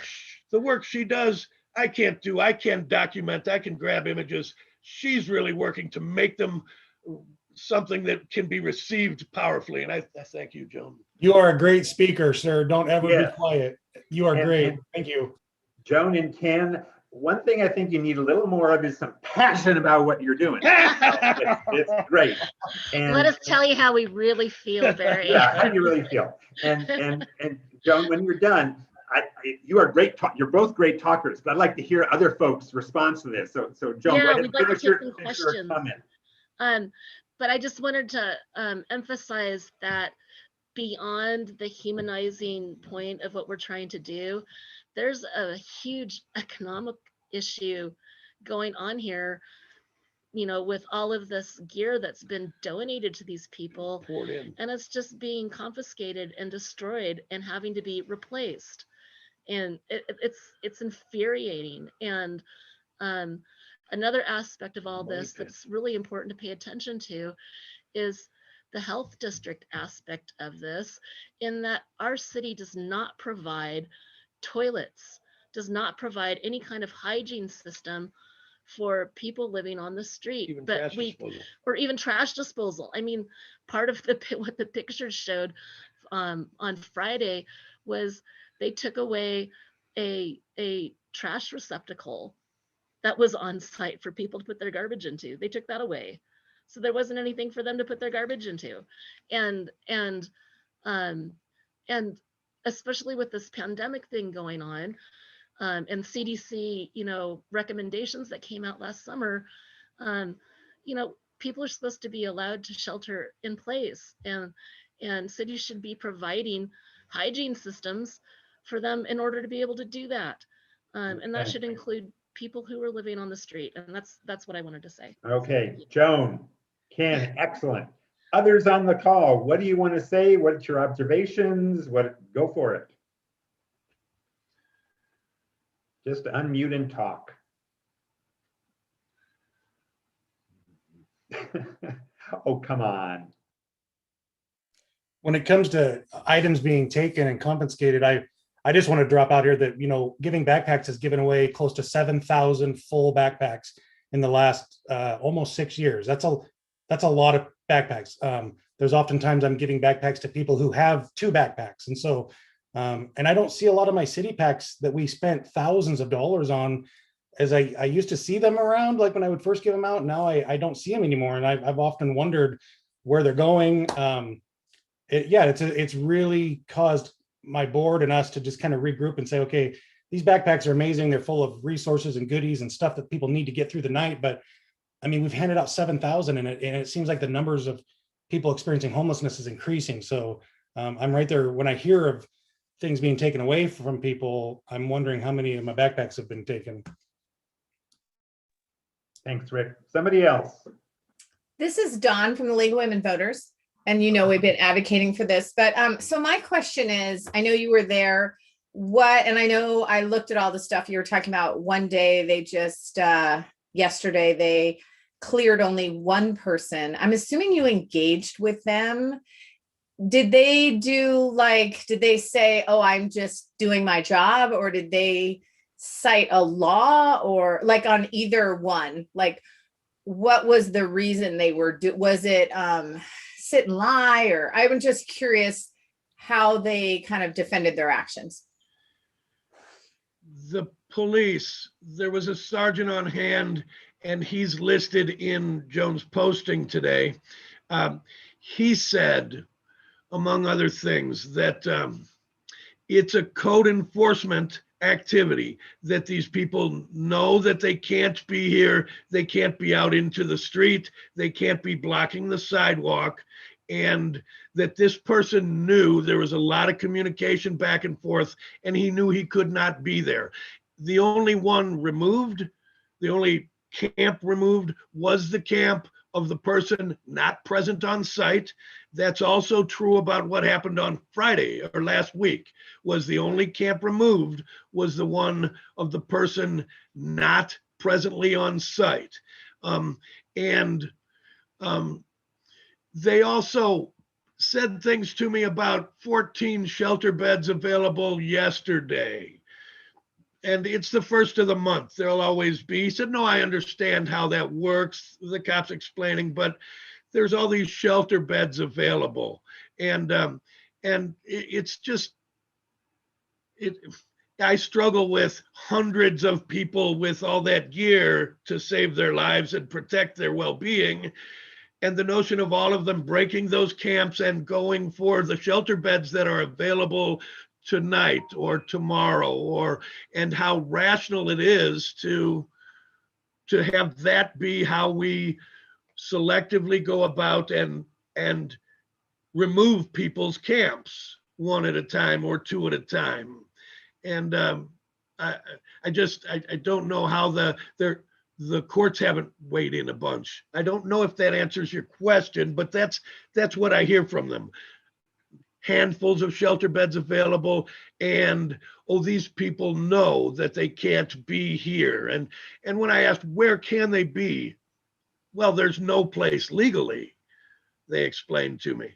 Speaker 19: The work she does, I can't do. I can document. I can grab images. She's really working to make them something that can be received powerfully. And I thank you, Joan.
Speaker 8: You are a great speaker, sir. Don't ever
Speaker 1: Yeah.
Speaker 8: be quiet. You are great. Thank you.
Speaker 1: Joan and Ken, one thing I think you need a little more of is some passion about what you're doing. It's great. And
Speaker 18: Let us tell you how we really feel, Barry.
Speaker 1: yeah, how do you really feel? And Joan, when you're done, you are great. You're both great talkers, but I'd like to hear other folks' response to this. So Joan,
Speaker 18: Yeah,
Speaker 1: go ahead
Speaker 18: we'd
Speaker 1: and
Speaker 18: like to
Speaker 1: finish
Speaker 18: get
Speaker 1: your,
Speaker 18: some
Speaker 1: finish your
Speaker 18: questions.
Speaker 1: comment.
Speaker 18: But I just wanted to emphasize that beyond the humanizing point of what we're trying to do, there's a huge economic issue going on here, you know, with all of this gear that's been donated to these people, and it's just being confiscated and destroyed and having to be replaced. And it's infuriating. And another aspect of all this that's really important to pay attention to is the health district aspect of this, in that our city does not provide toilets, does not provide any kind of hygiene system for people living on the street, or even trash disposal. I mean, part of what the pictures showed on Friday was they took away a trash receptacle that was on site for people to put their garbage into. They took that away. So there wasn't anything for them to put their garbage into. And especially with this pandemic thing going on, and CDC, you know, recommendations that came out last summer, you know, people are supposed to be allowed to shelter in place, and cities should be providing hygiene systems for them in order to be able to do that. And that should include people who are living on the street. And that's what I wanted to say.
Speaker 1: Okay, Joan, Ken, excellent. Others on the call, what do you want to say? What's your observations? Go for it. Just unmute and talk. Oh, come on.
Speaker 8: When it comes to items being taken and confiscated, I just want to drop out here that, you know, Giving Backpacks has given away close to 7,000 full backpacks in the last almost 6 years. That's a lot of backpacks. There's oftentimes I'm giving backpacks to people who have 2 backpacks. And so, and I don't see a lot of my city packs that we spent thousands of dollars on, as I used to see them around, like when I would first give them out. Now I don't see them anymore. And I've often wondered where they're going. It's really caused my board and us to just kind of regroup and say, okay, these backpacks are amazing. They're full of resources and goodies and stuff that people need to get through the night. But I mean, we've handed out 7,000, and it seems like the numbers of people experiencing homelessness is increasing. So I'm right there. When I hear of things being taken away from people, I'm wondering how many of my backpacks have been taken.
Speaker 1: Thanks, Rick. Somebody else.
Speaker 2: This is Dawn from the League of Women Voters. And you know, we've been advocating for this, but so my question is, I know you were there, and I know I looked at all the stuff you were talking about. One day they just, yesterday they cleared only one person. I'm assuming you engaged with them. Did they say, oh, I'm just doing my job, or did they cite a law, or like on either one? Like, what was the reason they were was it sit and lie, or I'm just curious how they kind of defended their actions?
Speaker 19: The police, there was a sergeant on hand, and he's listed in Joan's posting today. He said, among other things, that it's a code enforcement activity, that these people know that they can't be here, they can't be out into the street, they can't be blocking the sidewalk, and that this person knew there was a lot of communication back and forth, and he knew he could not be there. The only one removed, the only camp removed, was the camp of the person not present on site. That's also true about what happened on Friday or last week. Was the only camp removed was the one of the person not presently on site. They also said things to me about 14 shelter beds available yesterday. And it's the first of the month. There'll always be. He said, no, I understand how that works. The cop's explaining, but there's all these shelter beds available. And it's just, I struggle with hundreds of people with all that gear to save their lives and protect their well-being. And the notion of all of them breaking those camps and going for the shelter beds that are available tonight or tomorrow, and how rational it is to have that be how we selectively go about and remove people's camps one at a time or two at a time. And I don't know how the courts haven't weighed in a bunch. I don't know if that answers your question, but that's what I hear from them. Handfuls of shelter beds available, and these people know that they can't be here. And when I asked where can they be, well, there's no place legally, they explained to me.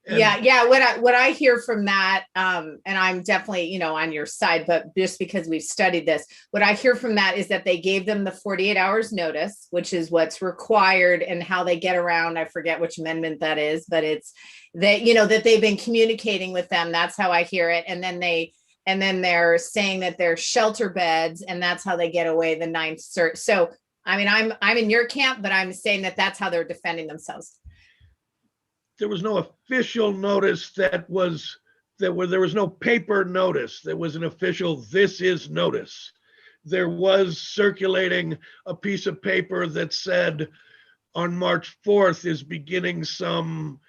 Speaker 19: And
Speaker 2: yeah. What I hear from that, and I'm definitely, on your side, but just because we've studied this, what I hear from that is that they gave them the 48 hours notice, which is what's required, and how they get around. I forget which amendment that is, but it's that, that they've been communicating with them. That's how I hear it. And then they're saying that they're shelter beds, and that's how they get away the 9th cert. So, I mean, I'm in your camp, but I'm saying that that's how they're defending themselves.
Speaker 19: There was no official notice there was no paper notice. There was an official, this is notice. There was circulating a piece of paper that said on March 4th is beginning some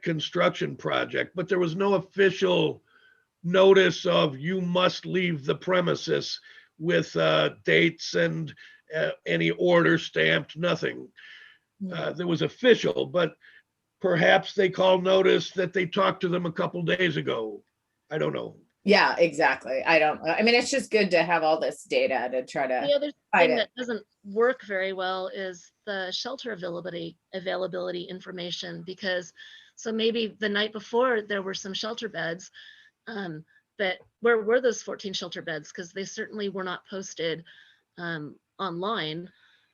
Speaker 19: construction project, but there was no official notice of you must leave the premises with dates and any order stamped, nothing. There was official, but perhaps they call notice that they talked to them a couple days ago. I don't know.
Speaker 2: Yeah, exactly. I mean, it's just good to have all this data to try to.
Speaker 18: The other thing that doesn't work very well is the shelter availability information, because so maybe the night before there were some shelter beds, but where were those 14 shelter beds? Because they certainly were not posted online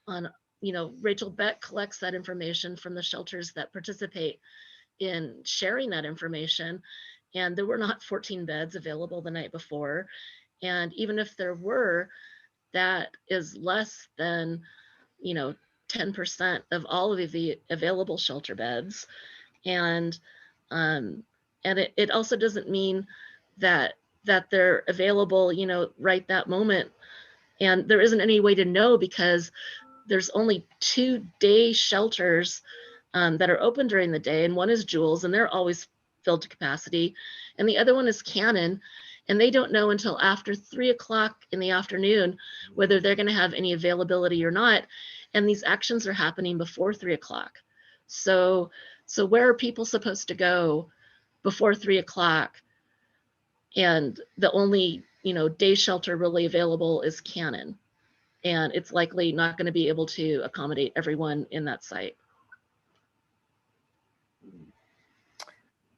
Speaker 18: on. Rachel Beck collects that information from the shelters that participate in sharing that information. And there were not 14 beds available the night before. And even if there were, that is less than, 10% of all of the available shelter beds. And it also doesn't mean that they're available, right that moment. And there isn't any way to know, because there's only 2 day shelters that are open during the day, and one is Jules, and they're always filled to capacity, and the other one is Cannon, and they don't know until after 3 o'clock in the afternoon whether they're going to have any availability or not, and these actions are happening before 3 o'clock. So where are people supposed to go before 3 o'clock? And the only day shelter really available is Cannon. And it's likely not going to be able to accommodate everyone in that site.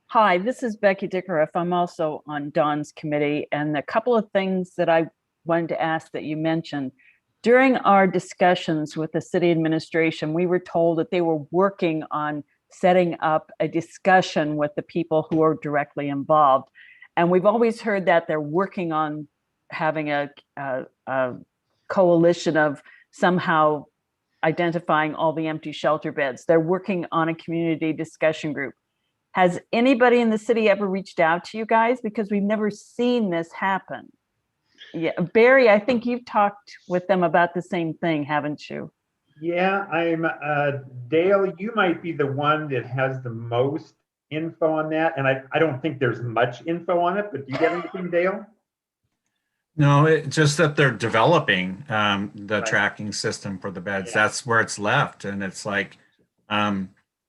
Speaker 21: Hi, this is Becky Dickeriff. I'm also on Dawn's committee, and a couple of things that I wanted to ask that you mentioned. During our discussions with the city administration, we were told that they were working on setting up a discussion with the people who are directly involved. And we've always heard that they're working on having a coalition of somehow identifying all the empty shelter beds. They're working on a community discussion group. Has anybody in the city ever reached out to you guys? Because we've never seen this happen. Yeah, Barry, I think you've talked with them about the same thing, haven't you?
Speaker 1: Yeah, Dale, you might be the one that has the most info on that. And I don't think there's much info on it, but do you get anything, Dale?
Speaker 3: No, it's just that they're developing the tracking system for the beds. Yeah. That's where it's left. And it's like,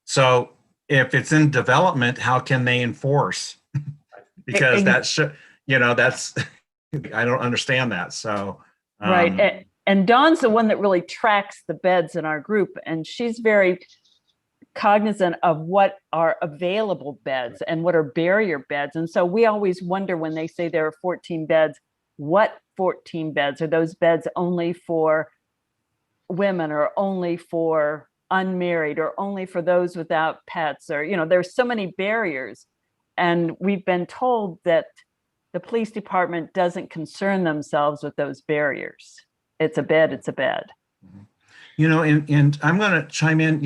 Speaker 3: so if it's in development, how can they enforce? Because that's, I don't understand that. So.
Speaker 21: Right. And Dawn's the one that really tracks the beds in our group. And she's very cognizant of what are available beds and what are barrier beds. And so we always wonder when they say there are 14 beds, what 14 beds? Are those beds only for women, or only for unmarried, or only for those without pets? Or, there's so many barriers. And we've been told that the police department doesn't concern themselves with those barriers. It's a bed, it's a bed.
Speaker 3: And I'm going to chime in,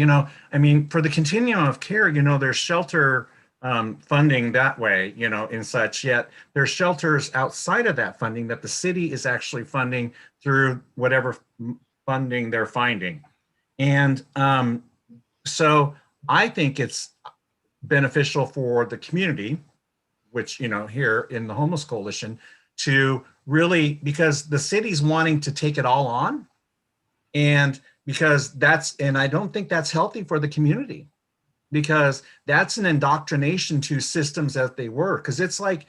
Speaker 3: for the continuum of care, there's shelter funding that way, you know, and such. Yet there's shelters outside of that funding that the city is actually funding through whatever funding they're finding. And so I think it's beneficial for the community, which, you know, here in the Homeless Coalition, to really, because the city's wanting to take it all on, and because and I don't think that's healthy for the community, because that's an indoctrination to systems as they were. Because it's like,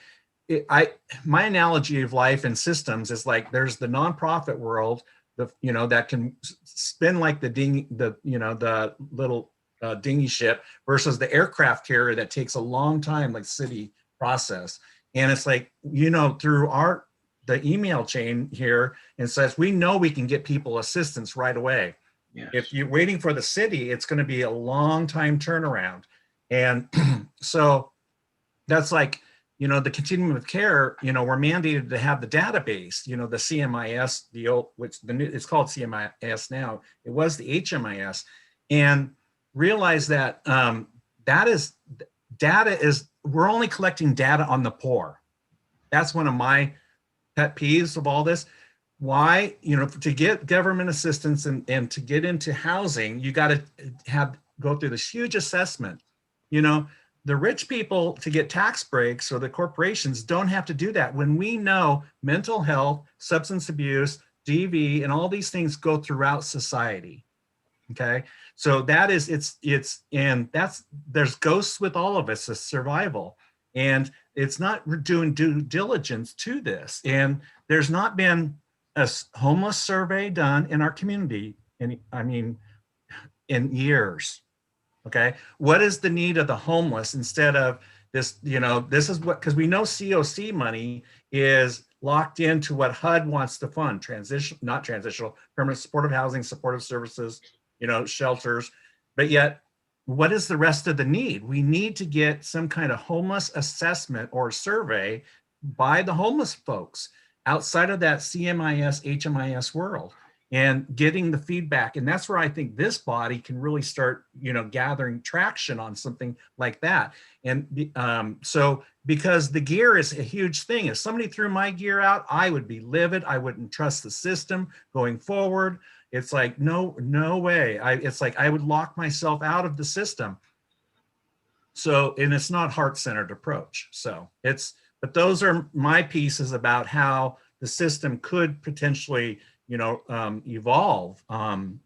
Speaker 3: my analogy of life and systems is like, there's the nonprofit world, you know, that can spin like the little dinghy ship, versus the aircraft carrier that takes a long time, like city process. And it's like, you know, through the email chain here, and says, we know we can get people assistance right away. Yes. If you're waiting for the city, it's going to be a long time turnaround. And so that's like, you know, the continuum of care, you know, we're mandated to have the database, you know, the CMIS, it's called CMIS now. It was the HMIS. And realize that we're only collecting data on the poor. That's one of my pet peeves of all this. Why, you know, to get government assistance and to get into housing, you got to go through this huge assessment. You know, the rich people, to get tax breaks, or the corporations, don't have to do that, when we know mental health, substance abuse, DV, and all these things go throughout society. Okay, so that is, there's ghosts with all of us, it's survival. And it's not doing due diligence to this. And there's not been a homeless survey done in our community in years. Okay, what is the need of the homeless, instead of this, you know, this is what, because we know COC money is locked into what HUD wants to fund, permanent supportive housing, supportive services, you know, shelters. But yet, what is the rest of the need? We need to get some kind of homeless assessment or survey by the homeless folks outside of that CMIS, HMIS world, and getting the feedback. And that's where I think this body can really start, you know, gathering traction on something like that. And so, because the gear is a huge thing. If somebody threw my gear out, I would be livid. I wouldn't trust the system going forward. It's like, no way. It's like I would lock myself out of the system. So, and it's not heart-centered approach. So but those are my pieces about how the system could potentially, you know, evolve,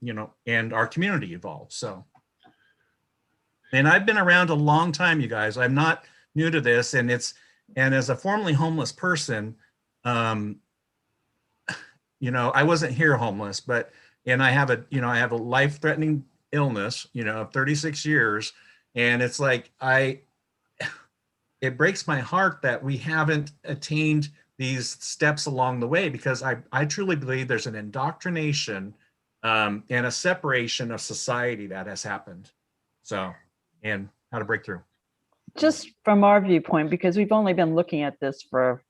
Speaker 3: you know, and our community evolve. So, and I've been around a long time, you guys. I'm not new to this, and as a formerly homeless person, you know, I wasn't here homeless, and I have a life-threatening illness, you know, of 36 years. And it's like, it breaks my heart that we haven't attained these steps along the way, because I truly believe there's an indoctrination and a separation of society that has happened. So, and how to break through.
Speaker 21: Just from our viewpoint, because we've only been looking at this for,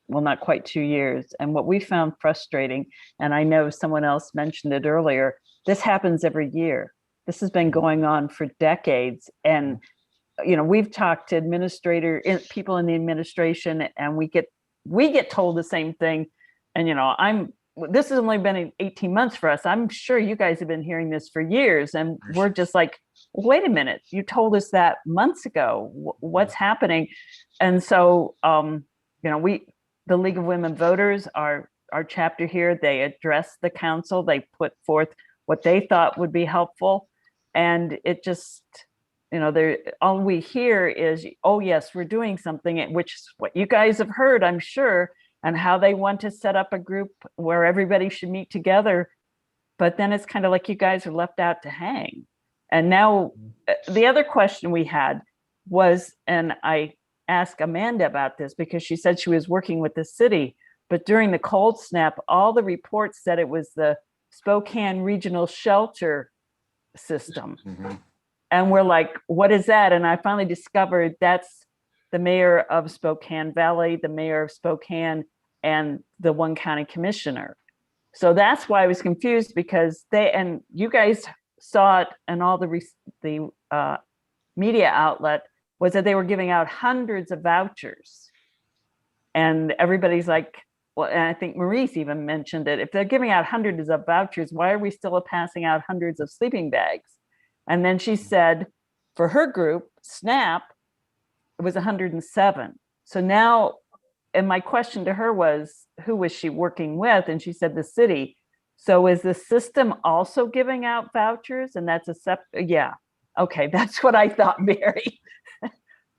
Speaker 21: well, not quite 2 years. And what we found frustrating, and I know someone else mentioned it earlier, this happens every year. This has been going on for decades. And, you know, we've talked to people in the administration, and we get told the same thing. And, you know, this has only been 18 months for us. I'm sure you guys have been hearing this for years. And we're just like, wait a minute, you told us that months ago. What's happening? And so, you know, the League of Women Voters, our chapter here, they addressed the council. They put forth what they thought would be helpful. And it just, you know, all we hear is, oh yes, we're doing something, which is what you guys have heard, I'm sure, and how they want to set up a group where everybody should meet together. But then it's kind of like you guys are left out to hang. And now the other question we had was, and I asked Amanda about this because she said she was working with the city, but during the cold snap, all the reports said it was the Spokane Regional Shelter System. Mm-hmm. And we're like, what is that? And I finally discovered that's the mayor of Spokane Valley, the mayor of Spokane, and the one county commissioner. So that's why I was confused, because and you guys saw it and all the media outlet, was that they were giving out hundreds of vouchers. And everybody's like, well, and I think Maurice even mentioned it. If they're giving out hundreds of vouchers, why are we still passing out hundreds of sleeping bags? And then she said, for her group, SNAP, it was 107. So now, and my question to her was, who was she working with? And she said the city. So is the system also giving out vouchers? And that's yeah. Okay, that's what I thought, Mary.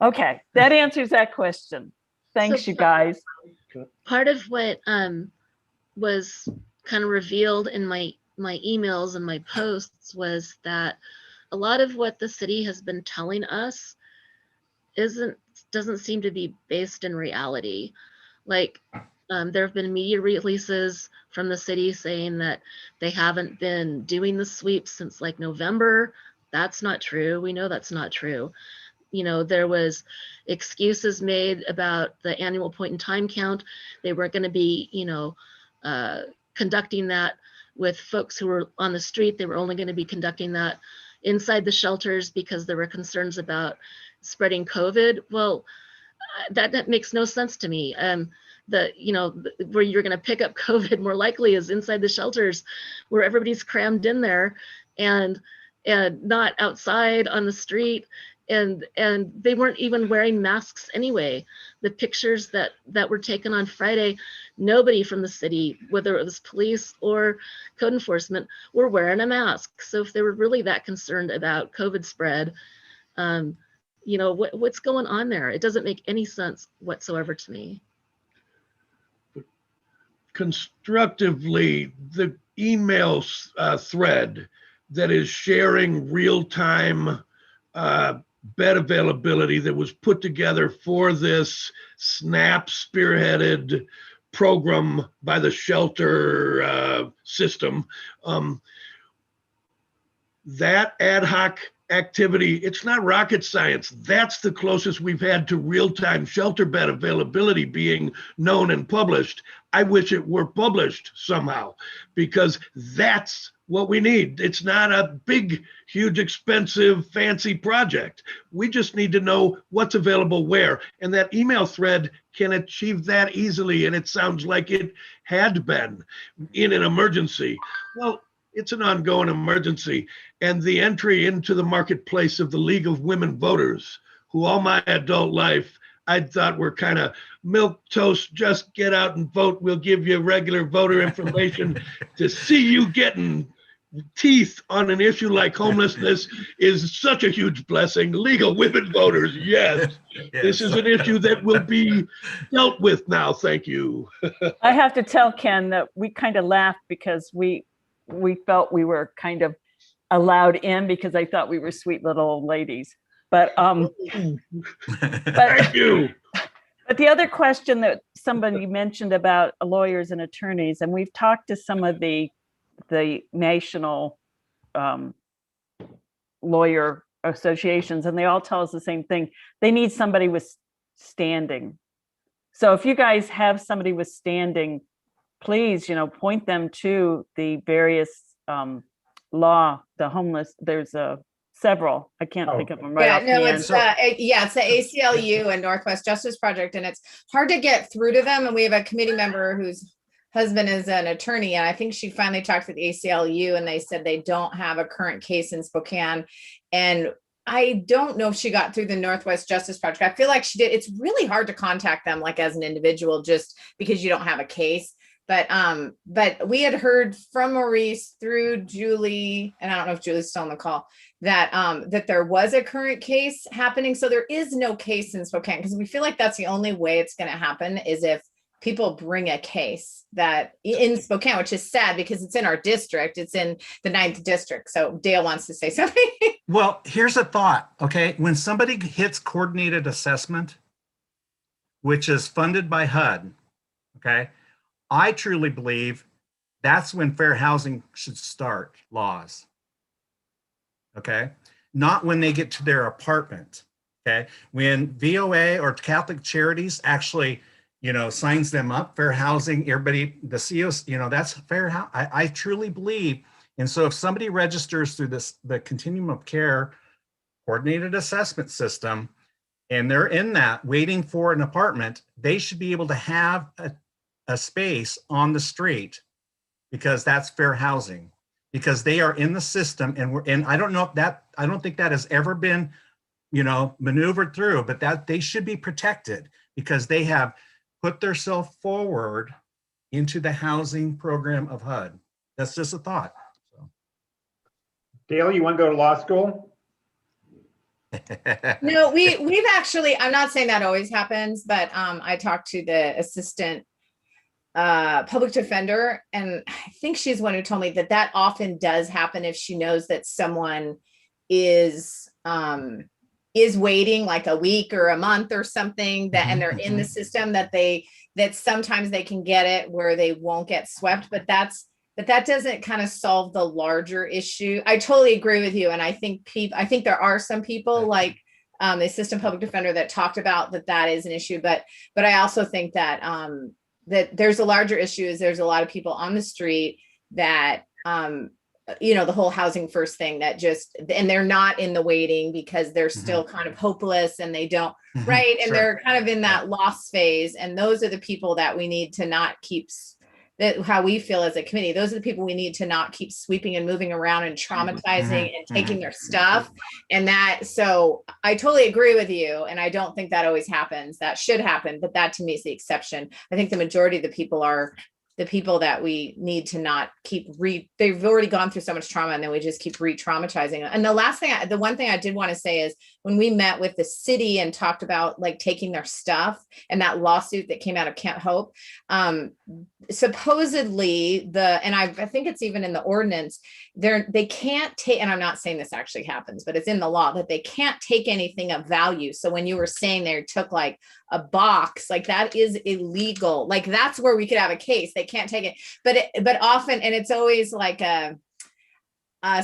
Speaker 21: Okay, that answers that question. Thanks, you guys.
Speaker 18: Part of what was kind of revealed in my emails and my posts was that a lot of what the city has been telling us doesn't seem to be based in reality. Like there have been media releases from the city saying that they haven't been doing the sweeps since like November. That's not true. We know that's not true. You know, there was excuses made about the annual point in time count. They weren't going to be, you know, conducting that with folks who were on the street. They were only going to be conducting that inside the shelters because there were concerns about spreading COVID. Well, that makes no sense to me. Where you're going to pick up COVID more likely is inside the shelters where everybody's crammed in there and not outside on the street. And they weren't even wearing masks anyway. The pictures that were taken on Friday, nobody from the city, whether it was police or code enforcement, were wearing a mask. So if they were really that concerned about COVID spread, you know, what's going on there? It doesn't make any sense whatsoever to me.
Speaker 19: Constructively, the email thread that is sharing real-time bed availability that was put together for this SNAP spearheaded program by the shelter system, that ad hoc activity, it's not rocket science. That's the closest we've had to real-time shelter bed availability being known and published. I wish it were published somehow, because that's what we need. It's not a big, huge, expensive, fancy project. We just need to know what's available where. And that email thread can achieve that easily. And it sounds like it had been in an emergency. Well, it's an ongoing emergency. And the entry into the marketplace of the League of Women Voters, who all my adult life I thought were kind of milquetoast, just get out and vote. We'll give you regular voter information. To see you getting teeth on an issue like homelessness is such a huge blessing. League of Women Voters, yes. This is an issue that will be dealt with now. Thank you.
Speaker 21: I have to tell Ken that we kind of laughed because we felt we were kind of allowed in because I thought we were sweet little old ladies. But
Speaker 19: thank you.
Speaker 21: But the other question that somebody mentioned about lawyers and attorneys, and we've talked to some of the national lawyer associations, and they all tell us the same thing. They need somebody with standing. So if you guys have somebody with standing, please, you know, point them to the various the homeless. There's several. I can't think of them right off the end.
Speaker 2: It's the ACLU and Northwest Justice Project, and it's hard to get through to them. And we have a committee member whose husband is an attorney, and I think she finally talked to the ACLU, and they said they don't have a current case in Spokane. And I don't know if she got through the Northwest Justice Project. I feel like she did. It's really hard to contact them, like as an individual, just because you don't have a case. But we had heard from Maurice through Julie, and I don't know if Julie's still on the call, that there was a current case happening. So there is no case in Spokane, because we feel like that's the only way it's going to happen is if people bring a case that in Spokane, which is sad because it's in our district. It's in the 9th district. So Dale wants to say something.
Speaker 3: Well, here's a thought. Okay. When somebody hits coordinated assessment, which is funded by HUD, okay, I truly believe that's when fair housing should start laws. Okay. Not when they get to their apartment. Okay. When VOA or Catholic Charities actually, you know, signs them up, fair housing, everybody, the COs, you know, that's fair housing. I truly believe. And so if somebody registers through the continuum of care coordinated assessment system, and they're in that waiting for an apartment, they should be able to have a space on the street, because that's fair housing, because they are in the system. And I don't know if that, I don't think that has ever been, maneuvered through, but that they should be protected because they have put themselves forward into the housing program of HUD. That's just a thought.
Speaker 1: Dale, you want to go to law school?
Speaker 2: No, we've actually, I'm not saying that always happens, but I talked to the assistant public defender, and I think she's one who told me that often does happen if she knows that someone is waiting like a week or a month or something, that and they're in the system, that sometimes they can get it where they won't get swept, but that doesn't kind of solve the larger issue. I totally agree with you. And I think there are some people like the assistant public defender that talked about that is an issue, but I also think that that there's a larger issue. Is there's a lot of people on the street that the whole housing first thing that and they're not in the waiting because they're still kind of hopeless and they don't, right? And they're kind of in that loss phase. And those are the people that we need to not keep, how we feel as a committee, those are the people we need to not keep sweeping and moving around and traumatizing and taking their stuff. And so I totally agree with you. And I don't think that always happens. That should happen, but that to me is the exception. I think the majority of the people are the people that we need to not keep they've already gone through so much trauma, and then we just keep re-traumatizing. And the one thing I did want to say is when we met with the city and talked about like taking their stuff and that lawsuit that came out of Camp Hope, supposedly I think it's even in the ordinance, they can't take, and I'm not saying this actually happens, but it's in the law that they can't take anything of value. So when you were saying they took like a box, like that is illegal. Like that's where we could have a case. They can't take it, but often, and it's always like a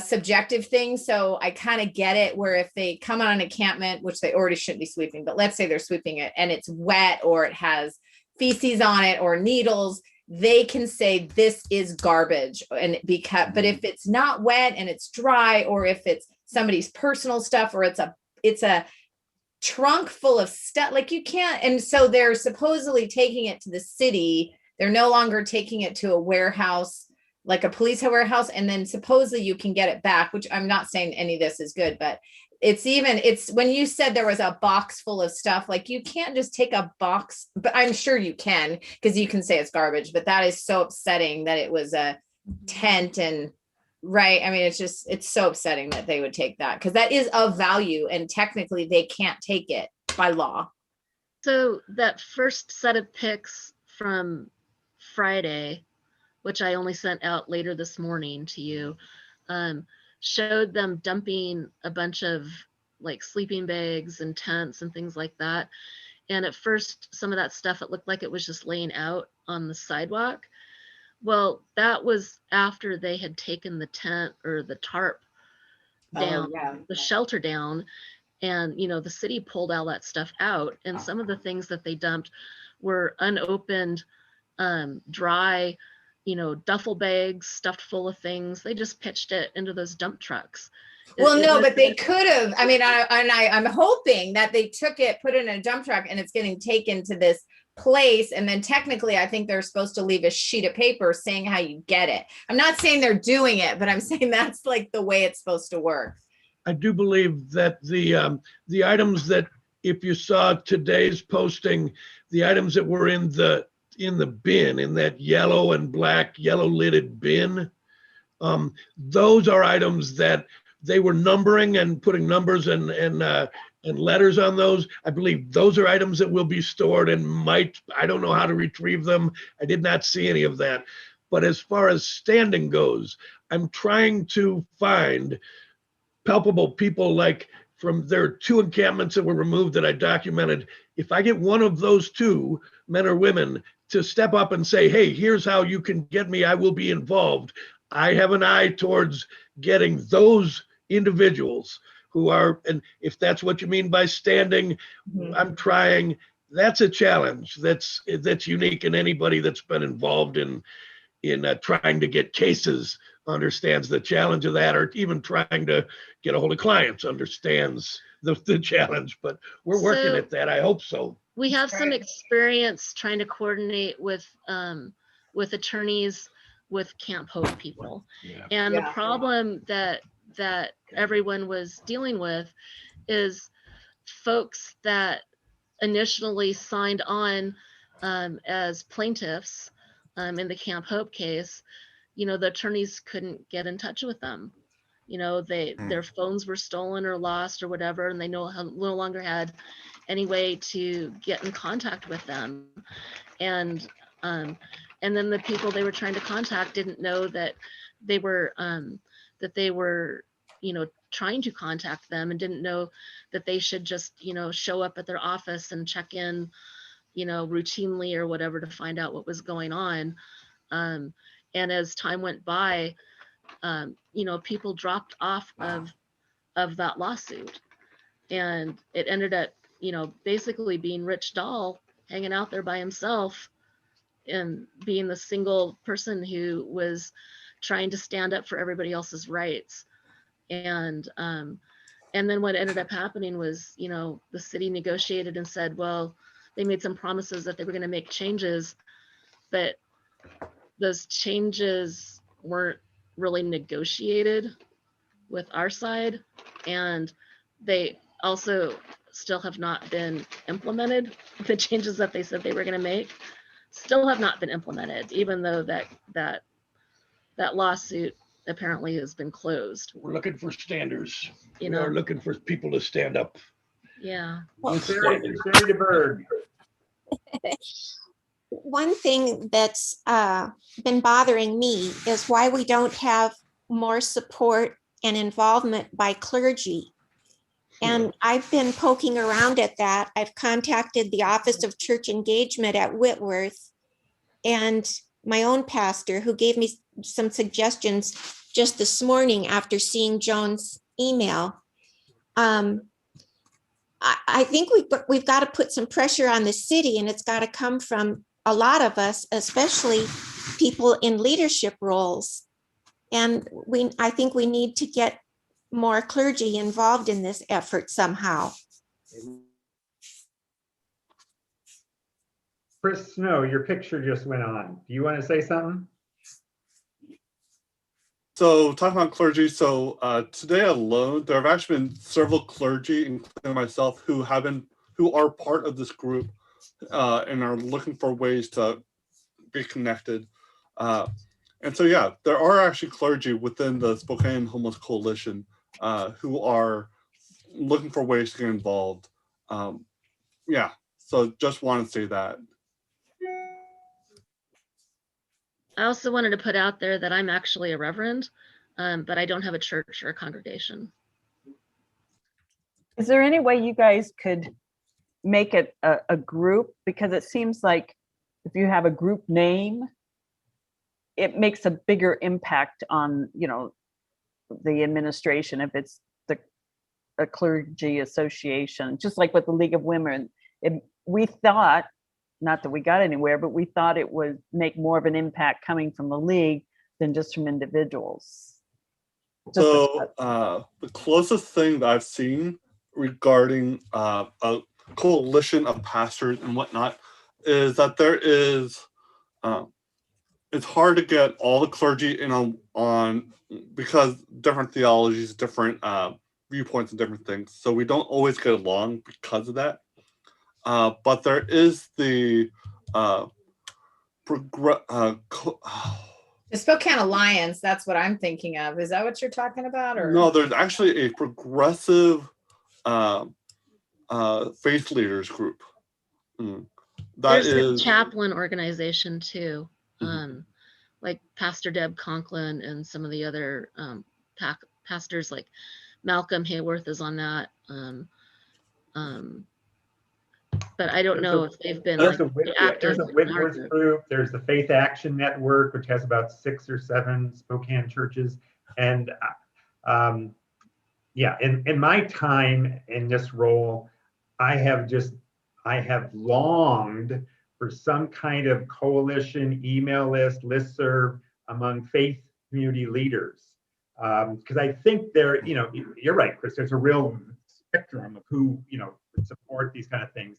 Speaker 2: subjective thing. So I kind of get it where if they come on an encampment, which they already shouldn't be sweeping, but let's say they're sweeping it and it's wet or it has feces on it or needles, they can say this is garbage. And but if it's not wet and it's dry, or if it's somebody's personal stuff, or it's a trunk full of stuff, like you can't. And so they're supposedly taking it to the city. They're no longer taking it to a warehouse, like a police warehouse. And then supposedly you can get it back, which I'm not saying any of this is good, but it's when you said there was a box full of stuff, like you can't just take a box, but I'm sure you can, because you can say it's garbage, but that is so upsetting that it was a tent and right. I mean, it's so upsetting that they would take that, because that is of value and technically they can't take it by law.
Speaker 18: So that first set of pics from Friday, which I only sent out later this morning to you, showed them dumping a bunch of like sleeping bags and tents and things like that. And at first, some of that stuff, it looked like it was just laying out on the sidewalk. Well, that was after they had taken the tent or the tarp down, the shelter down, and the city pulled all that stuff out. And some of the things that they dumped were unopened, dry, duffel bags stuffed full of things. They just pitched it into those dump trucks.
Speaker 2: But they could have. I mean, I'm hoping that they took it, put it in a dump truck, and it's getting taken to this place. And then technically, I think they're supposed to leave a sheet of paper saying how you get it. I'm not saying they're doing it, but I'm saying that's like the way it's supposed to work.
Speaker 19: I do believe that the items that, if you saw today's posting, the items that were in the bin, in that yellow and black yellow lidded bin, those are items that they were numbering and putting numbers and letters on those. I believe those are items that will be stored and I don't know how to retrieve them. I did not see any of that. But as far as standing goes, I'm trying to find palpable people, like there are 2 encampments that were removed that I documented. If I get one of those 2, men or women, to step up and say, hey, here's how you can get me, I will be involved. I have an eye towards getting those individuals who are, and if that's what you mean by standing, I'm trying. That's a challenge that's unique in anybody that's been involved in trying to get cases understands the challenge of that, or even trying to get a hold of clients understands the challenge, but we're working
Speaker 18: So-
Speaker 19: at that. I hope so.
Speaker 18: We have some experience trying to coordinate with attorneys, with Camp Hope people. And the problem that everyone was dealing with is folks that initially signed on as plaintiffs in the Camp Hope case, the attorneys couldn't get in touch with them. Their phones were stolen or lost or whatever, and they no longer had any way to get in contact with them. And then the people they were trying to contact didn't know that they were trying to contact them, and didn't know that they should just show up at their office and check in routinely or whatever to find out what was going on. And as time went by, people dropped off of that lawsuit, and it ended up basically being Rich Dahl hanging out there by himself and being the single person who was trying to stand up for everybody else's rights. And then what ended up happening was, the city negotiated and said, well, they made some promises that they were going to make changes, but those changes weren't really negotiated with our side. And they also still have not been implemented. The changes that they said they were going to make still have not been implemented, even though that lawsuit apparently has been closed.
Speaker 19: We're looking for standards.
Speaker 18: You
Speaker 19: We are
Speaker 18: know.
Speaker 19: looking for people to stand up.
Speaker 18: Yeah.
Speaker 19: with
Speaker 1: Sherry
Speaker 19: standards.
Speaker 1: DeBerg.
Speaker 10: One thing that's been bothering me is why we don't have more support and involvement by clergy. And I've been poking around at that. I've contacted the Office of Church Engagement at Whitworth and my own pastor, who gave me some suggestions just this morning after seeing Joan's email. I think we've got to put some pressure on the city, and it's got to come from a lot of us, especially people in leadership roles. And I think we need to get more clergy involved in this effort somehow.
Speaker 1: Chris Snow, your picture just went on. Do you want to say something?
Speaker 7: So talking about clergy, today alone, there have actually been several clergy, including myself, who are part of this group and are looking for ways to be connected. And so, yeah, there are actually clergy within the Spokane Homeless Coalition who are looking for ways to get involved. Yeah, so just want to say that.
Speaker 18: I also wanted to put out there that I'm actually a reverend, but I don't have a church or a congregation.
Speaker 21: Is there any way you guys could make it a group? Because it seems like if you have a group name, it makes a bigger impact on, the administration. If it's a clergy association, just like with the League of Women, we thought, not that we got anywhere, but we thought it would make more of an impact coming from the league than just from individuals.
Speaker 7: So the closest thing that I've seen regarding a coalition of pastors and whatnot is that there is, it's hard to get all the clergy in on because different theologies, different viewpoints and different things. So we don't always get along because of that. But there is the
Speaker 2: The Spokane Alliance, that's what I'm thinking of. Is that what you're talking about? Or
Speaker 7: no, there's actually a progressive faith leaders group. That
Speaker 18: There's
Speaker 7: is
Speaker 18: a chaplain organization too, like Pastor Deb Conklin and some of the other pastors, like Malcolm Hayworth is on that. But I don't know if they've been like active.
Speaker 1: There's a Whitworth group. There's the Faith Action Network, which has about 6 or 7 Spokane churches. And yeah, in my time in this role, I have longed for some kind of coalition, email list, listserv among faith community leaders. Because I think there, you're right, Chris, there's a real spectrum of who, would support these kind of things.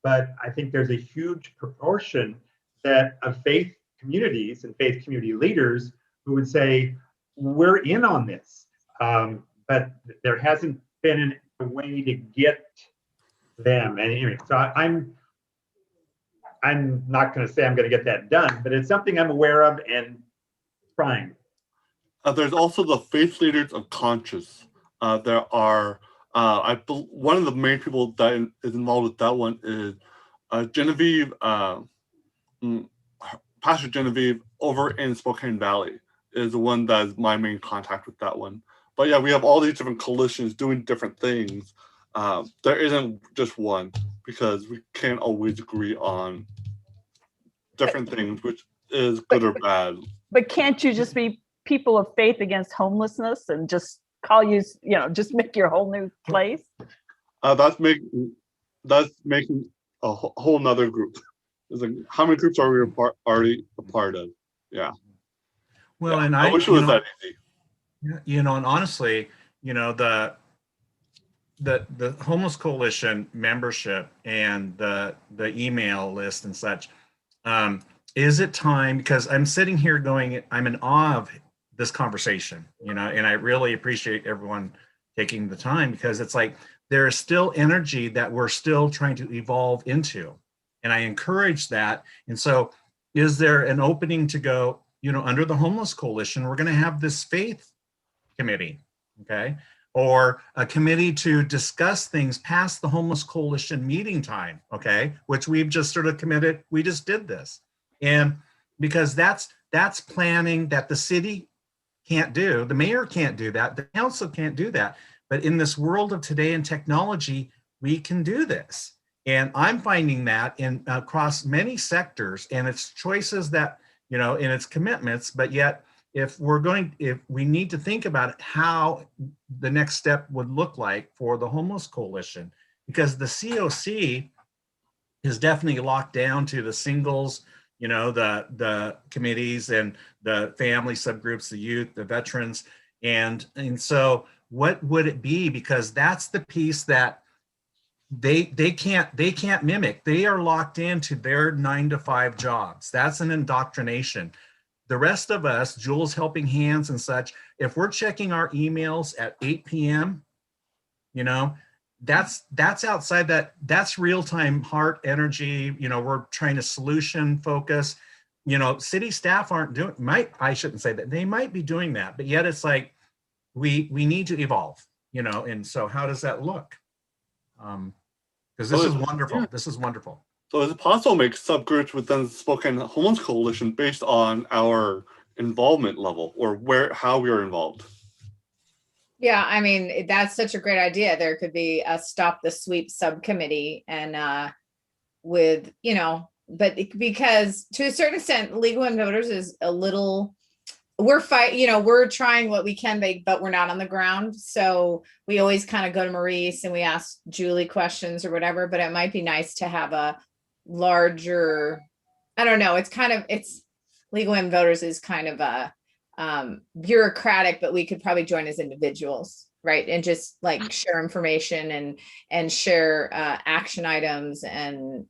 Speaker 1: But I think there's a huge proportion of faith communities and faith community leaders who would say, we're in on this. But there hasn't been a way to get them. And anyway, so I'm not going to say I'm going to get that done, but it's something I'm aware of and trying.
Speaker 7: There's also the faith leaders of conscience. There are, one of the main people that is involved with that one is Genevieve, Pastor Genevieve over in Spokane Valley is the one that is my main contact with that one. But yeah, we have all these different coalitions doing different things. There isn't just one, because we can't always agree on different things, which is good or bad.
Speaker 21: But can't you just be people of faith against homelessness and just call you, just make your whole new place?
Speaker 7: That's making a whole nother group. It's like, how many groups are we already a part of? Yeah.
Speaker 3: Well,
Speaker 7: yeah.
Speaker 3: and
Speaker 7: I wish it was that easy.
Speaker 3: And honestly, the Homeless Coalition membership and the email list and such, is it time? Because I'm sitting here going, I'm in awe of this conversation, and I really appreciate everyone taking the time, because it's like there is still energy that we're still trying to evolve into, and I encourage that. And so, is there an opening to go, under the Homeless Coalition, we're going to have this faith committee, okay, or a committee to discuss things past the Homeless Coalition meeting time, okay, which we've just sort of committed. We just did this, and because that's planning that the city can't do, the mayor can't do that, the council can't do that. But in this world of today and technology, we can do this. And I'm finding that across many sectors, and it's choices that, and it's commitments, but yet if we need to think about how the next step would look like for the Homeless Coalition, because the COC is definitely locked down to the singles, the committees and the family subgroups, the youth, the veterans. And so what would it be? Because that's the piece that they can't mimic. They are locked into their 9-to-5 jobs. That's an indoctrination. The rest of us, Jules Helping Hands and such, if we're checking our emails at 8 p.m., that's outside that's real-time heart energy. We're trying to solution focus. City staff aren't doing, I shouldn't say that, they might be doing that, but yet it's like we need to evolve, and so how does that look? Because this is wonderful. Yeah. This is wonderful.
Speaker 7: So is it possible to make subgroups within the Spokane Homeless Coalition based on our involvement level, or how we are involved?
Speaker 2: Yeah, I mean, that's such a great idea. There could be a Stop the Sweep subcommittee, and with, but because to a certain extent, League of Women Voters is a little, we're trying what we can, but we're not on the ground. So we always kind of go to Maurice and we ask Julie questions or whatever, but it might be nice to have a larger, I don't know, it's League of Women Voters is kind of a bureaucratic, but we could probably join as individuals, right? And just like share information and share action items and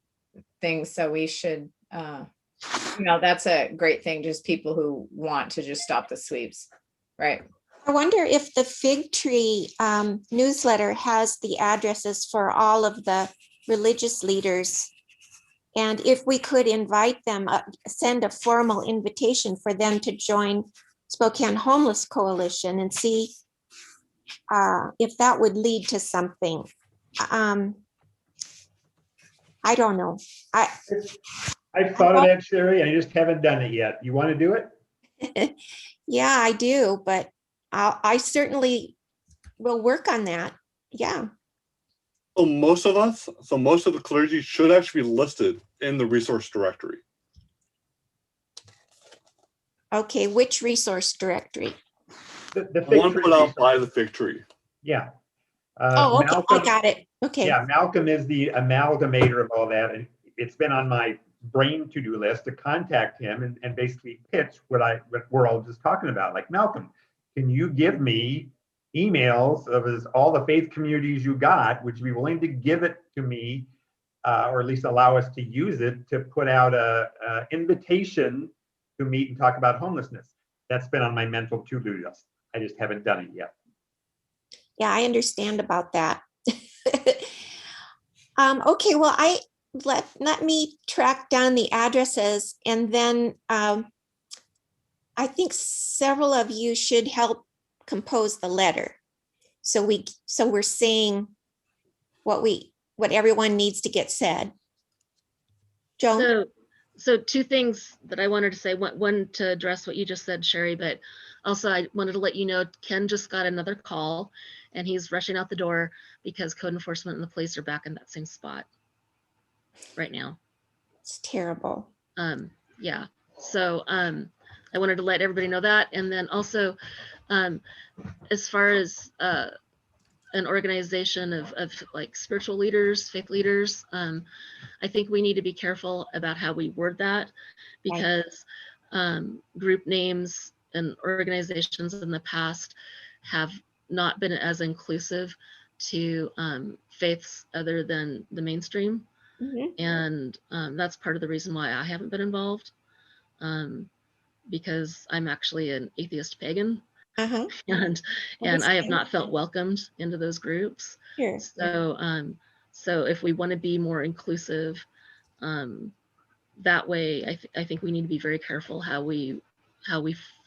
Speaker 2: things. So we should, that's a great thing. Just people who want to just stop the sweeps, right?
Speaker 10: I wonder if the Fig Tree newsletter has the addresses for all of the religious leaders. And if we could invite them, send a formal invitation for them to join Spokane Homeless Coalition and see if that would lead to something. I don't know.
Speaker 1: I've thought of that, Sherry. I just haven't done it yet. You want to do it?
Speaker 10: Yeah, I do, but I certainly will work on that. Yeah.
Speaker 7: So most of the clergy should actually be listed in the resource directory.
Speaker 10: Okay, which resource directory?
Speaker 1: The
Speaker 7: one put out by the Fig Tree.
Speaker 1: Yeah.
Speaker 10: Oh, okay,
Speaker 1: Malcolm,
Speaker 10: I got it. Okay.
Speaker 1: Yeah, Malcolm is the amalgamator of all that, and it's been on my brain to-do list to contact him and basically pitch what we're all just talking about. Like, Malcolm, can you give me emails of all the faith communities you got? Would you be willing to give it to me, or at least allow us to use it to put out a invitation to meet and talk about homelessness? That's been on my mental to-do list. I just haven't done it yet.
Speaker 10: Yeah, I understand about that. Okay, well, let me track down the addresses, and then I think several of you should help compose the letter. So we're saying what everyone needs to get said. Joan?
Speaker 18: So two things that I wanted to say. One, to address what you just said, Sherry, but also I wanted to let you know Ken just got another call and he's rushing out the door because code enforcement and the police are back in that same spot right now.
Speaker 10: It's terrible.
Speaker 18: Yeah. So I wanted to let everybody know that. And then also, as far as an organization of like spiritual leaders, faith leaders, I think we need to be careful about how we word that, because group names and organizations in the past have not been as inclusive to faiths other than the mainstream. And that's part of the reason why I haven't been involved, because I'm actually an atheist pagan. And I have not felt welcomed into those groups. So if we want to be more inclusive, that way I think we need to be very careful how we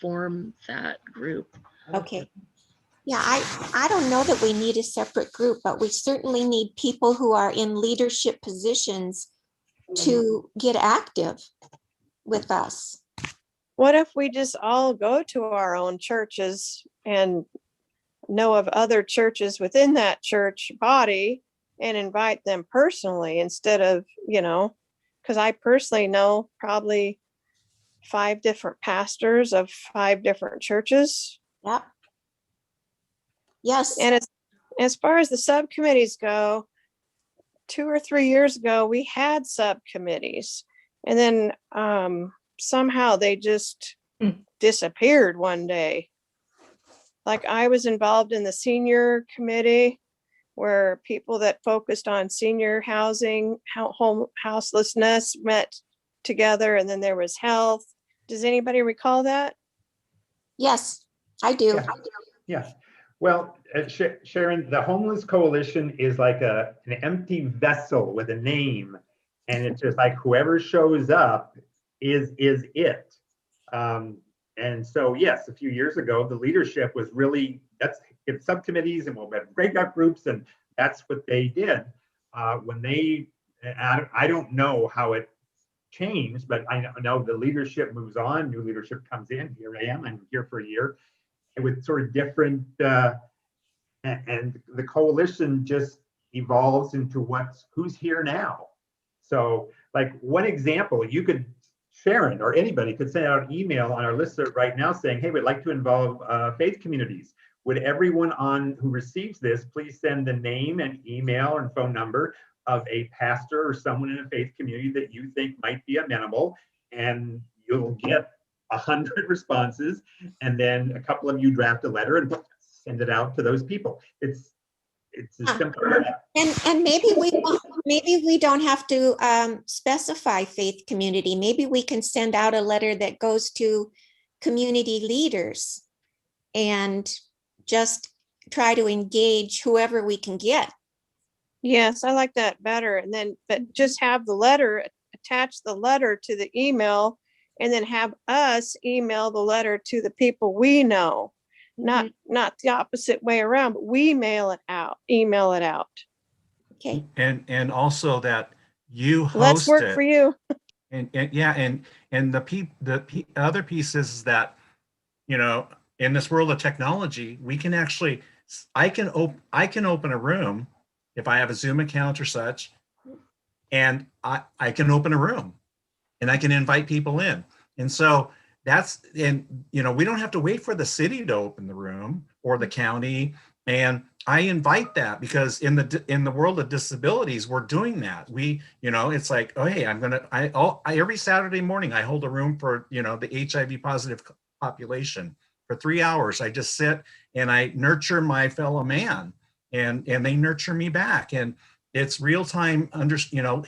Speaker 18: form that group.
Speaker 10: Okay. Yeah, I don't know that we need a separate group, but we certainly need people who are in leadership positions to get active with us.
Speaker 4: What if we just all go to our own churches and know of other churches within that church body and invite them personally instead of, because I personally know probably 5 different pastors of 5 different churches.
Speaker 10: Yep. Yes.
Speaker 4: And as far as the subcommittees go, 2 or 3 years ago, we had subcommittees, and then somehow they just disappeared one day. Like, I was involved in the senior committee, where people that focused on senior housing, houselessness met together, and then there was health. Does anybody recall that?
Speaker 10: Yes, I do.
Speaker 1: Yeah. Well, Sharon, the Homeless Coalition is like an empty vessel with a name, and it's just like whoever shows up is it. And so, yes, a few years ago, the leadership was really, let's get subcommittees and we'll have breakout groups, and that's what they did. I don't know how it changed, but I know the leadership moves on, new leadership comes in. Here I am, I'm here for a year with sort of different, and the coalition just evolves into who's here now. So, like, one example, Sharon or anybody could send out an email on our listserv right now saying, hey, we'd like to involve faith communities. Would everyone who receives this please send the name and email and phone number of a pastor or someone in a faith community that you think might be amenable, and you'll get 100 responses, and then a couple of you draft a letter and send it out to those people. It's as simple as that.
Speaker 10: And maybe we don't have to specify faith community. Maybe we can send out a letter that goes to community leaders and just try to engage whoever we can get.
Speaker 4: Yes, I like that better. And then, but just have the letter, attach the letter to the email, and then have us email the letter to the people we know. Not the opposite way around, but we email it out.
Speaker 10: Okay.
Speaker 3: And also that you host
Speaker 4: Let's work for you.
Speaker 3: And the other piece is that, in this world of technology, we can actually, I can open a room if I have a Zoom account or such, and I can open a room and I can invite people in. And so we don't have to wait for the city to open the room or the county. And I invite that because in the world of disabilities, we're doing that. We, it's like, oh, hey, every Saturday morning, I hold a room for, the HIV positive population for 3 hours. I just sit and I nurture my fellow man, and they nurture me back. And it's real time,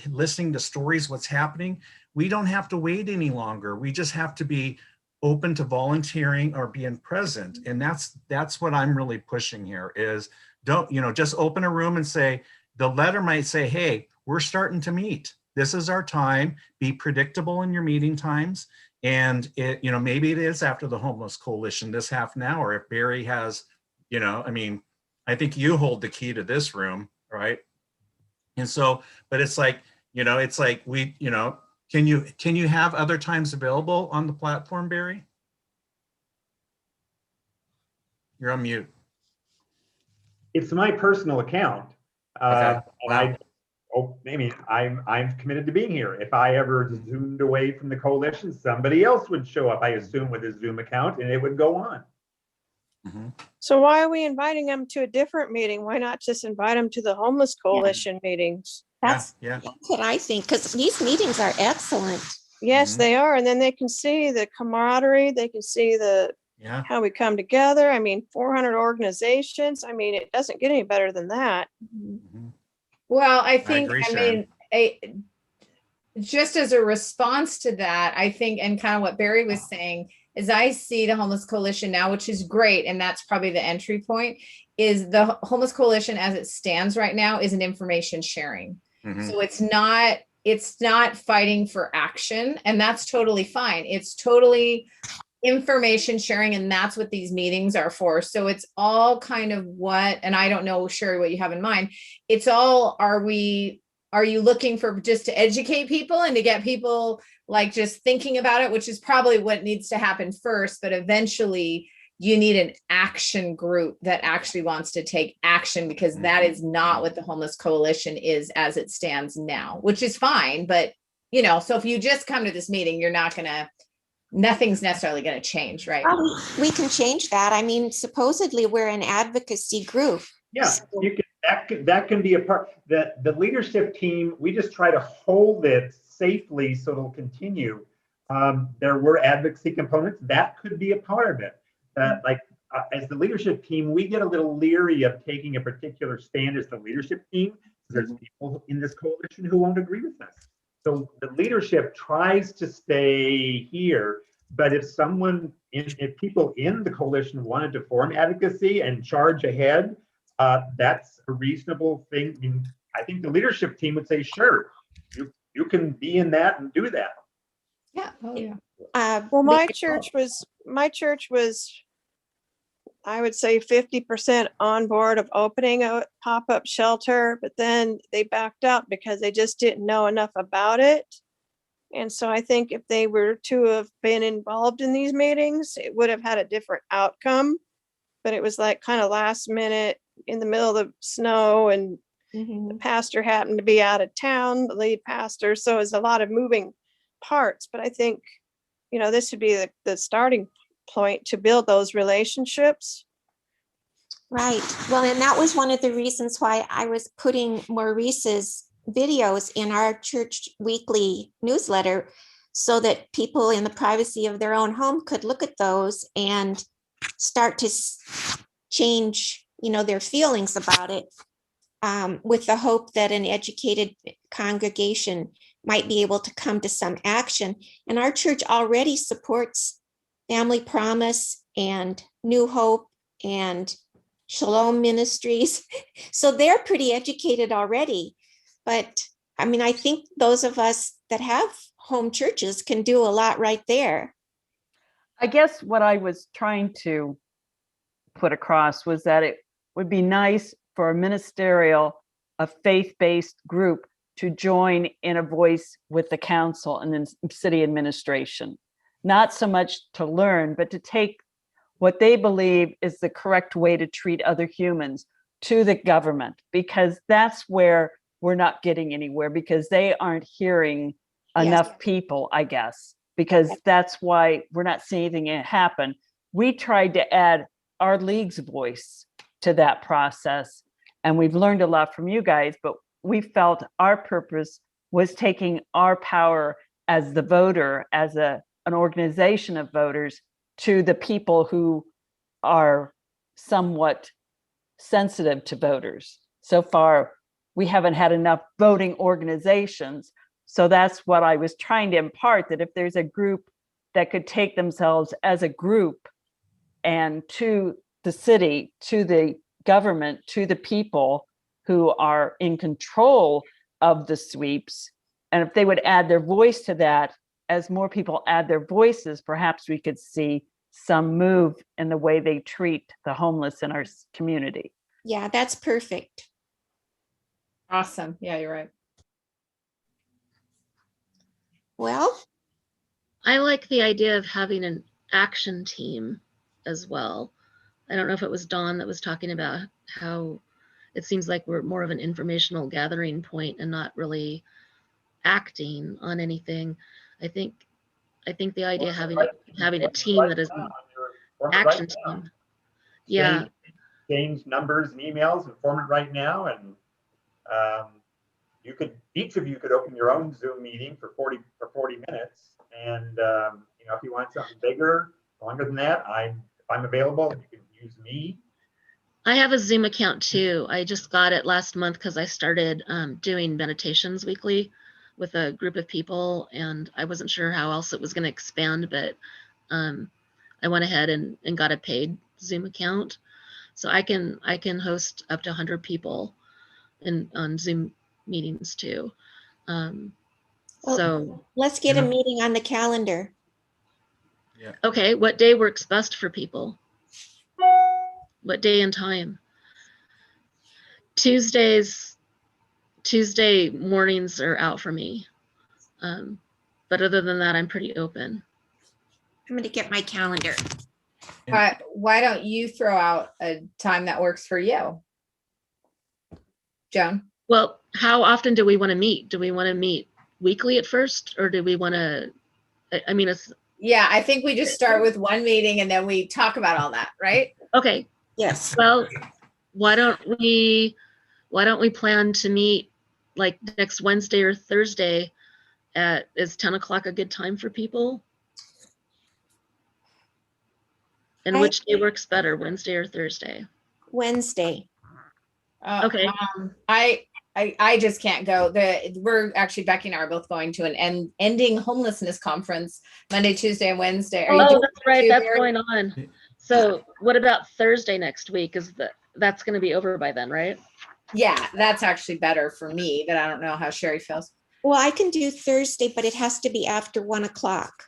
Speaker 3: listening to stories, what's happening. We don't have to wait any longer. We just have to be open to volunteering or being present. And that's what I'm really pushing here is don't, just open a room and say, the letter might say, hey, we're starting to meet. This is our time. Be predictable in your meeting times. And maybe it is after the Homeless Coalition, this half an hour. If Barry has, I think you hold the key to this room, right? And so, but it's like, we, can you have other times available on the platform, Barry? You're on mute.
Speaker 1: It's my personal account.
Speaker 3: Okay.
Speaker 1: And I'm committed to being here. If I ever zoomed away from the coalition, somebody else would show up, I assume, with a Zoom account, and it would go on.
Speaker 3: Mm-hmm.
Speaker 4: So why are we inviting them to a different meeting? Why not just invite them to the Homeless Coalition meetings?
Speaker 10: That's what I think, because these meetings are excellent.
Speaker 4: Yes, they are. And then they can see the camaraderie. They can see how we come together. 400 organizations. It doesn't get any better than that.
Speaker 2: Well, I think,
Speaker 3: agree,
Speaker 2: just as a response to that, I think, and kind of what Barry was saying, is I see the Homeless Coalition now, which is great. And that's probably the entry point, is the Homeless Coalition as it stands right now is an information sharing.
Speaker 3: Mm-hmm.
Speaker 2: So it's not fighting for action, and that's totally fine. It's totally information sharing, and that's what these meetings are for. So it's all kind of and I don't know, Sherry, what you have in mind. It's all, are you looking for just to educate people and to get people like just thinking about it, which is probably what needs to happen first, but eventually you need an action group that actually wants to take action, because that is not what the Homeless Coalition is as it stands now, which is fine. But, so if you just come to this meeting, nothing's necessarily going to change, right?
Speaker 10: We can change that. Supposedly we're an advocacy group.
Speaker 1: Yeah, you can, that can be a part. The leadership team, we just try to hold it safely so it'll continue. There were advocacy components that could be a part of it. As the leadership team, we get a little leery of taking a particular stand as the leadership team. There's people in this coalition who won't agree with us. So the leadership tries to stay here, but if people in the coalition wanted to form advocacy and charge ahead, that's a reasonable thing. I think the leadership team would say, sure, you can be in that and do that.
Speaker 2: Yeah. Oh, yeah.
Speaker 4: Well, my church was, I would say 50% on board of opening a pop-up shelter, but then they backed out because they just didn't know enough about it. And so I think if they were to have been involved in these meetings, it would have had a different outcome. But it was like kind of last minute in the middle of the snow, and the pastor happened to be out of town, the lead pastor. So it was a lot of moving parts. But I think, this would be the starting point to build those relationships.
Speaker 10: Right. Well, and that was one of the reasons why I was putting Maurice's videos in our church weekly newsletter, so that people in the privacy of their own home could look at those and start to change, their feelings about it, with the hope that an educated congregation might be able to come to some action. And our church already supports Family Promise and New Hope and Shalom Ministries. So they're pretty educated already. But I think those of us that have home churches can do a lot right there.
Speaker 21: I guess what I was trying to put across was that it would be nice for a faith-based group to join in a voice with the council and then city administration. Not so much to learn, but to take what they believe is the correct way to treat other humans to the government, because that's where we're not getting anywhere, because they aren't hearing enough people, I guess, because that's why we're not seeing anything happen. We tried to add our league's voice to that process. And we've learned a lot from you guys, but we felt our purpose was taking our power as the voter, as an organization of voters, to the people who are somewhat sensitive to voters. So far, we haven't had enough voting organizations. So that's what I was trying to impart, that if there's a group that could take themselves as a group and to the city, to the government, to the people who are in control of the sweeps, and if they would add their voice to that, as more people add their voices, perhaps we could see some move in the way they treat the homeless in our community.
Speaker 10: Yeah, that's perfect.
Speaker 2: Awesome. Yeah, you're right.
Speaker 10: Well,
Speaker 18: I like the idea of having an action team as well. I don't know if it was Dawn that was talking about how it seems like we're more of an informational gathering point and not really acting on anything. I think the idea of having a team that is an action team. Yeah.
Speaker 1: Change numbers and emails and form it right now, and each of you could open your own Zoom meeting for 40 minutes, and if you want something bigger, longer than that, if I'm available, you can use me.
Speaker 18: I have a Zoom account too. I just got it last month because I started doing meditations weekly with a group of people, and I wasn't sure how else it was going to expand, but I went ahead and got a paid Zoom account, so I can host up to 100 people on Zoom meetings too. So
Speaker 10: let's get a meeting on the calendar.
Speaker 18: Yeah. Okay, what day works best for people? What day and time? Tuesday mornings are out for me. But other than that, I'm pretty open.
Speaker 10: I'm going to get my calendar.
Speaker 2: Why don't you throw out a time that works for you, Joan?
Speaker 18: Well, how often do we want to meet? Do we want to meet weekly at first, or do we want to, I mean,
Speaker 2: yeah, I think we just start with one meeting and then we talk about all that, right?
Speaker 18: Okay.
Speaker 10: Yes.
Speaker 18: Well, why don't we plan to meet like next Wednesday or Thursday is 10 o'clock a good time for people? And which day works better, Wednesday or Thursday?
Speaker 10: Wednesday.
Speaker 18: Okay.
Speaker 2: I just can't go. We're actually, Becky and I are both going to an ending homelessness conference Monday, Tuesday, and Wednesday.
Speaker 18: Oh, that's right. That's going on. So what about Thursday next week? That's going to be over by then, right?
Speaker 2: Yeah, that's actually better for me, but I don't know how Sherry feels.
Speaker 10: Well, I can do Thursday, but it has to be after 1 o'clock.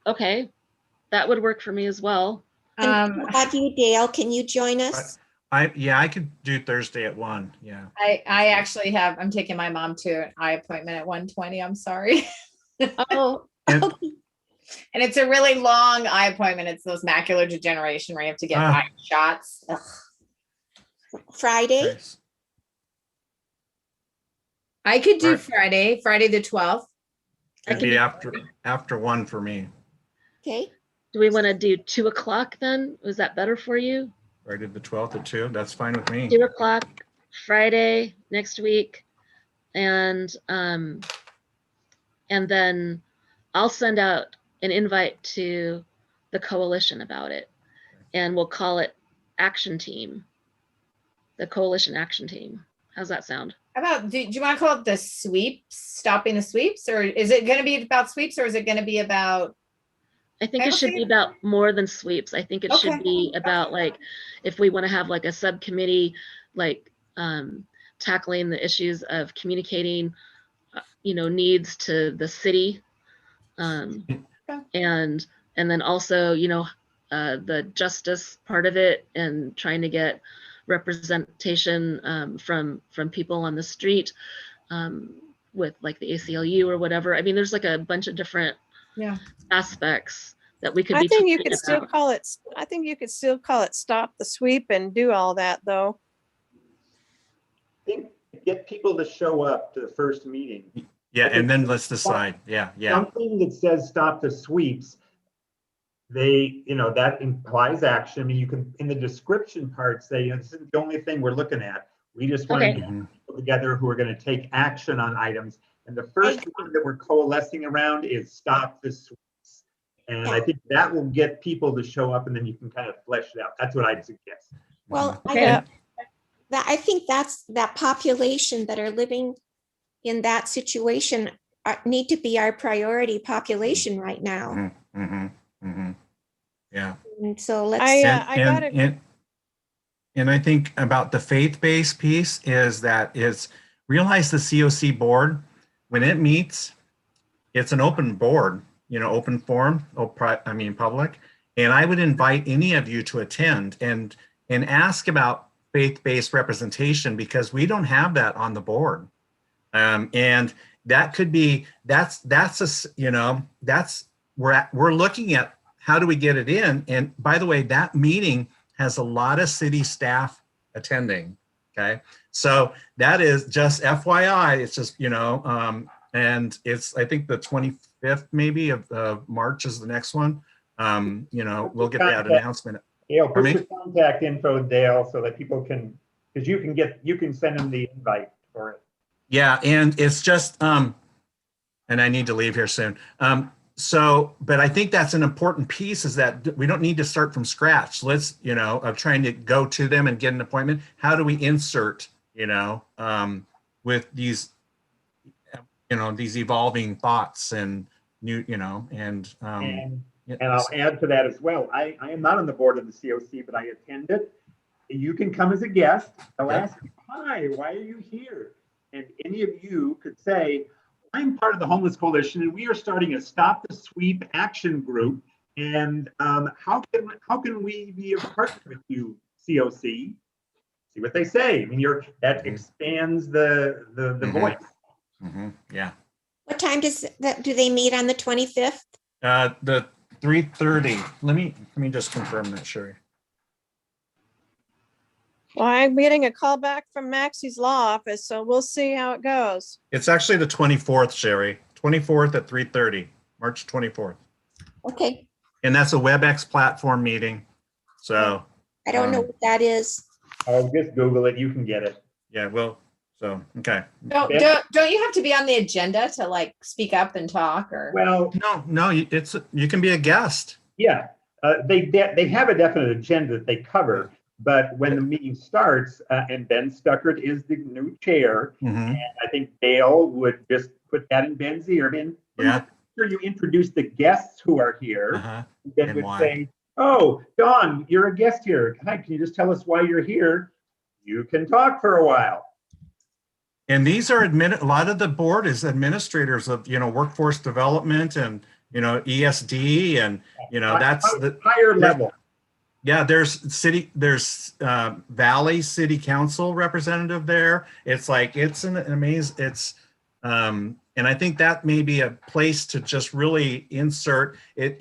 Speaker 18: Okay, that would work for me as well.
Speaker 10: How about you, Dale? Can you join us?
Speaker 3: I could do Thursday at 1. Yeah.
Speaker 2: I actually I'm taking my mom to an eye appointment at 1:20. I'm sorry.
Speaker 10: Oh.
Speaker 2: And it's a really long eye appointment. It's those macular degeneration where you have to get eye shots. Ugh.
Speaker 10: Friday?
Speaker 3: Nice.
Speaker 2: I could do Friday the 12th.
Speaker 3: It'd be after 1 for me.
Speaker 10: Okay.
Speaker 18: Do we want to do 2 o'clock then? Was that better for you?
Speaker 3: Friday the 12th at 2. That's fine with me.
Speaker 18: 2 o'clock Friday next week, and then I'll send out an invite to the coalition about it, and we'll call it Action Team, the Coalition Action Team. How's that sound?
Speaker 2: How about, do you want to call it the sweeps, stopping the sweeps, or is it going to be about sweeps, or is it going to be about?
Speaker 18: I think it should be about more than sweeps. I think it should be about, like, if we want to have like a subcommittee, like tackling the issues of communicating, needs to the city, and then also, the justice part of it, and trying to get representation from people on the street, with like the ACLU or whatever. I mean, there's like a bunch of different aspects that we could be.
Speaker 4: I think you could still call it Stop the Sweep and do all that, though.
Speaker 1: Get people to show up to the first meeting.
Speaker 3: Yeah, and then let's decide. Yeah.
Speaker 1: Something that says Stop the Sweeps. they, that implies action. I mean, you can, in the description part, say, this isn't the only thing we're looking at. We just want to get people together who are going to take action on items. And the first one that we're coalescing around is stop the sweeps. And I think that will get people to show up, and then you can kind of flesh it out. That's what I'd suggest.
Speaker 10: Well,
Speaker 1: Okay.
Speaker 10: I think that's that population that are living in that situation need to be our priority population right now.
Speaker 3: Yeah.
Speaker 10: And so let's.
Speaker 3: And I think about the faith-based piece is realize the COC board, when it meets, it's an open board, open forum, public. And I would invite any of you to attend and ask about faith-based representation, because we don't have that on the board. And that could be, we're looking at how do we get it in? And by the way, that meeting has a lot of city staff attending. Okay. So that is just FYI. It's just, and it's, I think the 25th maybe of March is the next one. We'll get that announcement.
Speaker 1: Dale, put your contact info, Dale, so that people can, because you can send them the invite for it.
Speaker 3: Yeah. And it's just, and I need to leave here soon. But I think that's an important piece, is that we don't need to start from scratch. Let's, of trying to go to them and get an appointment. How do we insert, with these, these evolving thoughts and new, and
Speaker 1: I'll add to that as well. I am not on the board of the COC, but I attend it. You can come as a guest. They'll ask you, hi, why are you here? And any of you could say, I'm part of the Homeless Coalition, and we are starting a Stop the Sweep action group. And how can we be a partner with you, COC? See what they say. I mean, that expands the voice.
Speaker 3: Yeah.
Speaker 10: What time do they meet on the 25th?
Speaker 3: The 3:30. Let me just confirm that, Sherry.
Speaker 4: Well, I'm getting a call back from Maxie's law office, so we'll see how it goes.
Speaker 3: It's actually the 24th, Sherry. 24th at 3:30, March 24th.
Speaker 10: Okay.
Speaker 3: And that's a WebEx platform meeting. So
Speaker 10: I don't know what that is.
Speaker 1: Oh, just Google it. You can get it.
Speaker 3: Yeah, well, so okay.
Speaker 2: Don't you have to be on the agenda to like speak up and talk, or?
Speaker 1: Well,
Speaker 3: no, you can be a guest.
Speaker 1: Yeah, they have a definite agenda that they cover. But when the meeting starts, and Ben Stuckert is the new chair, and I think Dale would just put that in Ben's ear. Ben, sure you introduce the guests who are here. Ben would say, "Oh, Dawn, you're a guest here. Hi, can you just tell us why you're here? You can talk for a while."
Speaker 3: And these are a lot of the board is administrators of workforce development and ESD and that's the
Speaker 1: higher level.
Speaker 3: Yeah, there's Valley City Council representative there. It's like, it's an amazing, and I think that may be a place to just really insert it,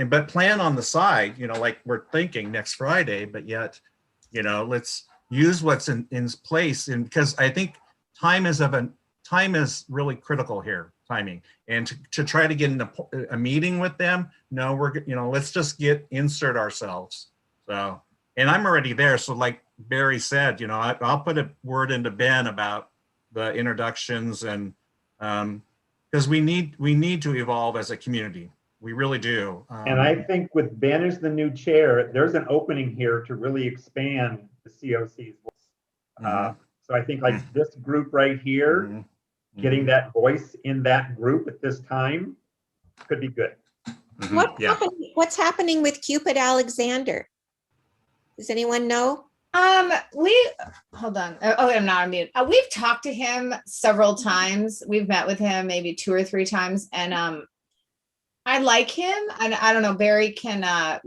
Speaker 3: but plan on the side, like we're thinking next Friday, but yet, let's use what's in place. And because I think time is really critical here, timing. And to try to get in a meeting with them, no, let's just insert ourselves. So, and I'm already there. So like Barry said, I'll put a word into Ben about the introductions and because we need to evolve as a community. We really do.
Speaker 1: And I think with Ben as the new chair, there's an opening here to really expand the COC's voice. So I think like this group right here, getting that voice in that group at this time could be good.
Speaker 10: What's happening with Cupid Alexander? Does anyone know?
Speaker 2: Hold on. Oh, I'm not on mute. We've talked to him several times. We've met with him maybe 2 or 3 times, and I like him. And I don't know, Barry can I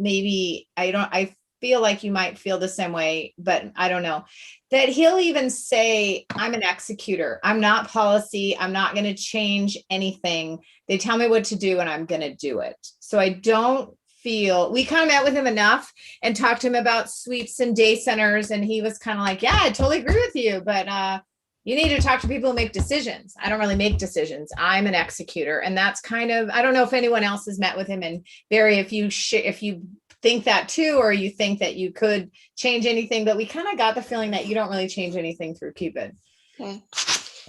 Speaker 2: feel like you might feel the same way, but I don't know. That he'll even say, I'm an executor. I'm not policy. I'm not going to change anything. They tell me what to do and I'm going to do it. So I don't feel, we kind of met with him enough and talked to him about sweeps and day centers. And he was kind of like, yeah, I totally agree with you. But, you need to talk to people who make decisions. I don't really make decisions. I'm an executor. And that's kind of, I don't know if anyone else has met with him. And Barry, if you think that too, or you think that you could change anything, but we kind of got the feeling that you don't really change anything through Cupid.
Speaker 10: Okay.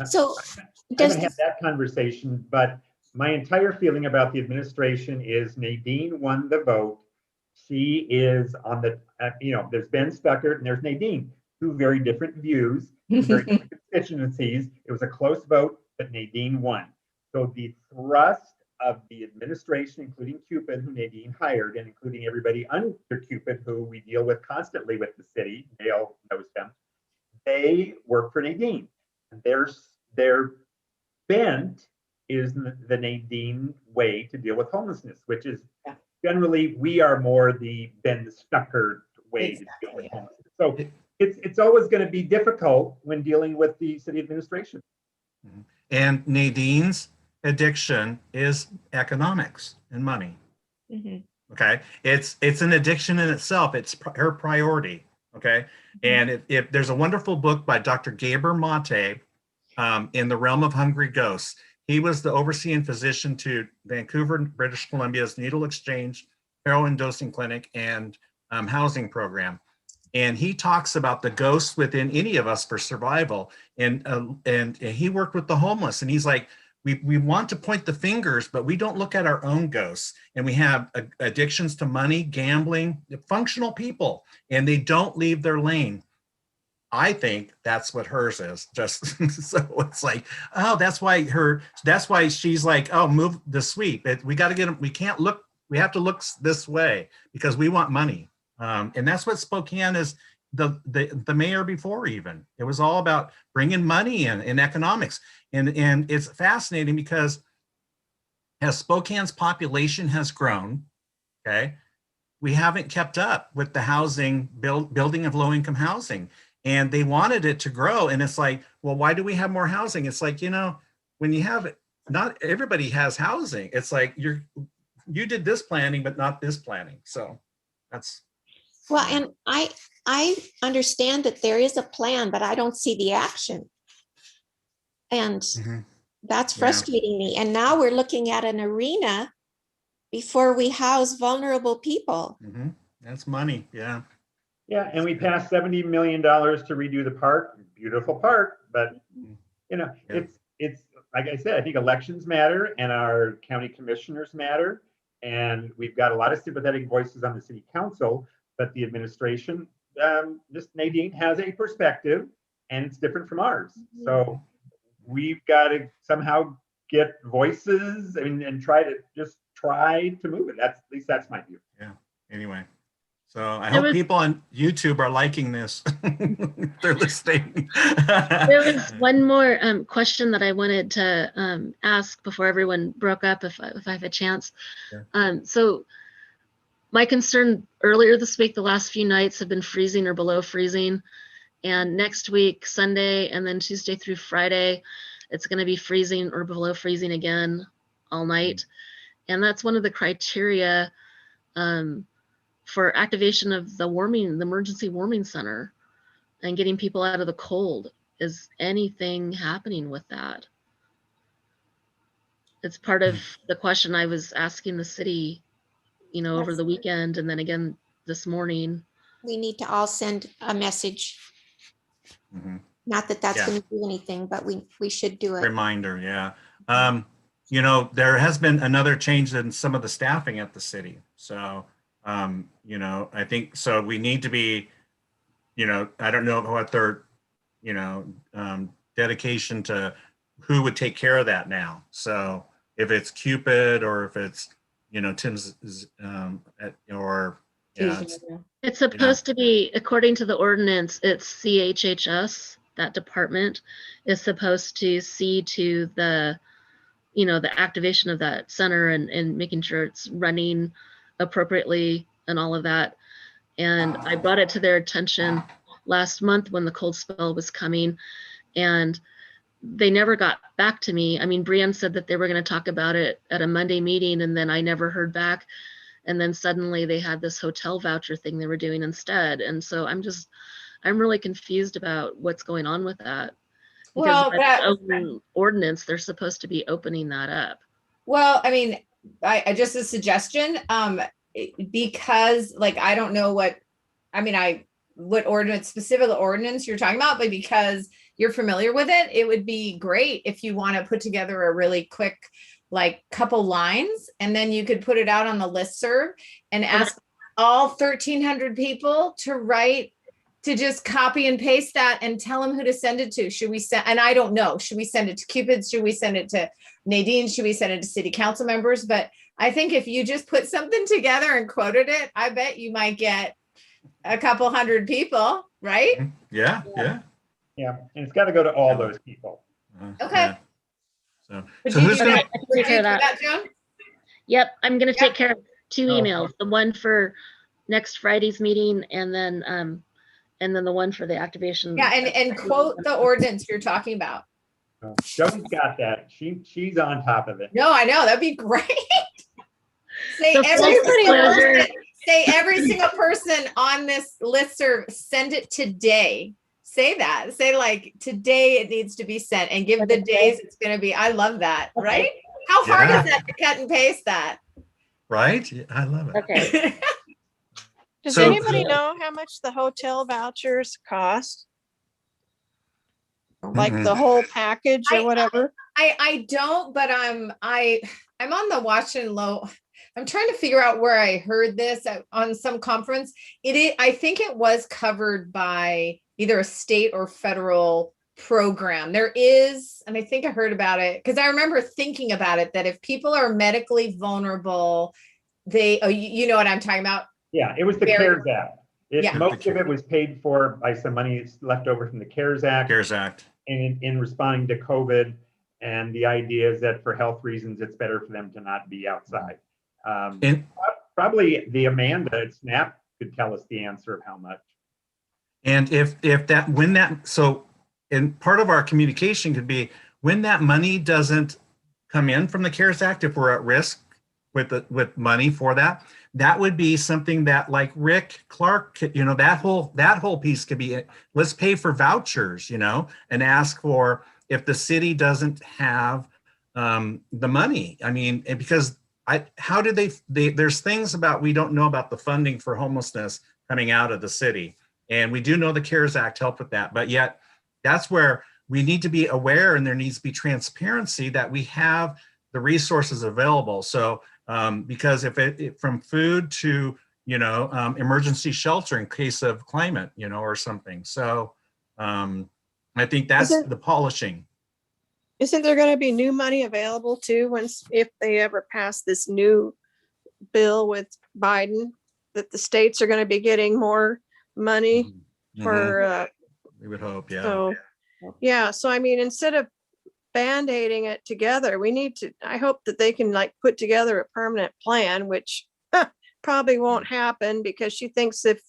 Speaker 10: So
Speaker 1: I haven't had that conversation, but my entire feeling about the administration is Nadine won the vote. She is on the, there's Ben Stuckert and there's Nadine, two very different views, very different constituencies. It was a close vote, but Nadine won. So the thrust of the administration, including Cupid, who Nadine hired, and including everybody under Cupid, who we deal with constantly with the city, Dale knows them, they work for Nadine. And their bent is the Nadine way to deal with homelessness, which is generally we are more the Ben Stuckert way to deal with homelessness. So it's always going to be difficult when dealing with the city administration.
Speaker 3: And Nadine's addiction is economics and money. Okay, it's an addiction in itself. It's her priority. Okay, and if there's a wonderful book by Dr. Gaber Mate, In the Realm of Hungry Ghosts. He was the overseeing physician to Vancouver, British Columbia's needle exchange, heroin dosing clinic, and housing program. And he talks about the ghosts within any of us for survival. And he worked with the homeless. And he's like, we want to point the fingers, but we don't look at our own ghosts. And we have addictions to money, gambling, functional people, and they don't leave their lane. I think that's what hers is. Just so it's like, oh, that's why she's like, oh, move the sweep. We got to get them. We can't look. We have to look this way because we want money. And that's what Spokane is. The mayor before even, it was all about bringing money in economics. And it's fascinating because as Spokane's population has grown, okay, we haven't kept up with the housing building of low-income housing. And they wanted it to grow. And it's like, well, why do we have more housing? It's like, when you have it, not everybody has housing. It's like you did this planning, but not this planning. So that's.
Speaker 10: Well, and I understand that there is a plan, but I don't see the action. And that's frustrating me. And now we're looking at an arena before we house vulnerable people.
Speaker 3: That's money. Yeah.
Speaker 1: Yeah, and we passed $70 million to redo the park. Beautiful park, but it's like I said, I think elections matter and our county commissioners matter, and we've got a lot of sympathetic voices on the city council, but the administration, just Nadine has a perspective, and it's different from ours. So we've got to somehow get voices and try to move it. At least that's my view.
Speaker 3: Yeah. Anyway. So I hope people on YouTube are liking this. They're listening.
Speaker 18: There was one more question that I wanted to ask before everyone broke up, if I have a chance. Sure. So my concern earlier this week, the last few nights have been freezing or below freezing. And next week, Sunday, and then Tuesday through Friday, it's going to be freezing or below freezing again all night. And that's one of the criteria for activation of the emergency warming center and getting people out of the cold. Is anything happening with that? It's part of the question I was asking the city, over the weekend and then again this morning.
Speaker 10: We need to all send a message. Not that that's going to do anything, but we should do it.
Speaker 3: Reminder, yeah. There has been another change in some of the staffing at the city. So I think so we need to be, I don't know what their, dedication to who would take care of that now. So if it's Cupid or if it's, Tim's,
Speaker 18: it's supposed to be, according to the ordinance, it's CHHS, that department is supposed to see to the, the activation of that center and making sure it's running appropriately and all of that. And I brought it to their attention last month when the cold spell was coming, and they never got back to me. I mean, Brianne said that they were going to talk about it at a Monday meeting, and then I never heard back. And then suddenly they had this hotel voucher thing they were doing instead. And so I'm really confused about what's going on with that.
Speaker 2: Well,
Speaker 18: by the open ordinance, they're supposed to be opening that up.
Speaker 2: Well, I mean, I just a suggestion, because like, I don't know what specific ordinance you're talking about, but because you're familiar with it, it would be great if you want to put together a really quick, like couple lines, and then you could put it out on the listserv and ask all 1,300 people to just copy and paste that and tell them who to send it to. Should we send, and I don't know, should we send it to Cupid? Should we send it to Nadine? Should we send it to city council members? But I think if you just put something together and quoted it, I bet you might get a couple hundred people, right?
Speaker 3: Yeah.
Speaker 1: And it's got to go to all those people.
Speaker 2: Okay.
Speaker 3: So
Speaker 2: Would
Speaker 3: so
Speaker 2: you
Speaker 3: who's
Speaker 2: do
Speaker 3: gonna
Speaker 2: that? Would you do that, Joan?
Speaker 18: Yep, I'm gonna take care of 2 emails, the one for next Friday's meeting and then the one for the activation.
Speaker 2: Yeah, and quote the ordinance you're talking about.
Speaker 1: Joan's got that. She's on top of it.
Speaker 2: No, I know, that'd be great. Say
Speaker 18: So
Speaker 2: every single person on this listserv, send it today. Say that. Say like, today it needs to be sent, and give the days it's going to be. I love that. Right? How hard is that to cut and paste that?
Speaker 3: Right? Yeah, I love it.
Speaker 2: Okay.
Speaker 4: Does anybody know how much the hotel vouchers cost? Like the whole package or whatever?
Speaker 2: I don't, but I'm on the watch and low. I'm trying to figure out where I heard this on some conference. I think it was covered by either a state or federal program. There is, and I think I heard about it because I remember thinking about it, that if people are medically vulnerable, you know what I'm talking about?
Speaker 1: Yeah, it was the CARES Act. Most of it was paid for by some money left over from the CARES Act. In responding to COVID, and the idea is that for health reasons, it's better for them to not be outside. Probably the Amanda at SNAP could tell us the answer of how much.
Speaker 3: And and part of our communication could be when that money doesn't come in from the CARES Act, if we're at risk with money for that, that would be something that, like Rick Clark, that whole piece could be, let's pay for vouchers, and ask for, if the city doesn't have the money. I mean, because how do there's things about, we don't know about the funding for homelessness coming out of the city. And we do know the CARES Act helped with that, but yet that's where we need to be aware, and there needs to be transparency that we have the resources available. So because if it from food to, emergency shelter in case of climate, or something. So I think that's the polishing.
Speaker 4: Isn't there going to be new money available too, if they ever pass this new bill with Biden, that the states are going to be getting more money for?
Speaker 3: We would hope, yeah.
Speaker 4: So, yeah. So I mean, instead of band-aiding it together, we need to. I hope that they can put together a permanent plan, which probably won't happen because she thinks if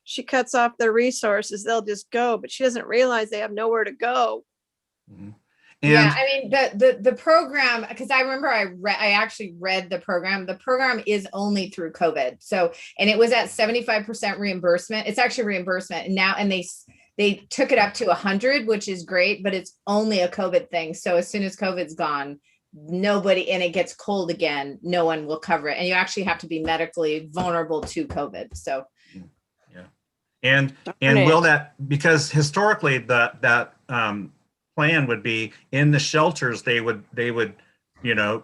Speaker 4: she cuts off their resources, they'll just go. But she doesn't realize they have nowhere to go.
Speaker 2: Yeah, I mean the program, because I remember I actually read the program. The program is only through COVID. So, and it was at 75% reimbursement. It's actually reimbursement, and now they took it up to 100, which is great, but it's only a COVID thing. So as soon as COVID's gone, nobody, and it gets cold again, no one will cover it, and you actually have to be medically vulnerable to COVID. So,
Speaker 3: and will that, because historically that plan would be in the shelters, they would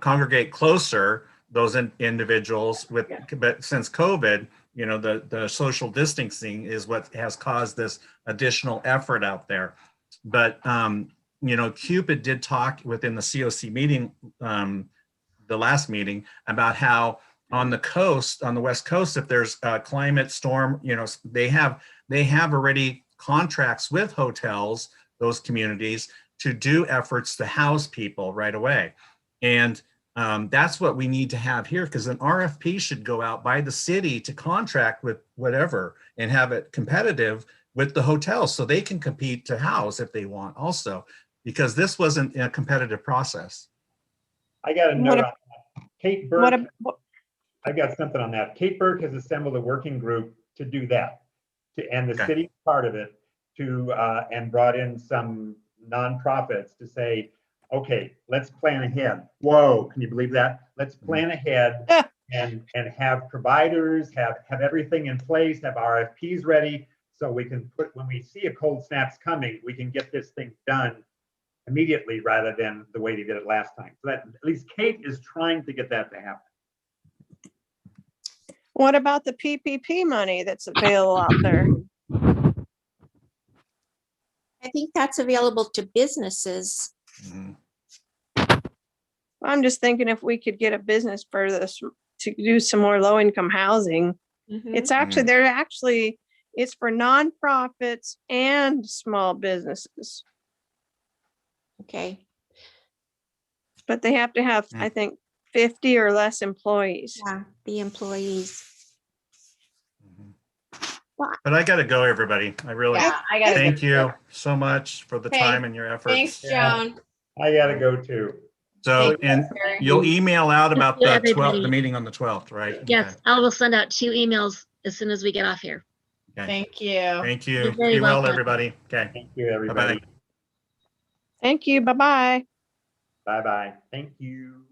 Speaker 3: congregate closer, those individuals but since COVID, the social distancing is what has caused this additional effort out there. But Cupid did talk within the COC meeting, the last meeting, about how on the coast, on the West Coast, if there's a climate storm, they have already contracts with hotels, those communities, to do efforts to house people right away. And that's what we need to have here, because an RFP should go out by the city to contract with whatever and have it competitive with the hotels so they can compete to house if they want also, because this wasn't a competitive process.
Speaker 1: I got a note on that. Kate Burke, I got something on that. Kate Burke has assembled a working group to do that, and the city's part of it, and brought in some nonprofits to say, okay, let's plan ahead. Whoa, can you believe that? Let's plan ahead and have providers, have everything in place, have RFPs ready, so we can put, when we see a cold snap's coming, we can get this thing done immediately rather than the way they did it last time. So that at least Kate is trying to get that to happen.
Speaker 4: What about the PPP money that's available out there?
Speaker 10: I think that's available to businesses.
Speaker 4: I'm just thinking if we could get a business for this to do some more low income housing. It's actually, it's for nonprofits and small businesses.
Speaker 10: Okay.
Speaker 4: But they have to have, I think, 50 or less employees.
Speaker 10: Yeah, the employees.
Speaker 3: But I gotta go, everybody. I really
Speaker 2: I gotta
Speaker 3: thank
Speaker 2: go
Speaker 3: you
Speaker 2: too.
Speaker 3: so much for the
Speaker 2: Okay.
Speaker 3: time and your efforts.
Speaker 2: Thanks, Joan.
Speaker 1: I gotta go too.
Speaker 3: So,
Speaker 2: Thank you,
Speaker 3: and
Speaker 2: Terry.
Speaker 3: you'll email out about
Speaker 18: you,
Speaker 3: the
Speaker 18: everybody.
Speaker 3: the meeting on the 12th, right?
Speaker 18: Yes,
Speaker 3: Okay.
Speaker 18: I will send out 2 emails as soon as we get off here.
Speaker 3: Okay.
Speaker 2: Thank you.
Speaker 3: Thank you.
Speaker 18: You're very
Speaker 3: Be well,
Speaker 18: welcome.
Speaker 3: everybody. Okay.
Speaker 1: Thank you, everybody.
Speaker 3: Bye-bye.
Speaker 4: Thank you. Bye-bye.
Speaker 1: Bye-bye. Thank you.